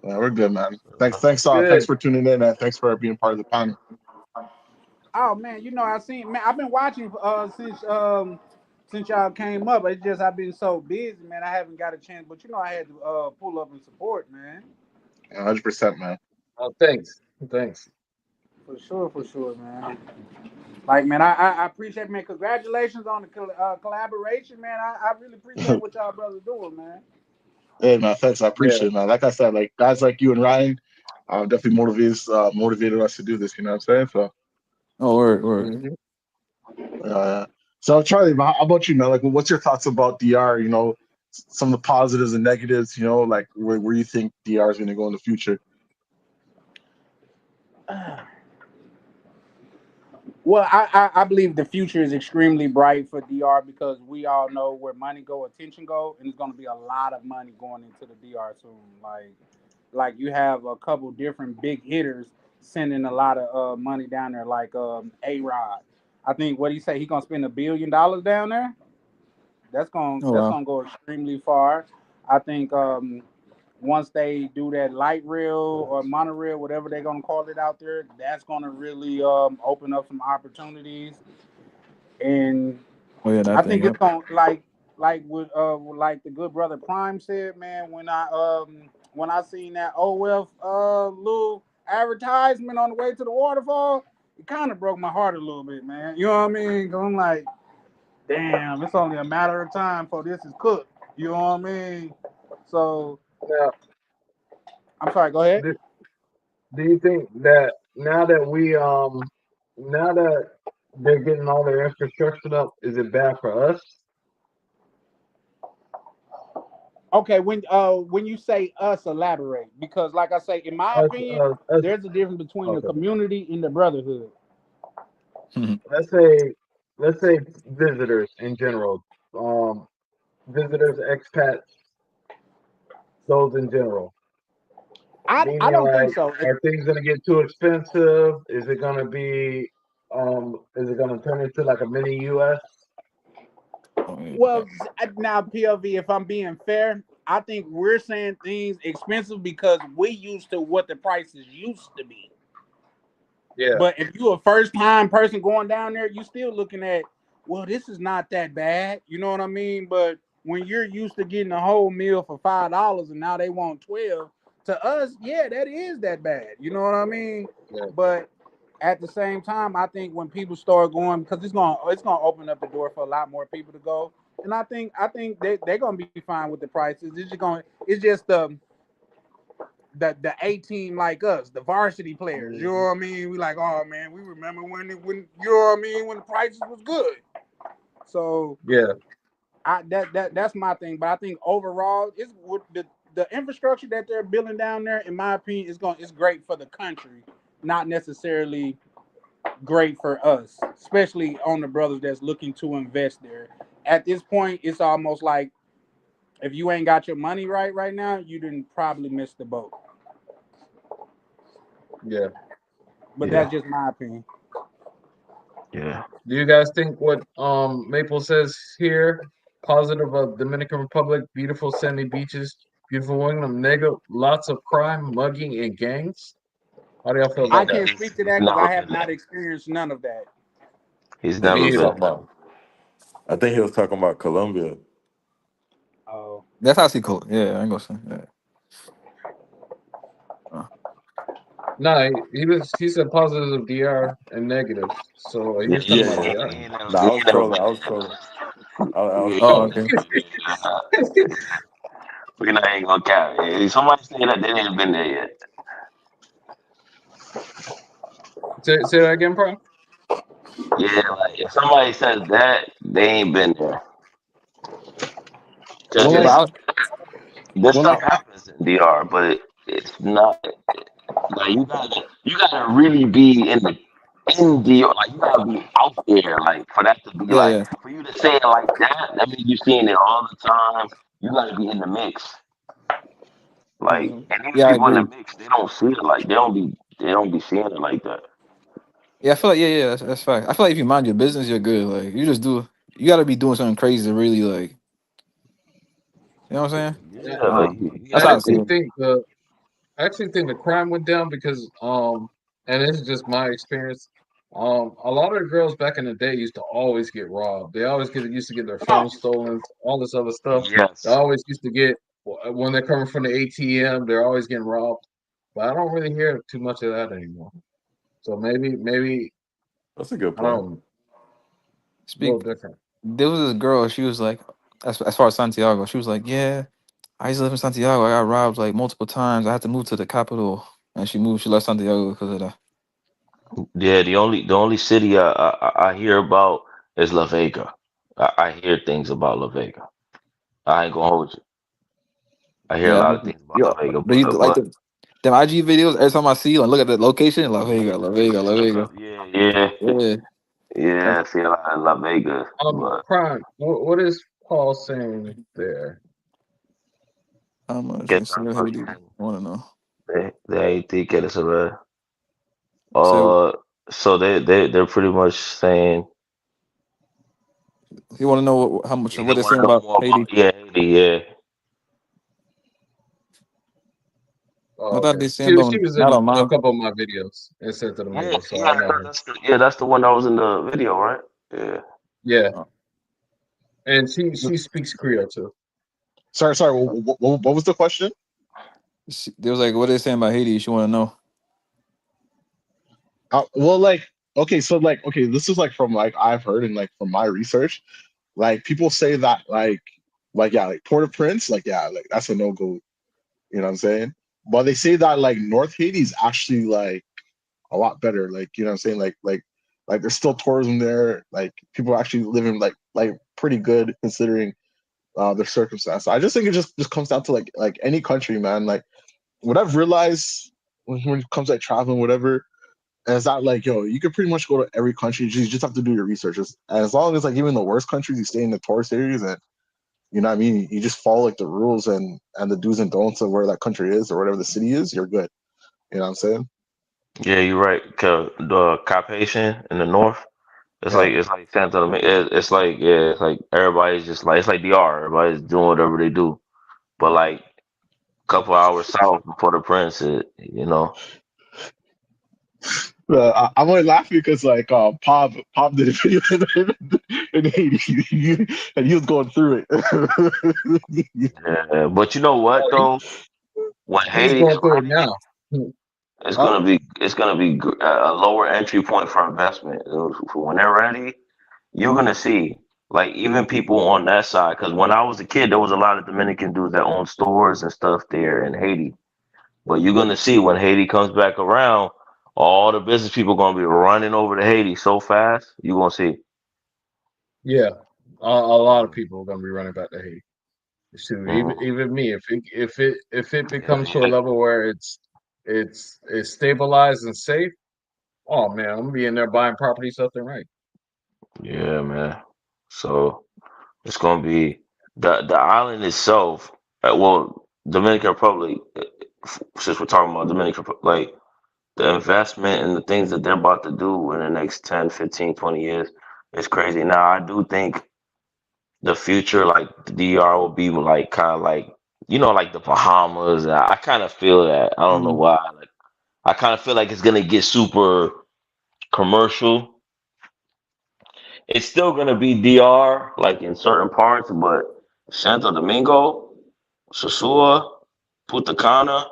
Yeah, we're good, man. Thanks Good. for tuning in and thanks for being part of the panel. Oh man, I've been watching since y'all came up. It's just I've been so busy, man. I haven't got a chance, but I had to pull up and support, man. Yeah, 100%, man. Oh, thanks. Thanks. For sure, man. Like, man, I appreciate, man. Congratulations on the collaboration, man. I really appreciate what y'all brothers doing, man. Hey, man, thanks. I Yeah. appreciate it, man. Like I said, like guys like you and Ryan, definitely motivated us to do this. You know what I'm saying? So, Oh, word. Mhm. yeah. So, Charlie, man, how about you, man? Like, what's your thoughts about DR? Some of the positives and negatives. Like where you think DR is going to go in the future. Well, I believe the future is extremely bright for DR because we all know where money go, attention go, and it's going to be a lot of money going into the DR soon. Like you have a couple different big hitters sending a lot of money down there, like A Rod. I think what he say he gonna spend $1 billion down there. Oh That's wow. gonna go extremely far. I think once they do that light rail or monorail, whatever they're gonna call it out there, that's gonna really open up some opportunities. And Oh yeah, I that thing. think it's Yep. gonna like the good brother Prime said, man. When I seen that OF little advertisement on the way to the waterfall, it kind of broke my heart a little bit, man. You know what I mean? 'Cause I'm like, damn, it's only a matter of time before this is cooked. You know what I mean? So Now, I'm sorry. Go ahead. do, do you think that now that they're getting all their infrastructure up, is it bad for us? Okay, when you say us, elaborate because, like I say, in my opinion, Us. there's a difference between the Okay. community and the brotherhood. Let's say visitors in general, um, visitors, expats, those in general. I Meaning, don't think like, so. are things gonna get too expensive? Is it gonna turn into like a mini US? Well, now PLV, if I'm being fair, I think we're saying things expensive because we used to what the prices used to be. Yeah. But if you a first time person going down there, you still looking at, well, this is not that bad. You know what I mean? But when you're used to getting a whole meal for $5 and now they want 12, to us, yeah, that is that bad. You know what I mean? Yeah. But at the same time, I think when people start going, because it's gonna open up the door for a lot more people to go. And I think they're gonna be fine with the prices. It's just the A team like us, the varsity players. You know what I mean? We like, oh man, we remember when you know what I mean, when the prices was good. So Yeah. That's my thing. But I think overall, it's with the infrastructure that they're building down there. In my opinion, it's great for the country, not necessarily great for us, especially on the brothers that's looking to invest there. At this point, it's almost like if you ain't got your money right now, you didn't probably miss the boat. Yeah. But Yeah. that's just my opinion. Yeah. Do you guys think what Maple says here positive of Dominican Republic, beautiful sandy beaches, beautiful women, lots of crime, mugging, and gangs? How do y'all feel I about that? can't speak to He's that because never I have been not there. experienced none of that. I He's think he never Me was either. been talking there. about. I think he was talking about Colombia. Oh, That's actually cool. Yeah, I ain't gonna say. Yeah. No, he said positive of DR and negative. So he Yeah, was talking Yeah, about yeah. DR. he ain't Nah, I he was ain't never trolling. been I was there. trolling. I was Oh, trolling. okay. We're not even gonna count. Yeah, somebody say that they ain't been there yet. Say that again, bro. Yeah, like if somebody says that, they ain't been there. Cause Well, Yeah, like, this but this well, like, stuff happens in DR, but it's not like you gotta really be in DR. Like you gotta be out there, like for that to be yeah, like yeah, for you to say it like that. That means you're seeing it all the time. You gotta be in the mix. Like, mhm. and these Yeah, I people in the agree. mix, they don't see it like they don't be seeing it like that. Yeah, I feel like yeah, that's fact. I feel like if you mind your business, you're good. Like you just do, you got to be doing something crazy to really like, you know what I'm saying? Yeah, Yeah, like you That's I how I gotta see actually be. it. think the crime went down because and this is just my experience. A lot of the girls back in the day used to always get robbed. They always used to get their phones stolen, all this other stuff. They Yes, always used to get when they're coming from the ATM, they're always getting robbed. But I don't really hear too much of that anymore. So maybe That's a good I point. don't know, a little Speak. different. There was this girl. She was like, as far as Santiago, she was like, yeah, I used to live in Santiago. I got robbed like multiple times. I had to move to the capital, and she moved. She left Santiago because of that. yeah. The only city I hear about is La Vega. I hear things about La Vega. I ain't gonna hold you. I hear a Yeah, lot of things about yo, La Vega, do you like but them IG videos? Every time I see like look at the location, La Vega, La Vega, La Vega. yeah, yeah, Yeah, yeah. I see a lot of La Vega, but Prime, what is Paul saying there? how much? que Let's see están what Haiti. I pagando want to know. de Haití, quieres saber? So So they're pretty much saying you want to know how much? they What they're want saying to know about more Haiti? about Haiti, yeah. I Oh, thought okay. they saying She about was not in on a mine. couple of my videos and sent to the Yeah, nigga, so yeah, I know her. that's the one that was in the video, right? Yeah. Yeah, Uh, and she speaks Creole too. sorry. What was the question? They was like, what they saying about Haiti? She want to know. Well, like, okay, so like, okay, this is like from like I've heard and like from my research, like people say that like yeah, like Port-au-Prince, like yeah, like that's a no go. You know what I'm saying? But they say that like North Haiti is actually like a lot better. Like you know what I'm saying? Like there's still tourism there. Like people are actually living like pretty good considering their circumstance. I just think it just comes down to like any country, man. Like what I've realized when it comes to like traveling, whatever, is that like yo, you could pretty much go to every country. You just have to do your research. As long as like even the worst countries, you stay in the tourist areas and you know what I mean. You just follow like the rules and the do's and don'ts of where that country is or whatever the city is. You're good. You know what I'm saying? Yeah, you're right. The Cap Haitian in the north, It's like Santo Domingo. It's like yeah, it's like everybody's just like it's like DR. Everybody's doing whatever they do, but like a couple hours south before the Prince, you know. I'm only laughing because like Pop did a video in Haiti and he was going through it. Yeah, but you know what he, though? When he's Haiti, going through it now. Huh? it's gonna be a lower entry point for investment. When they're ready, you're gonna see like even people on that side. Because when I was a kid, there was a lot of Dominican dudes that owned stores and stuff there in Haiti. But you're gonna see when Haiti comes back around, all the business people gonna be running over to Haiti so fast. You're gonna see. Yeah, a lot of people are going to be running back to Haiti. Shoot, Mhm. even me, if it Yeah, becomes to a level where it's stabilized and safe, oh man, I'm gonna be in there buying properties left and right. yeah, man. So it's gonna be the island itself. Well, Dominican Republic. Since we're talking about Dominican Republic, like the investment and the things that they're about to do in the next 10, 15, 20 years is crazy. Now, I do think the future, like the DR will be like kind of like, like the Bahamas. I kind of feel that. I don't know Mm. why. Like, I kind of feel like it's gonna get super commercial. It's still gonna be DR, like in certain parts, but Santo Domingo, Sosua, Punta Cana,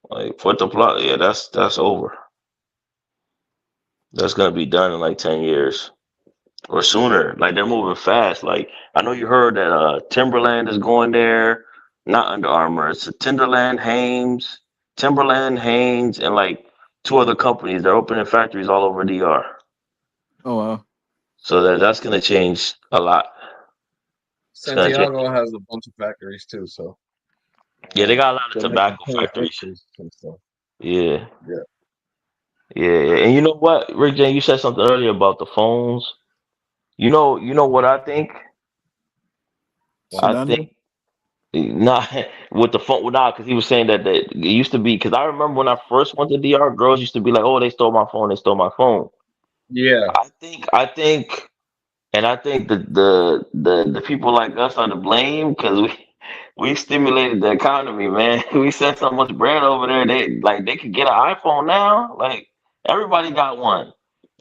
like Puerto Plata, yeah, that's over. That's gonna be done in like 10 years or sooner. Like they're moving fast. Like I know you heard that Timberland is going there, not Under Armour. It's Timberland, Hanes, and like two other companies. They're opening factories all over DR. Oh wow. So that's gonna change a lot. It's gonna change. Santiago has a bunch of factories too, so Yeah, they got a lot of they're making tobacco plenty of factories. factories and stuff. Yeah, Yeah. yeah. And you know what, Rick Jane, you said something earlier about the phones. You know what I think? I Sudan. think not with the phone, nah, because he was saying that it used to be. Because I remember when I first went to DR, girls used to be like, "Oh, they stole my phone. They stole my phone." Yeah. I think the people like us are to blame because we stimulated the economy, man. We sent so much bread over there. They could get an iPhone now. Like everybody got one.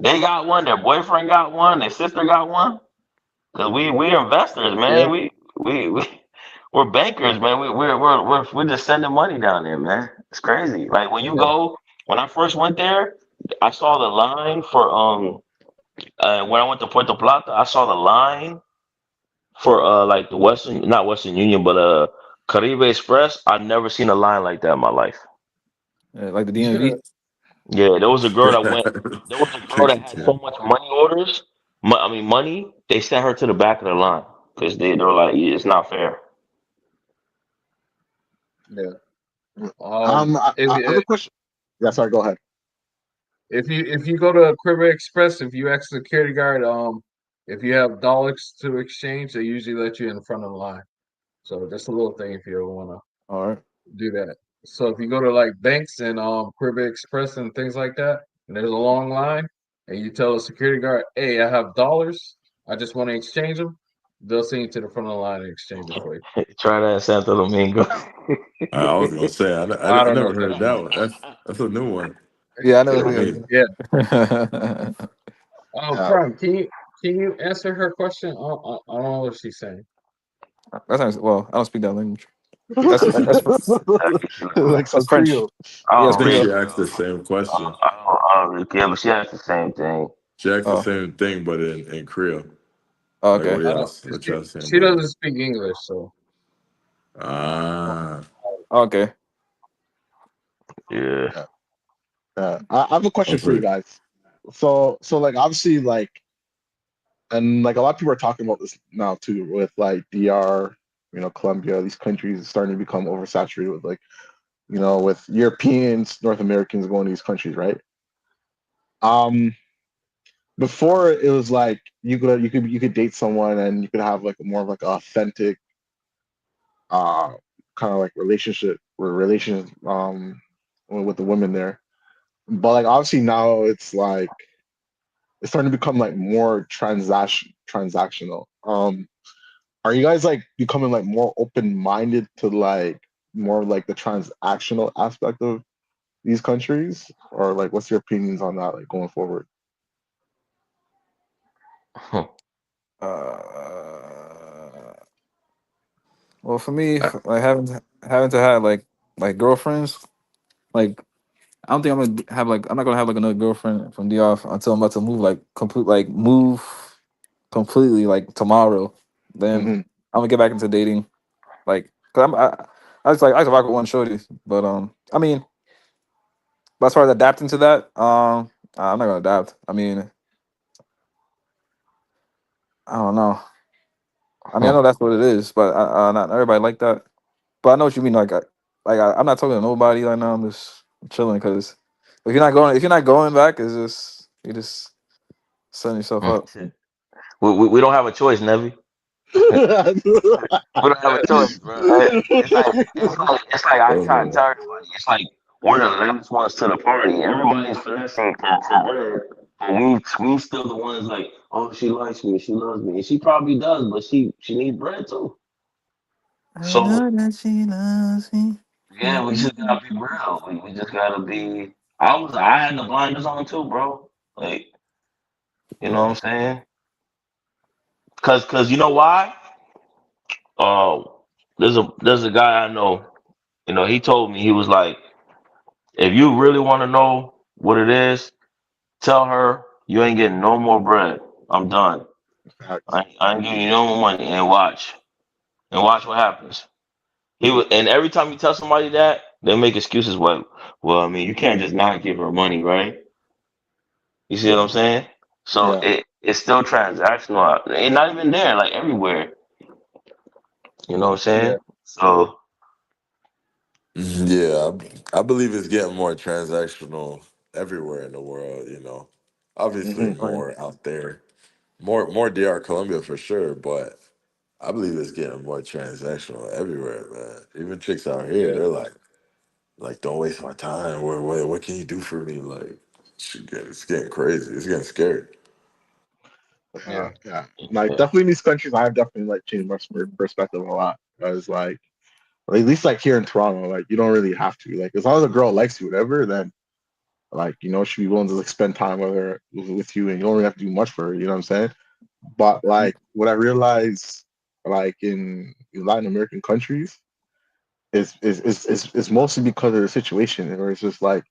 They got one. Their boyfriend got one. Their sister got one. Cause we investors, Yeah. man. We're bankers, man. We're just sending money down there, man. It's crazy. Like Yeah. when I first went there, I saw the line for when I went to Puerto Plata, I saw the line for like the Western, not Western Union, but Caribe Express. I've never seen a line like that in my life. Like the DMV. Yeah, there was a girl that went. There was a girl Take that your had so time. much money orders. I mean, money. They sent her to the back of the line because they were like, "Yeah, it's not fair." Yeah. I have a question. Yeah, sorry, go ahead. If you go to Quiver Express, if you ask the security guard, if you have dollars to exchange, they usually let you in front of the line. So just a little thing if you ever want to All right. do that. So if you go to like banks and Quiver Express and things like that, and there's a long line, and you tell the security guard, "Hey, I have dollars. I just want to exchange them," they'll send you to the front of the line and exchange it for you. Try that in Santo Domingo. I was gonna say I I don't know never if heard that'll of be. that one. That's a new one. Yeah, I know. For me. Yeah. Yeah. Oh, Yeah. Prime, can you answer her question? I don't know what she's saying. That's nice. Well, I don't speak that language. That's I Like some French. Creole. Yeah, I it's don't think really Creole. she asked know. the same question. I don't really care, but she asked the same thing. She asked the Oh, same thing, but in Creole. oh, Like okay. I don't. what She, y'all saying she about doesn't that? speak English, so Ah, Okay. Yeah. Yeah. I have a question for you okay. guys. So like obviously like and like a lot of people are talking about this now too with like DR, Colombia, these countries starting to become oversaturated with like, with Europeans, North Americans going to these countries, right? Um, Before it was like you could date someone and you could have like more of like authentic uh kind of like relationship or relations with the women there. But like obviously now it's like it's starting to become like more transactional. Are you guys like becoming like more open-minded to like more like the transactional aspect of these countries, or like what's your opinions on that like going forward? Uh, well, for me, like having to have like girlfriends, like I don't think I'm not gonna have like another girlfriend from DR until I'm about to move move completely like tomorrow. Then Hmm. I'm gonna get back into dating. Like, cause I just rock with one shorty, but I mean, but as far as adapting to that, I'm not gonna adapt. I mean, I don't know. I mean, I know that's what it is, but not everybody like that. But I know what you mean. I'm not talking to nobody right now. I'm just chilling because if you're not going back, it's just you just setting yourself up. We don't have a choice, Nevy. We don't have a choice, bro. It's like I try to tell everybody. It's like we're the last ones to the party. Everybody's finessing for bread, and we still the ones like, oh, she likes me, she loves me, and she probably does, but she needs bread too. I So know that she loves me. yeah, we just gotta be real. We just gotta be. I had the blinders on too, bro. Like you know what I'm saying? Cause you know why? Uh, there's a guy I know. You know, he told me he was like, if you really want to know what it is, tell her you ain't getting no more bread. I'm done. Facts. I ain't giving you no more money, and watch what happens. He was, and every time you tell somebody that, they make excuses. Well, I mean, you can't just not give her money, right? You see what I'm saying? So Yeah. it's still transactional. It's not even there, like everywhere. You know what I'm saying? Yeah. So Yeah, I believe it's getting more transactional everywhere in the world. Obviously Hmm. Oh yeah. more out there, more DR Colombia for sure, but I believe it's getting more transactional everywhere, man. Even chicks out here, Yeah. they're like, don't waste my time. What can you do for me? Like, it's getting crazy. It's getting scary. Yeah. Yeah. Yeah. Like yeah. definitely in these countries, I've definitely like changed my perspective a lot. Because like, at least like here in Toronto, like you don't really have to. Like as long as a girl likes you, whatever, then like she'd be willing to like spend time with you, and you don't really have to do much for her. You know what I'm saying? But like what I realized, like in Latin American countries, is mostly because of the situation, where it's just like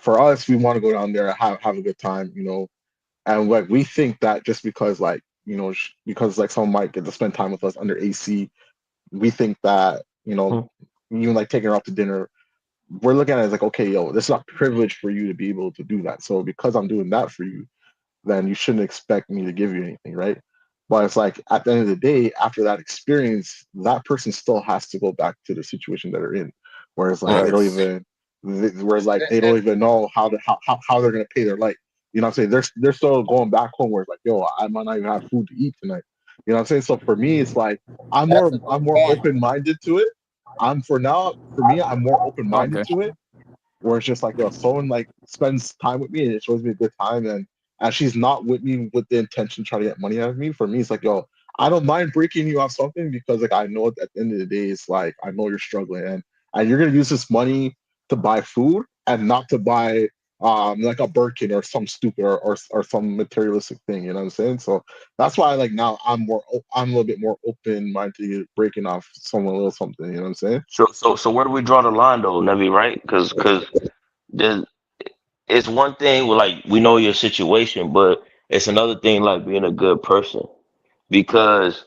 for us, we want to go down there and have a good time, and like we think that just because like because like someone might get to spend time with us under AC, we think that even like taking her out to dinner, we're looking at it as like, okay, yo, this is not privilege for you to be able to do that. So because I'm doing that for you, then you shouldn't expect me to give you anything, right? But it's like at the end of the day, after that experience, that person still has to go back to the situation that they're in. Whereas like they don't Facts. even whereas like they don't And even know how they're gonna pay their light. You know what I'm saying? They're still going back home where it's like, yo, I might not even have food to eat tonight. You know what I'm saying? So for me, it's like that's a I'm good more point. open minded to it. For me, I'm more open minded Okay. to it, where it's just like, yo, someone like spends time with me and it shows me a good time, and she's not with me with the intention to try to get money out of me. For me, it's like, yo, I don't mind breaking you off something, because like I know at the end of the day, it's like I know you're struggling, and you're gonna use this money to buy food and not to buy like a Birkin or some stupid or some materialistic thing. You know what I'm saying? So that's why like now I'm a little bit more open minded to breaking off someone a little something. You know what I'm saying? So where do we draw the line though, Nevi? Right? Because there's it's one thing with like we know your situation, but it's another thing like being a good person because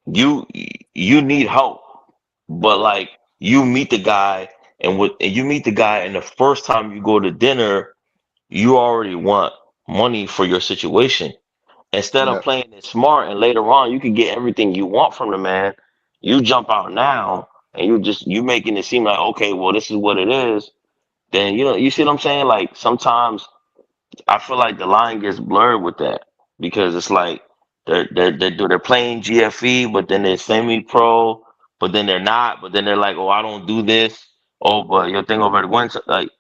you you need help, but like you meet the guy and you meet the guy and the first time you go to dinner, you already want money for your situation. Instead of Yeah. playing it smart and later on you can get everything you want from the man, you jump out now and you making it seem like okay, well this is what it is. Then you see what I'm saying? Like sometimes I feel like the line gets blurred with that because it's like they're playing GFE, but then they're semi pro, but then they're not, but then they're like, oh, I don't do this. Oh, but your thing over the one like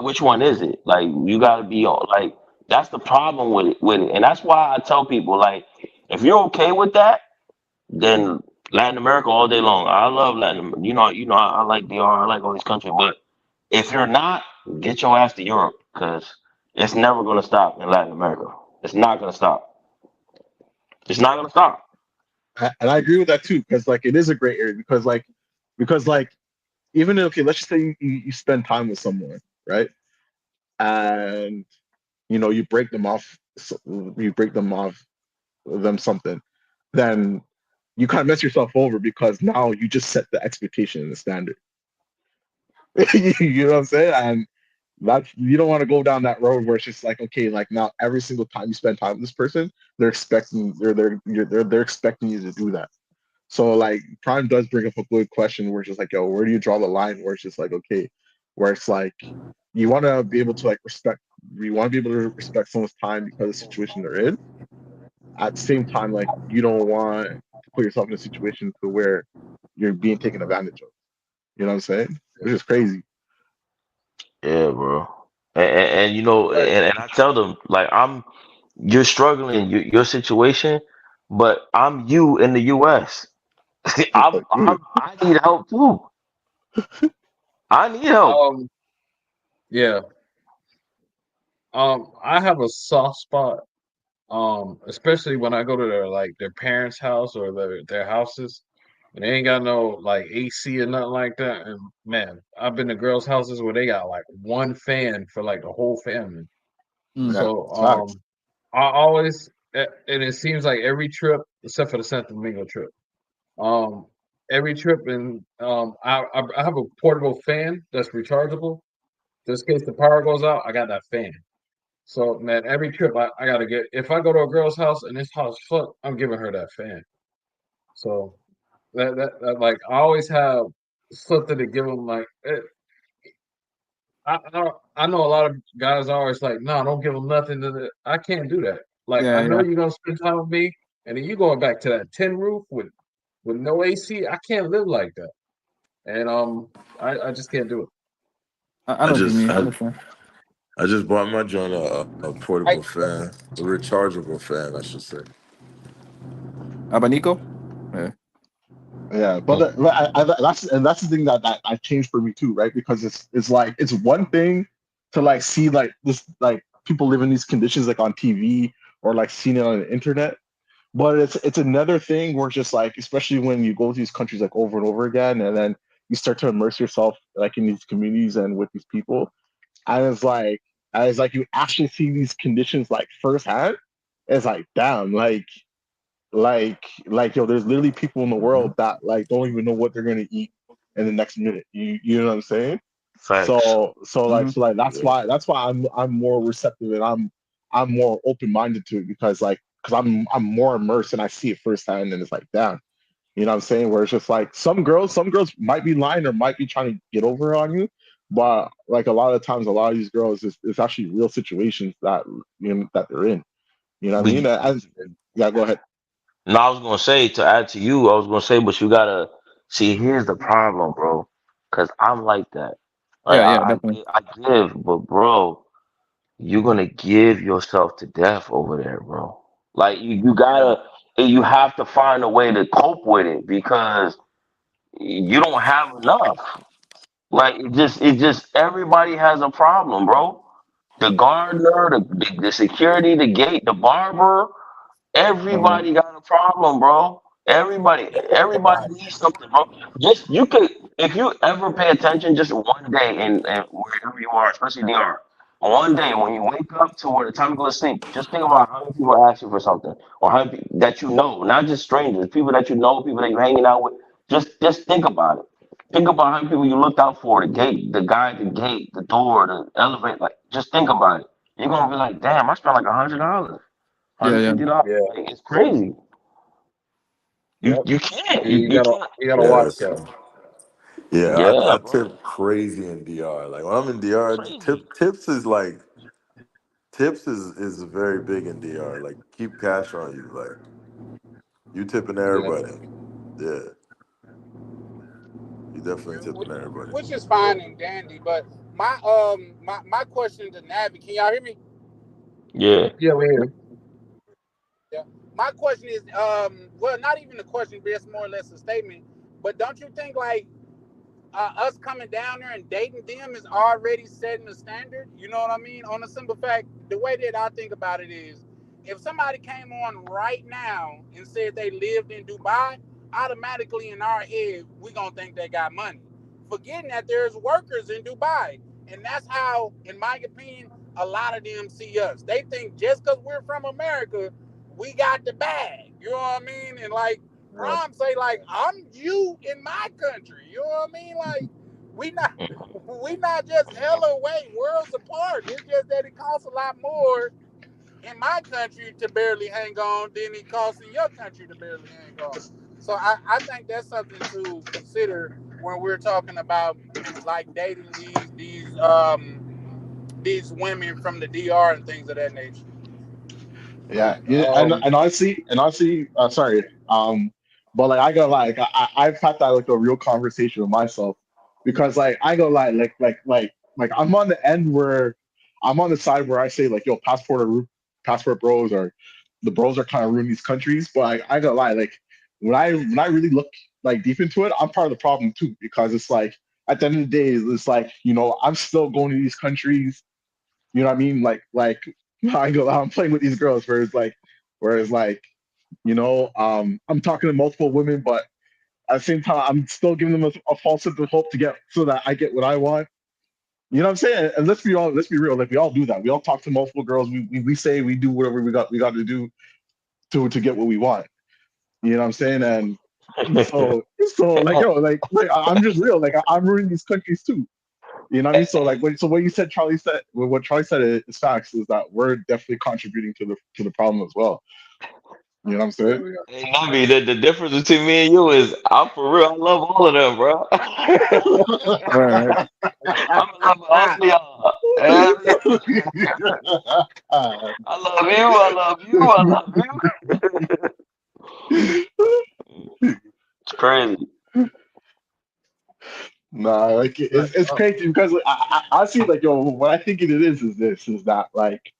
which one is it? Like you gotta be on like That's the problem with it, and that's why I tell people like, if you're okay with that, then Latin America all day long. I love Latin. I like DR. I like all these countries. But if you're not, get your ass to Europe because it's never gonna stop in Latin America. It's not gonna stop. It's not gonna stop. And I agree with that too, because like it is a great area because even okay, let's just say you spend time with someone, right? And you break them off, you break them off them something, then you kind of mess yourself over because now you just set the expectation and the standard. You know what I'm saying? And that's you don't want to go down that road where it's just like, okay, like now every single time you spend time with this person, they're expecting you to do that. So like Prime does bring up a good question where it's just like, yo, where do you draw the line? Where it's just like, okay, where it's like you want to be able to like respect, you want to be able to respect someone's time because of the situation they're in. At the same time, like you don't want to put yourself in a situation to where you're being taken advantage of. You know what I'm saying? Which is crazy. Yeah, bro. And I tell them like you're struggling your situation, but I'm you in the U.S. Dude, I need help too. I need help. Yeah. I have a soft spot. Especially when I go to their parents' house or their houses, and they ain't got no like AC or nothing like that. And man, I've been to girls' houses where they got like one fan for like the whole family. Mm. yeah, So it's facts. I always and it seems like every trip except for the Santo Domingo trip, um, every trip and I have a portable fan that's rechargeable. Just in case the power goes out, I got that fan. So man, every trip I gotta get. If I go to a girl's house and it's hot as fuck, I'm giving her that fan. So that like I always have something to give them. Like I know a lot of guys are always like, no, don't give them nothing. I can't do that. Like I Yeah, know yeah. you're gonna spend time with me, and then you going back to that tin roof with no AC. I can't live like that, and I just can't do it. I I know what you just mean. I, Understand. I just bought my joint a Hey, portable fan, a rechargeable fan, I should say. Abanico? Yeah. Yeah, but that's the thing that changed for me too, right? Because it's like it's one thing to like see like this like people live in these conditions like on TV or like seeing it on the internet, but it's another thing where it's just like especially when you go to these countries like over and over again, and then you start to immerse yourself like in these communities and with these people, and it's like you actually see these conditions like firsthand. It's like damn, like yo, there's literally people in the world that like don't even know what they're gonna eat in the next minute. You know what I'm saying? Facts. Hmm. So like Yeah. that's why I'm more receptive and I'm more open minded to it because I'm more immersed and I see it firsthand and it's like damn. You know what I'm saying? Where it's just like some girls might be lying or might be trying to get over on you, but like a lot of times, a lot of these girls is actually real situations that that they're in. You know what I But mean? And yeah, go ahead. no, I was gonna say to add to you, I was gonna say, but you gotta see. Here's the problem, bro. Cause I'm like that. Like Yeah, yeah, definitely. I give, but bro, you're gonna give yourself to death over there, bro. Like you gotta, you have to find a way to cope with it because you don't have enough. Like it just everybody has a problem, bro. The gardener, the security, the gate, the barber. Uh, Everybody got a problem, bro. Everybody needs something, bro. Just you could, if you ever pay attention, just one day in wherever you are, especially DR, one day when you wake up to where the time to go to sleep, just think about how many people ask you for something, or how many that you know, not just strangers, people that you know, people that you're hanging out with. Just think about it. Think about how many people you looked out for, the gate, the guy at the gate, the door, the elevator. Like, just think about it. You're gonna be like, damn, I spent like $100. Yeah, Hundred yeah. fifty dollars. Yeah. Like, it's crazy. You Yep. you can't. You You can't. you gotta Yeah, watch that's that. true. Yeah, Yeah, I bro. tip crazy in DR. Like when I'm in DR, Crazy. tips is very big in DR. Like keep cash on you. Like you tipping Yeah. everybody. Yeah, you definitely tipping everybody. which is fine and dandy. But my question to Navi, can y'all hear me? Yeah. Yeah, we hear. Yeah. My question is, well, not even a question, but it's more or less a statement. But don't you think like us coming down there and dating them is already setting the standard? You know what I mean? On a simple fact, the way that I think about it is, if somebody came on right now and said they lived in Dubai, automatically in our head we gonna think they got money, forgetting that there's workers in Dubai, and that's how, in my opinion, a lot of them see us. They think just because we're from America, we got the bag. You know what I mean? And like Yeah. Prime say, like, I'm you in my country. You know what I mean? Like, we not we not just hella away worlds apart. It's just that it costs a lot more in my country to barely hang on than it costs in your country to barely hang on. So I think that's something to consider when we're talking about like dating these women from the DR and things of that nature. Yeah, yeah, Um, and honestly, sorry, but like I gotta lie, like I've had that like a real conversation with myself because like I gotta lie, like I'm on the end where I'm on the side where I say like yo, passport bros or the bros are kind of ruining these countries, but I gotta lie, like when I really look like deep into it, I'm part of the problem too because it's like at the end of the day, it's like I'm still going to these countries, you know what I mean? I go out, I'm playing with these girls, whereas like, I'm talking to multiple women, but at the same time, I'm still giving them a false sense of hope to get so that I get what I want. You know what I'm saying? And let's be real, like we all do that. We all talk to multiple girls. We say we do whatever we got to do to get what we want. You know what I'm saying? And so like I'm just real. Like I'm ruining these countries too. You know what I mean? So what you said, what Charlie said is facts. Is that we're definitely contributing to the problem as well. You know what I'm yeah, saying? we are. Hey, Navi, the difference between me and you is I'm for real. I love all of them, bro. Right. I'm in love with all of y'all. I love you. I love you. I love you. It's crazy. Nah, like But, it's crazy because like, I see like yo, what I think it is that like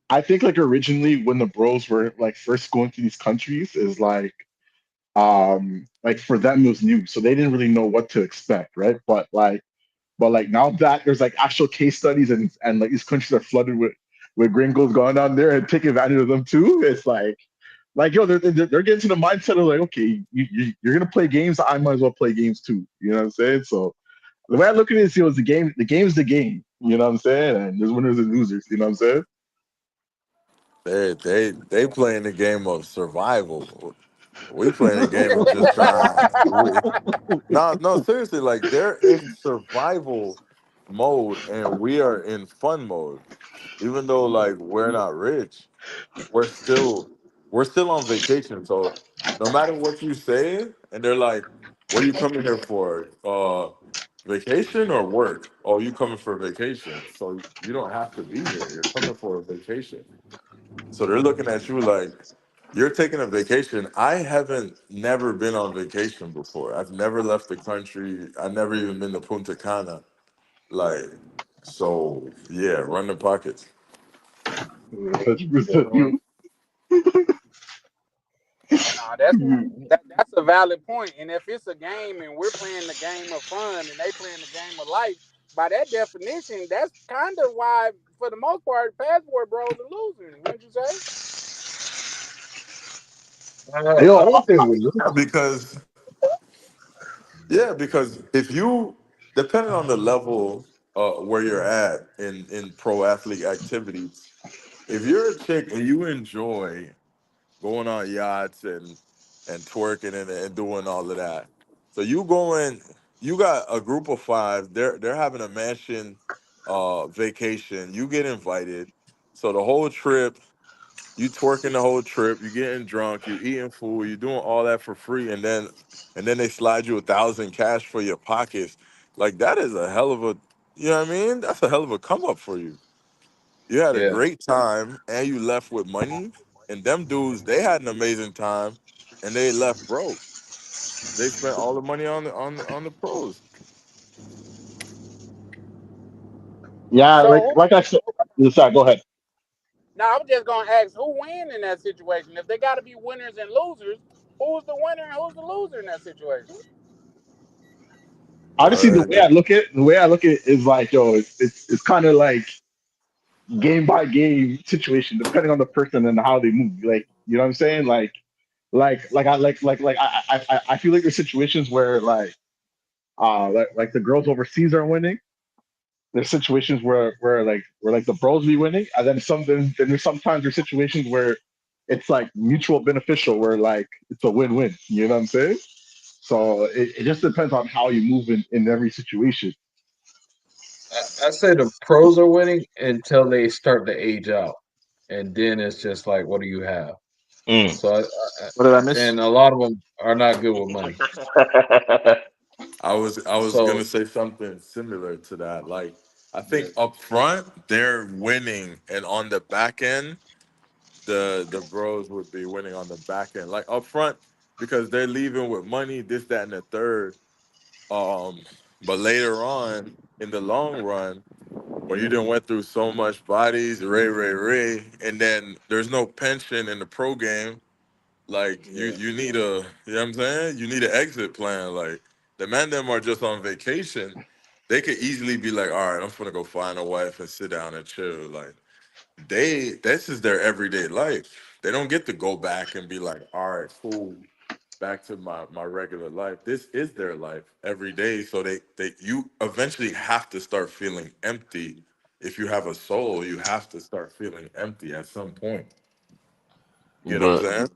I think like originally when the bros were like first going to these countries is like for them it was new, so they didn't really know what to expect, right? But like now that there's like actual case studies and like these countries are flooded with gringos going down there and taking advantage of them too, it's like yo, they're getting to the mindset of like, okay, you're gonna play games, I might as well play games too. You know what I'm saying? So the way I look at it is, the game. The game's the game. You know what I'm saying? And there's winners and losers. You know what I'm saying? They playing the game of survival. We playing a game of just trying. No, seriously, like they're in survival mode and we are in fun mode. Even though like we're not rich, we're still we're still on vacation. So no matter what you say, and they're like, "What are you coming here for? Vacation or work? Oh, you coming for vacation? So you don't have to be here. You're coming for a vacation." So they're looking at you like you're taking a vacation. I haven't never been on vacation before. I've never left the country. I've never even been to Punta Cana. Like, so yeah, run the pockets. 100% uh, you. Nah, that's a valid point. And if it's a game and we're playing the game of fun and they playing the game of life, by that definition, that's kind of why, for the most part, passport bros are losing. Wouldn't you say? I Yo, don't think we Yeah, lose. because if you, depending on the level where you're at in pro athlete activities, if you're a chick and you enjoy going on yachts and twerking and doing all of that, so you going, you got a group of five. They're having a mansion vacation. You get invited, so the whole trip. You twerking the whole trip, you getting drunk, you eating food, you doing all that for free, and then they slide you 1,000 cash for your pockets. Like that is a hell of a, you know what I mean? That's a hell of a come up for you. You had a Yeah. great time and you left with money, and them dudes they had an amazing time, and they left broke. They spent all the money on the pros. yeah, like So like I said. Sorry, go ahead. Now, I was just gonna ask who win in that situation. If they got to be winners and losers, who's the winner and who's the loser in that situation? Honestly, Uh, the way I look at it is like, yo, it's kind of like game by game situation, depending on the person and how they move. Like, you know what I'm saying? I feel like there's situations where like the girls overseas are winning. There's situations where like the bros be winning, and then there's sometimes there's situations where it's like mutual beneficial, where like it's a win-win. You know what I'm saying? So it just depends on how you move in every situation. I say the pros are winning until they start to age out, and then it's just like, what do you have? Mm. So, What did I miss? and a lot of them are not good with money. I was gonna So say something similar to that. Like, I think up front they're winning, and on the back end, the bros would be winning on the back end. Like up front, because they're leaving with money, this, that, and the third. Um, but later on, in the long run, when you done went through so much bodies, Ray, and then there's no pension in the pro game. Like yeah, you need a, you know what I'm saying? You need an exit plan. Like the men them are just on vacation. They could easily be like, all right, I'm gonna go find a wife and sit down and chill. Like this is their everyday life. They don't get to go back and be like, all right, cool, back to my regular life. This is their life every day. So they you eventually have to start feeling empty. If you have a soul, you have to start feeling empty at some point. You know what I'm But saying?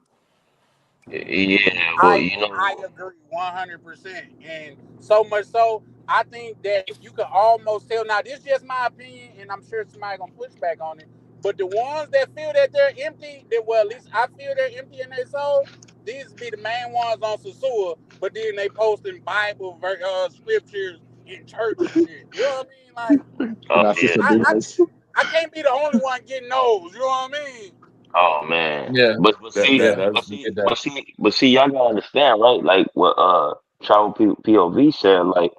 yeah, but I I agree 100%, and so much so I think that you can almost tell. Now, this is just my opinion, and I'm sure somebody gonna push back on it. But the ones that feel that they're empty, that well, at least I feel they're empty in their soul. These be the main ones on Sasua, but then they posting scriptures in church and shit. You know what I mean? Like oh Nah, yeah, sister I, I business. I can't be the only one getting those. You know what I mean? oh man. yeah, But That see, yeah. that that's I get that. y'all gotta understand, right? Like what Travel POV said, like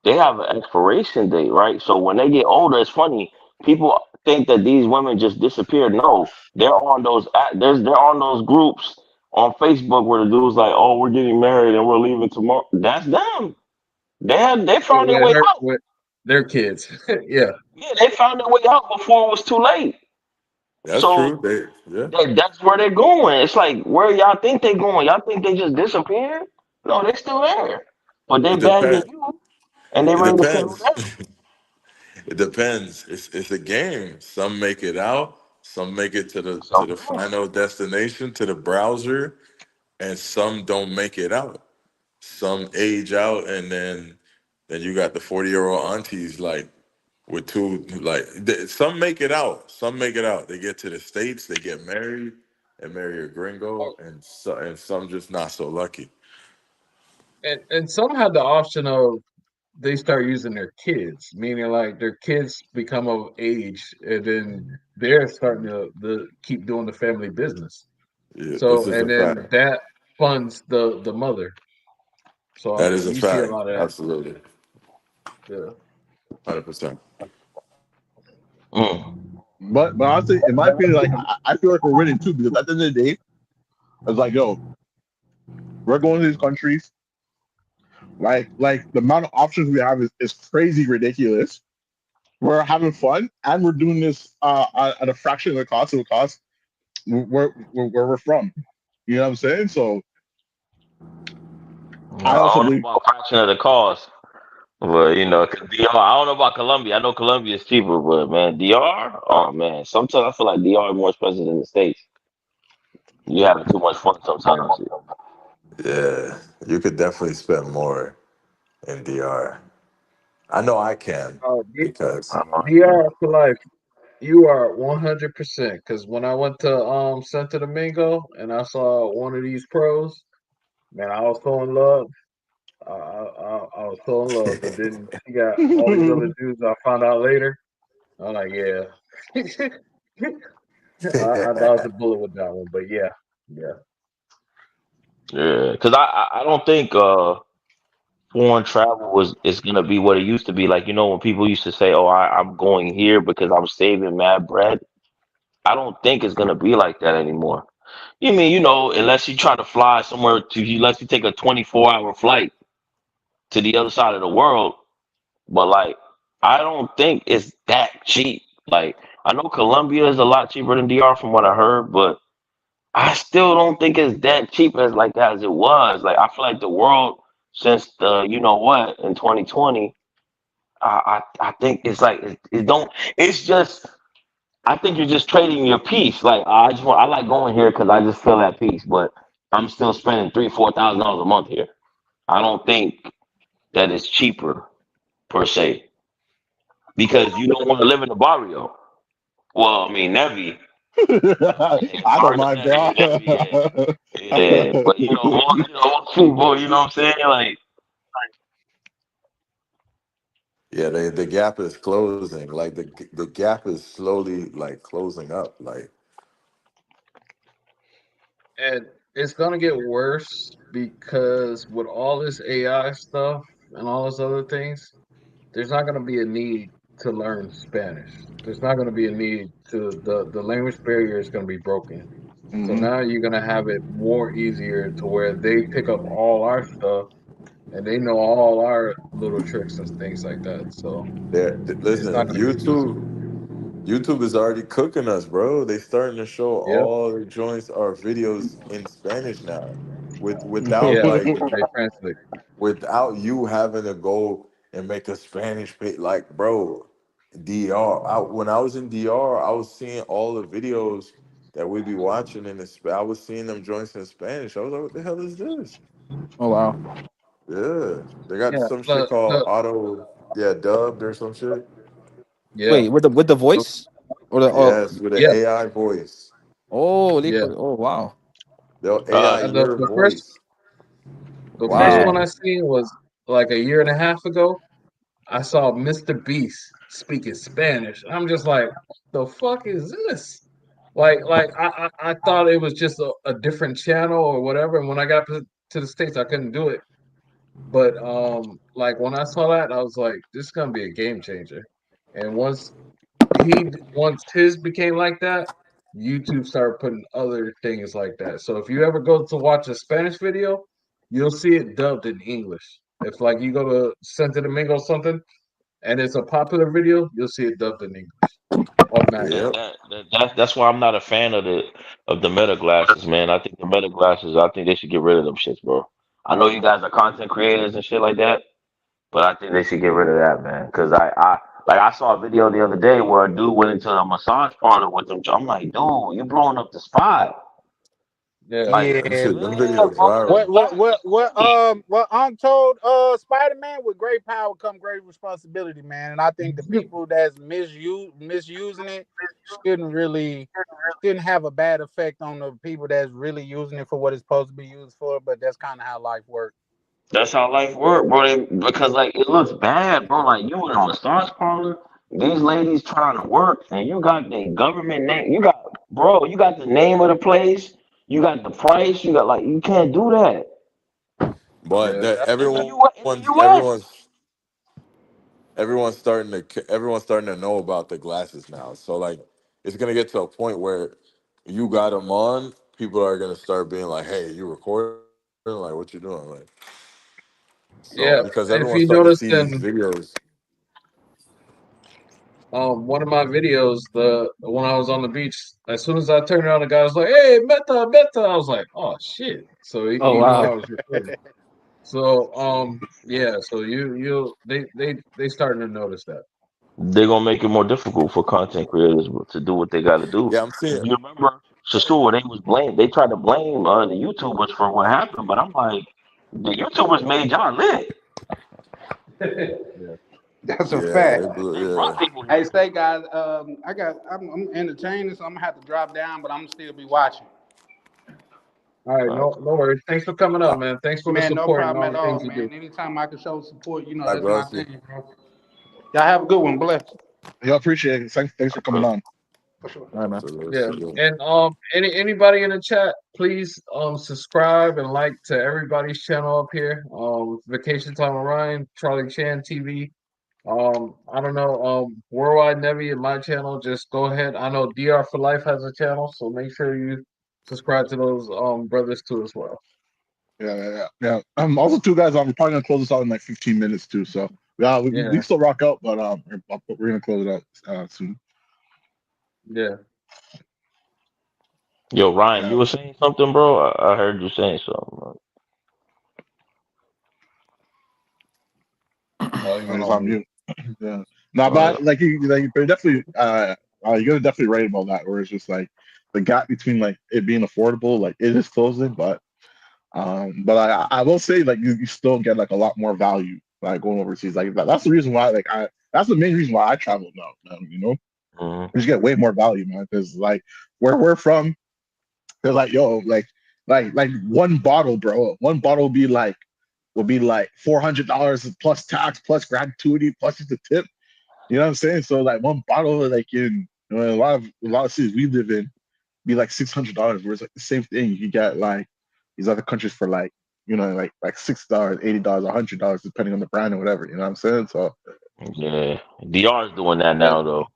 they have an expiration date, right? So when they get older, it's funny. People think that these women just disappeared. No, they're on those groups on Facebook where the dude's like, "Oh, we're getting married and we're leaving tomorrow." That's them. They found their With way her, out. with their kids. Yeah. Yeah, they found their way out before it was too late. that's So true. They yeah. that's where they're going. It's like where y'all think they going? Y'all think they just disappeared? No, they still there, but they It bagging depends. you and they It ready to settle depends. down. It depends. It's a game. Some make it out. Some make it to Some the don't. final destination, to the browser, and some don't make it out. Some age out, and then you got the 40-year-old aunties like with two like some make it out. Some make it out. They get to the states, they get married, and marry a gringo, and some just not so lucky. And some have the option of they start using their kids, meaning like their kids become of age, and then they're starting to keep doing the family business. Yeah, this So, is a and then fact. that funds the mother. So That is a you see a fact. lot of that. Absolutely, Yeah. 100%. Mm. But honestly, in my opinion, like I feel like we're winning too, because at the end of the day, it's like, yo, we're going to these countries. Like the amount of options we have is crazy ridiculous. We're having fun, and we're doing this at a fraction of the cost where we're from. You know what I'm saying? So I I also don't know believe, about fraction of the cost, but you know, 'cause DR, I don't know about Colombia. I know Colombia is cheaper, but man, DR, oh man, sometimes I feel like DR is more expensive than the States. You having too much fun sometimes. Yeah, you could definitely spend more in DR. I know I can Oh, because DR for life. You are 100%. Because when I went to Santo Domingo and I saw one of these pros, man, I was so in love. I was so in love. But then she got all these other dudes I found out later. I'm like, yeah. I dodged a bullet with that one. But yeah, yeah. Yeah, because I don't think foreign travel was is gonna be what it used to be. Like you know when people used to say, "Oh, I'm going here because I'm saving mad bread." I don't think it's gonna be like that anymore. You mean, unless you try to fly somewhere unless you take a 24-hour flight to the other side of the world, but like, I don't think it's that cheap. Like, I know Colombia is a lot cheaper than DR from what I heard, but I still don't think it's that cheap as it was. Like, I feel like the world since the in 2020, I think it's like it don't. It's just I think you're just trading your peace. Like, I like going here because I just feel at peace, but I'm still spending $3,000-4,000 a month here. I don't think that it's cheaper per se because you don't want to live in the barrio. Well, I mean, Nevy, yeah, I don't part of mind, bro. Nevy, yeah. But most people, you know what I'm saying? Like, Yeah, the gap is closing. Like the gap is slowly like closing up. Like And it's gonna get worse because with all this AI stuff and all those other things, there's not gonna be a need to learn Spanish. There's not gonna be a need to the language barrier is gonna be broken. So Hmm. now you're gonna have it more easier to where they pick up all our stuff and they know all our little tricks and things like that. So it's listen, not gonna be as easy. YouTube is already cooking us, bro. They starting to show Yep. all the joints or videos in Spanish now, without Yeah, like they translate. without you having to go and make a Spanish page. Like, bro, DR. When I was in DR, I was seeing all the videos that we'd be watching in the. I was seeing them joints in Spanish. I was like, what the hell is this? Oh wow. Yeah, they got Yeah. some shit called The auto, yeah, dubbed or some shit. yeah. Wait, with the The, voice or the Yes, with the yeah. AI voice. Yeah. oh wow. They'll uh, AI The your the first voice. the first Wow. one I seen was like a year and a half ago. I saw Mr. Beast speaking Spanish. I'm just like, the fuck is this? I thought it was just a different channel or whatever. And when I got to the States, I couldn't do it. But like when I saw that, I was like, this is gonna be a game changer. And once his became like that, YouTube started putting other things like that. So if you ever go to watch a Spanish video, you'll see it dubbed in English. If like you go to Santo Domingo or something, and it's a popular video, you'll see it dubbed in English automatically. that, Yep. that, that, that's why I'm not a fan of the Meta glasses, man. I think the Meta glasses, I think they should get rid of them shits, bro. I know you guys are content creators and shit like that, but I think they should get rid of that, man. Because I saw a video the other day where a dude went into a massage parlor with them. I'm like, dude, you blowing up the spot. Yeah, Like, Them Yeah, shit, them man. videos viral. What Untold Spider-Man, with great power come great responsibility, man. And I think the people that's misusing it shouldn't have a bad effect on the people that's really using it for what it's supposed to be used for. But that's kind of how life works. that's how life work, bro. Because like it looks bad, bro. Like you in a massage parlor, these ladies trying to work, and you got the government name. You got the name of the place. You got the price. You got like you can't do that But yeah, that that's in the U.S. everyone's starting to know about the glasses now. So like it's gonna get to a point where you got them on, people are gonna start being like, "Hey, you recording? Like, what you doing?" Like, so yeah. because everyone's If you starting to see noticed these in videos. one of my videos, the when I was on the beach, as soon as I turned around, the guy was like, "Hey, Meta, Meta." I was like, "Oh shit!" So Oh he knew I wow. was recording. So yeah. So they starting to notice that. They're gonna make it more difficult for content creators to do what they got to do. Yeah, I'm seeing. If you remember, Sasur, they tried to blame the YouTubers for what happened, but I'm like, the YouTubers made y'all lit. Yeah. That's a Yeah, fact. they blew. They Yeah, brought people Hey, here. say guys, I'm entertaining, so I'm gonna have to drop down, but I'm gonna still be watching. All right, Uh, no worries. Thanks for coming I, up, man. Thanks for the Man, no support and problem all at the all, things you do. man. Anytime I can show support, I that's bro, my see. thing, bro. Y'all have a good one. Bless. Yeah, appreciate it. Thanks for coming okay. on. For sure. All right, man. Salute, Yeah, salute. and anybody in the chat, please subscribe and like to everybody's channel up here. Vacation Time with Ryan, Charlie Chan TV. I don't know. Worldwide Nevy in my channel. Just go ahead. I know DR for Life has a channel, so make sure you subscribe to those brothers too as well. Yeah. Also, two guys. I'm probably gonna close this out in like 15 minutes too. So yeah, we Yeah, still rock out, but we're gonna close it out soon. yeah. Yo, Ryan, you Yeah, were saying something, bro? I heard you saying something. Oh, he I went was on on mute. mute. Yeah, no, Uh, but you're definitely you're definitely right about that. Where it's just like the gap between like it being affordable, like it is closing, but I will say like you still get like a lot more value like going overseas. Like that's the reason why that's the main reason why I travel now, man, you know. mhm. You just get way more value, man. Because like where we're from, they're like, yo, like one bottle, bro. One bottle will be like $400 plus tax, plus gratuity, plus just a tip. You know what I'm saying? So like one bottle, like in a lot of cities we live in, be like $600. Where it's like the same thing. You can get like these other countries for like like $6, $80, $100, depending on the brand or whatever. You know what I'm saying? So Yeah, DR is doing that Yeah, now, though.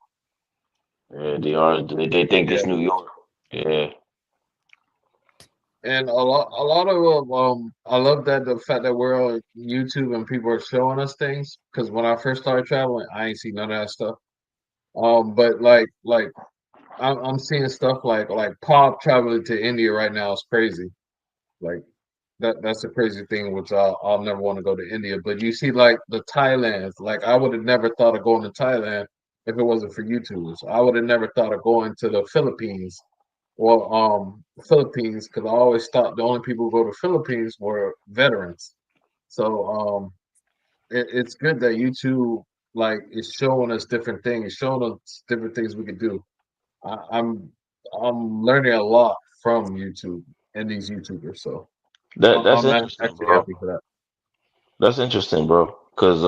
Yeah, DR, they think it's yeah. New York. Yeah, And a lot of I love that the fact that we're on YouTube and people are showing us things. Because when I first started traveling, I ain't see none of that stuff. But like I'm seeing stuff like Pop traveling to India right now is crazy. Like that's a crazy thing, which I'll never want to go to India. But you see, like the Thailand, like I would have never thought of going to Thailand if it wasn't for YouTubers. I would have never thought of going to the Philippines. Well, Philippines, because I always thought the only people who go to Philippines were veterans. So it's good that YouTube like is showing us different things, showing us different things we could do. I, I'm I'm learning a lot from YouTube and these YouTubers. So that's I'm interesting, actually bro. happy for that. That's interesting, bro. Cause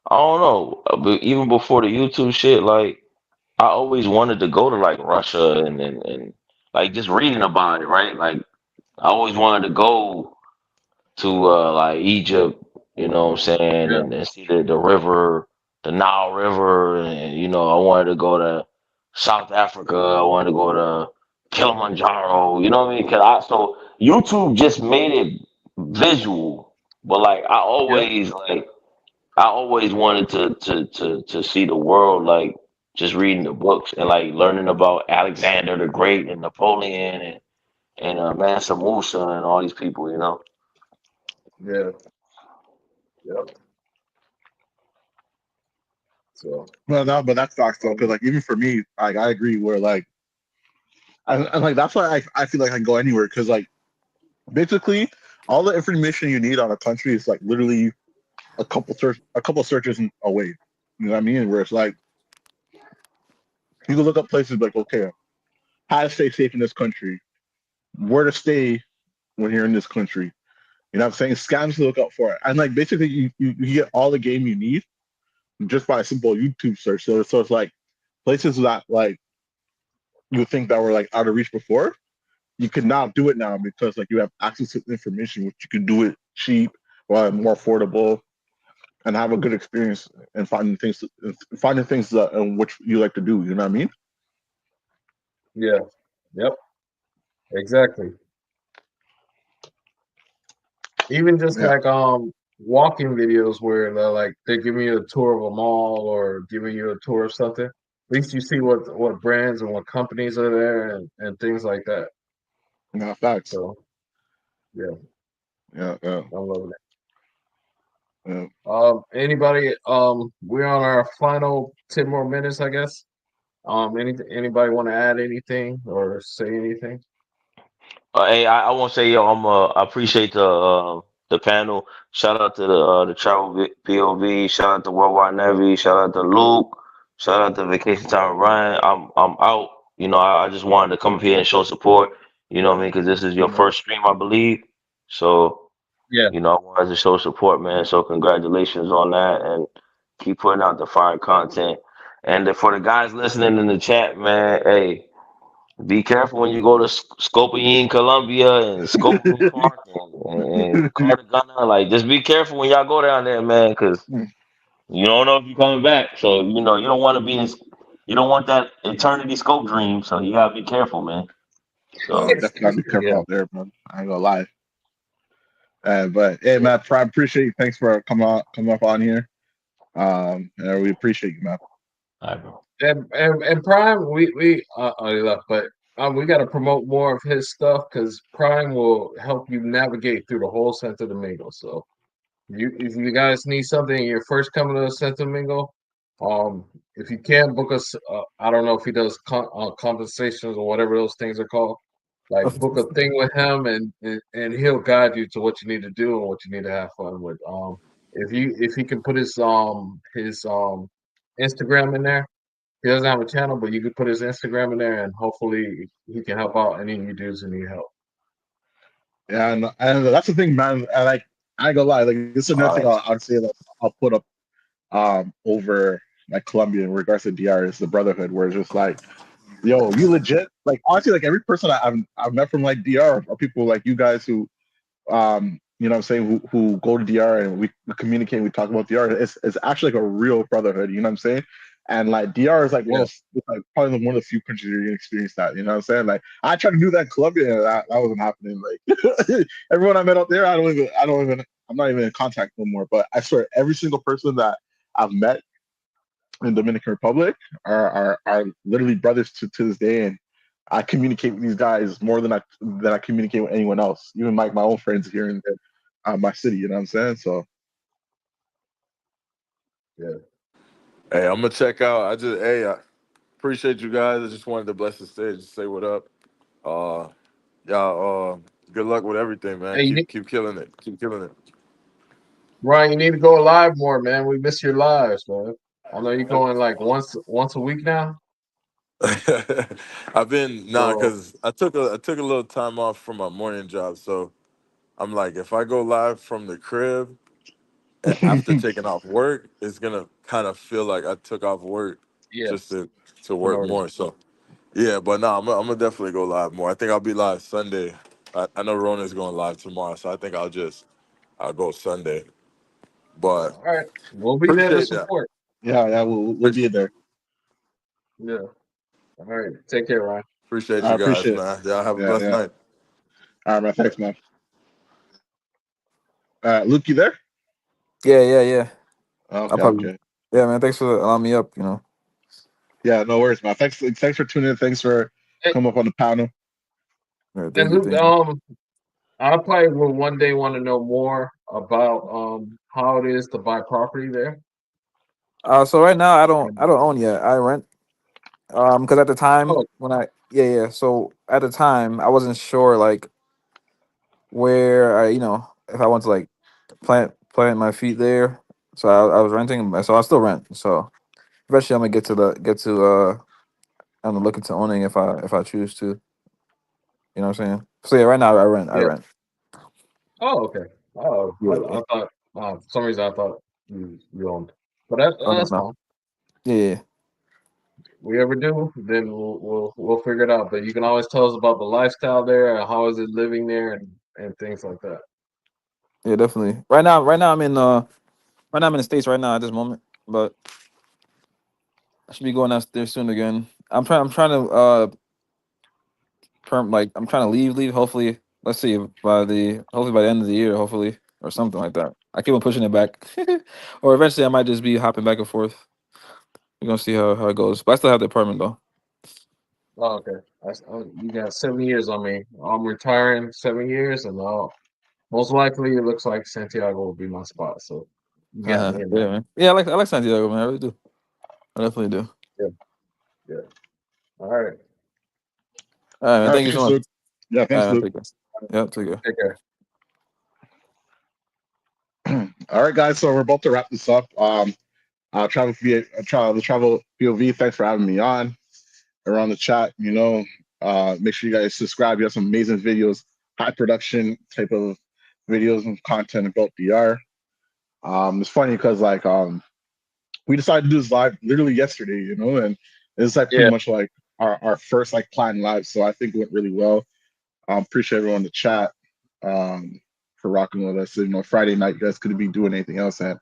I don't know, but even before the YouTube shit, like I always wanted to go to like Russia and like just reading about it, right? Like I always wanted to go to like Egypt, you know what I'm saying, Yeah, and see the river, the Nile River, and I wanted to go to South Africa. I wanted to go to Kilimanjaro, you know what I mean? So YouTube just made it visual, but like yep, I always wanted to see the world, like just reading the books and like learning about Alexander the Great and Napoleon and Mansa Musa and all these people, you know. yeah, yep. So well, no, but that's facts though. Because like even for me, like I agree. Where like and like that's why I feel like I can go anywhere. Because like basically all the information you need on a country is like literally a couple searches away. You know what I mean? Where it's like you can look up places like, okay, how to stay safe in this country, where to stay when you're in this country. You know what I'm saying? Scams to look out for. And like basically you get all the game you need just by a simple YouTube search. So it's like places that like you would think that were like out of reach before, you can now do it now because like you have access to information which you can do it cheap or more affordable and have a good experience and finding things that in which you like to do. You know what I mean? yeah, yep, exactly. Even just Yeah. like walking videos where they're giving you a tour of a mall or giving you a tour of something. At least you see what brands and what companies are there and things like that. Yeah. Facts. So yeah, Yeah. Yeah. I'm loving it. Yeah. Anybody? We're on our final 10 more minutes, I guess. Anybody want to add anything or say anything? Hey, I want to say, yo, I appreciate the panel. Shout out to the POV. Shout out to Worldwide Nevy. Shout out to Luke. Shout out to Vacation Time with Ryan. I'm out. I just wanted to come up here and show support. You know what I mean? Because this is your Mhm. first stream, I believe. So Yeah, I wanted to show support, man. So congratulations on that, and keep putting out the fire content. And for the guys listening in the chat, man, hey. Be careful when you go to Skopje, Colombia, and Skopje Park and Cartagena. Like, just be careful when y'all go down there, man, because You don't know if you're coming back, so you know you don't want to be in. You don't want that eternity scope dream, so you gotta be careful, man. Yeah, So definitely gotta be careful Yeah. out there, man. I ain't gonna lie. But hey, man, I appreciate you. Thanks for coming up on here. And we appreciate you, man. all right, bro. And Prime, he left, but we got to promote more of his stuff because Prime will help you navigate through the whole Santo Domingo. So if you guys need something, and you're first coming to Santo Domingo, if you can book us, I don't know if he does compensations or whatever those things are called. Like book a thing with him, and he'll guide you to what you need to do and what you need to have fun with. If he can put his Instagram in there. He doesn't have a channel, but you could put his Instagram in there, and hopefully he can help out any of you dudes who need help. Yeah, and that's the thing, man. I ain't gonna lie, like this is another All thing right. I'd say that I'll put up over like Colombia in regards to DR is the brotherhood, where it's just like, yo, you legit, like honestly, like every person I've met from like DR are people like you guys who you know what I'm saying, who go to DR and we communicate, we talk about DR. It's actually like a real brotherhood, you know what I'm saying? And like DR is like Yeah. it's like probably one of the few countries where you can experience that, you know what I'm saying? Like I tried to do that in Colombia and that wasn't happening. Like everyone I met out there, I'm not even in contact no more. But I swear every single person that I've met in Dominican Republic are literally brothers to this day, and I communicate with these guys more than I communicate with anyone else, even my own friends here in my city. You know what I'm saying? So Yeah. Hey, I'm gonna check out. I appreciate you guys. I just wanted to bless the stage and say what up. Uh, y'all, good luck with everything, man. Hey, Keep killing it. Keep killing it. Ryan, you need to go live more, man. We miss your lives, man. I know you're going like once a week now. I've been So because I took a little time off from my morning job, so I'm like, if I go live from the crib after taking off work, it's gonna kind of feel like I took off work yeah, just to for no work reason. more. So yeah, but no, I'm gonna definitely go live more. I think I'll be live Sunday. I know Rona's going live tomorrow, so I think I'll go Sunday. But All right, we'll be there to appreciate that. support. yeah, we'll be there. Yeah. All right, take care, Ryan. Appreciate I you guys, appreciate it. man. Y'all have a Yeah, blessed yeah. night. All right, man. Thanks, man. Luke, you there? Yeah. I'll Okay, probably. okay. Yeah, man. Thanks for allowing me up. Yeah, no worries, man. Thanks for tuning in. Thanks for And, coming up on the panel. Yeah, and thank you. Luke, Thank you. I probably will one day want to know more about how it is to buy property there. So right now I And, don't own yet. I rent. Because at the time oh when yeah. So at the time I wasn't sure like where if I want to like plant my feet there. So I was renting. So I still rent. So eventually I'm gonna I'm looking to owning if I choose to. You know what I'm saying? So yeah, right now I rent. I yeah. rent. Oh okay. Oh, Yeah. I thought for some reason I thought you owned, but Oh no that's no. fine. Yeah. We ever do, then we'll figure it out. But you can always tell us about the lifestyle there, and how is it living there, and things like that. Yeah, definitely. Right now I'm in the States right now at this moment, but I should be going out there soon again. I'm trying to I'm trying to leave. Hopefully, let's see hopefully by the end of the year, hopefully, or something like that. I keep on pushing it back, or eventually I might just be hopping back and forth. We're gonna see how it goes. But I still have the apartment though. Oh, okay. You got 7 years on me. I'm retiring 7 years, and most likely it looks like Santiago will be my spot. So you got me in Yeah, there. man. Yeah, I like Santiago, man. I really do. I definitely do. Yeah, yeah. All right. All right, man. All right, Thank you so thanks, much. Luke. Yeah, All thanks, right, man. Luke. Take care. Yep, take care. Take care. All right, guys. So we're about to wrap this up. The travel POV. Thanks for having me on. Around the chat, make sure you guys subscribe. You have some amazing videos, high production type of videos and content about DR. It's funny because we decided to do this live literally yesterday, and it's like pretty Yeah. much like our first like planned live. So I think it went really well. Appreciate everyone in the chat for rocking with us. Friday night, you guys couldn't be doing anything else, and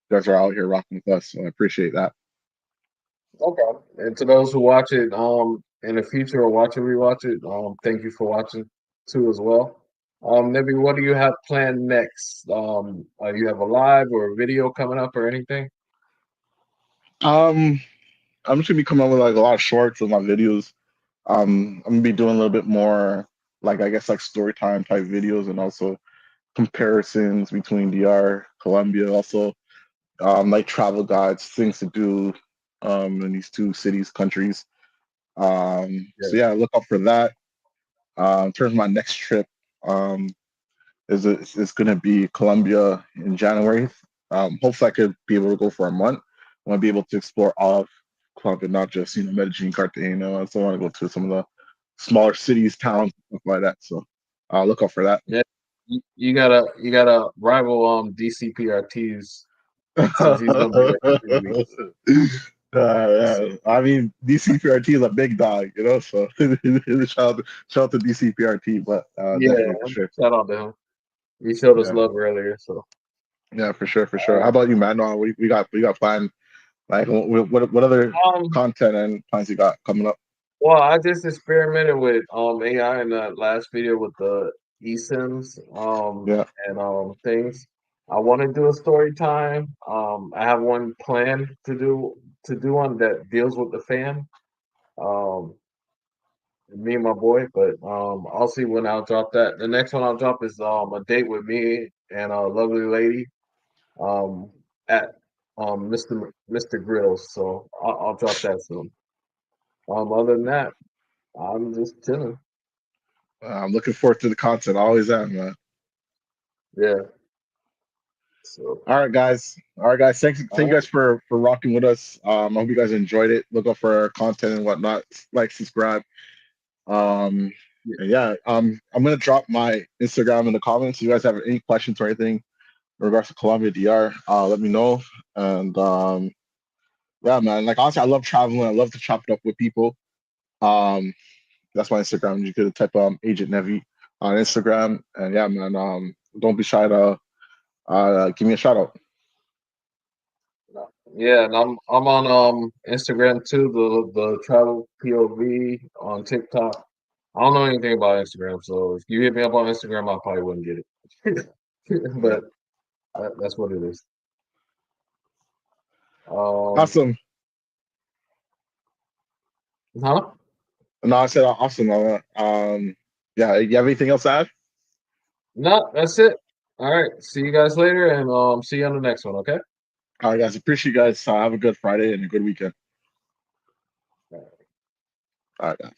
you guys are out here rocking with us. So I appreciate that. Okay. And to those who watch it in the future or watch it, rewatch it, thank you for watching too as well. Nebby, what do you have planned next? You have a live or a video coming up or anything? I'm just gonna be coming up with like a lot of shorts of my videos. I'm gonna be doing a little bit more like I guess like story time type videos and also comparisons between DR, Colombia, also like travel guides, things to do in these two cities, countries. So Yeah. yeah, look out for that. In terms of my next trip, um, is going to be Colombia in January. Hopefully, I could be able to go for a month. I want to be able to explore all of Colombia, not just Medellin, Cartagena. I also want to go to some of the smaller cities, towns, stuff like that. So look out for that. Yeah. You gotta rival DCPRT's since he's gonna be there for 3 weeks. Yeah. I mean, DCPRT is a big dog, you know. So shout out to DCPRT, but Yeah, definitely for sure. shout out to him. He showed us Yeah, love earlier, so yeah, for sure, for sure. How about you, man? We got planned. Like, what other um content and plans you got coming up? well, I just experimented with AI in that last video with the eSIMs Yeah, and things. I want to do a story time. I have one planned to do one that deals with the fan. Um Me and my boy, but I'll see when I'll drop that. The next one I'll drop is a date with me and a lovely lady at Mr. Grills. So I'll drop that soon. Other than that, I'm just chilling. I'm looking forward to the content. I always am, man. Yeah. So All right, guys. All right, guys. Thank you all guys for rocking with us. I hope you guys enjoyed it. Look out for our content and whatnot. Like, subscribe. Um, right. and yeah, I'm gonna drop my Instagram in the comments. If you guys have any questions or anything in regards to Colombia DR, let me know. And yeah, man. Like honestly, I love traveling. I love to chop it up with people. Um, that's my Instagram. You could type Agent Nevy on Instagram. And yeah, man. Don't be shy to give me a shout out. Yeah, and I'm on Instagram too, the travel POV on TikTok. I don't know anything about Instagram, so if you hit me up on Instagram, I probably wouldn't get it. Yeah. But that's what it is. Um, Awesome. huh? No, I said awesome. Yeah. You have anything else to add? No, that's it. All right. See you guys later, and see you on the next one. Okay. All right, guys. Appreciate you guys. Have a good Friday and a good weekend. All right, guys.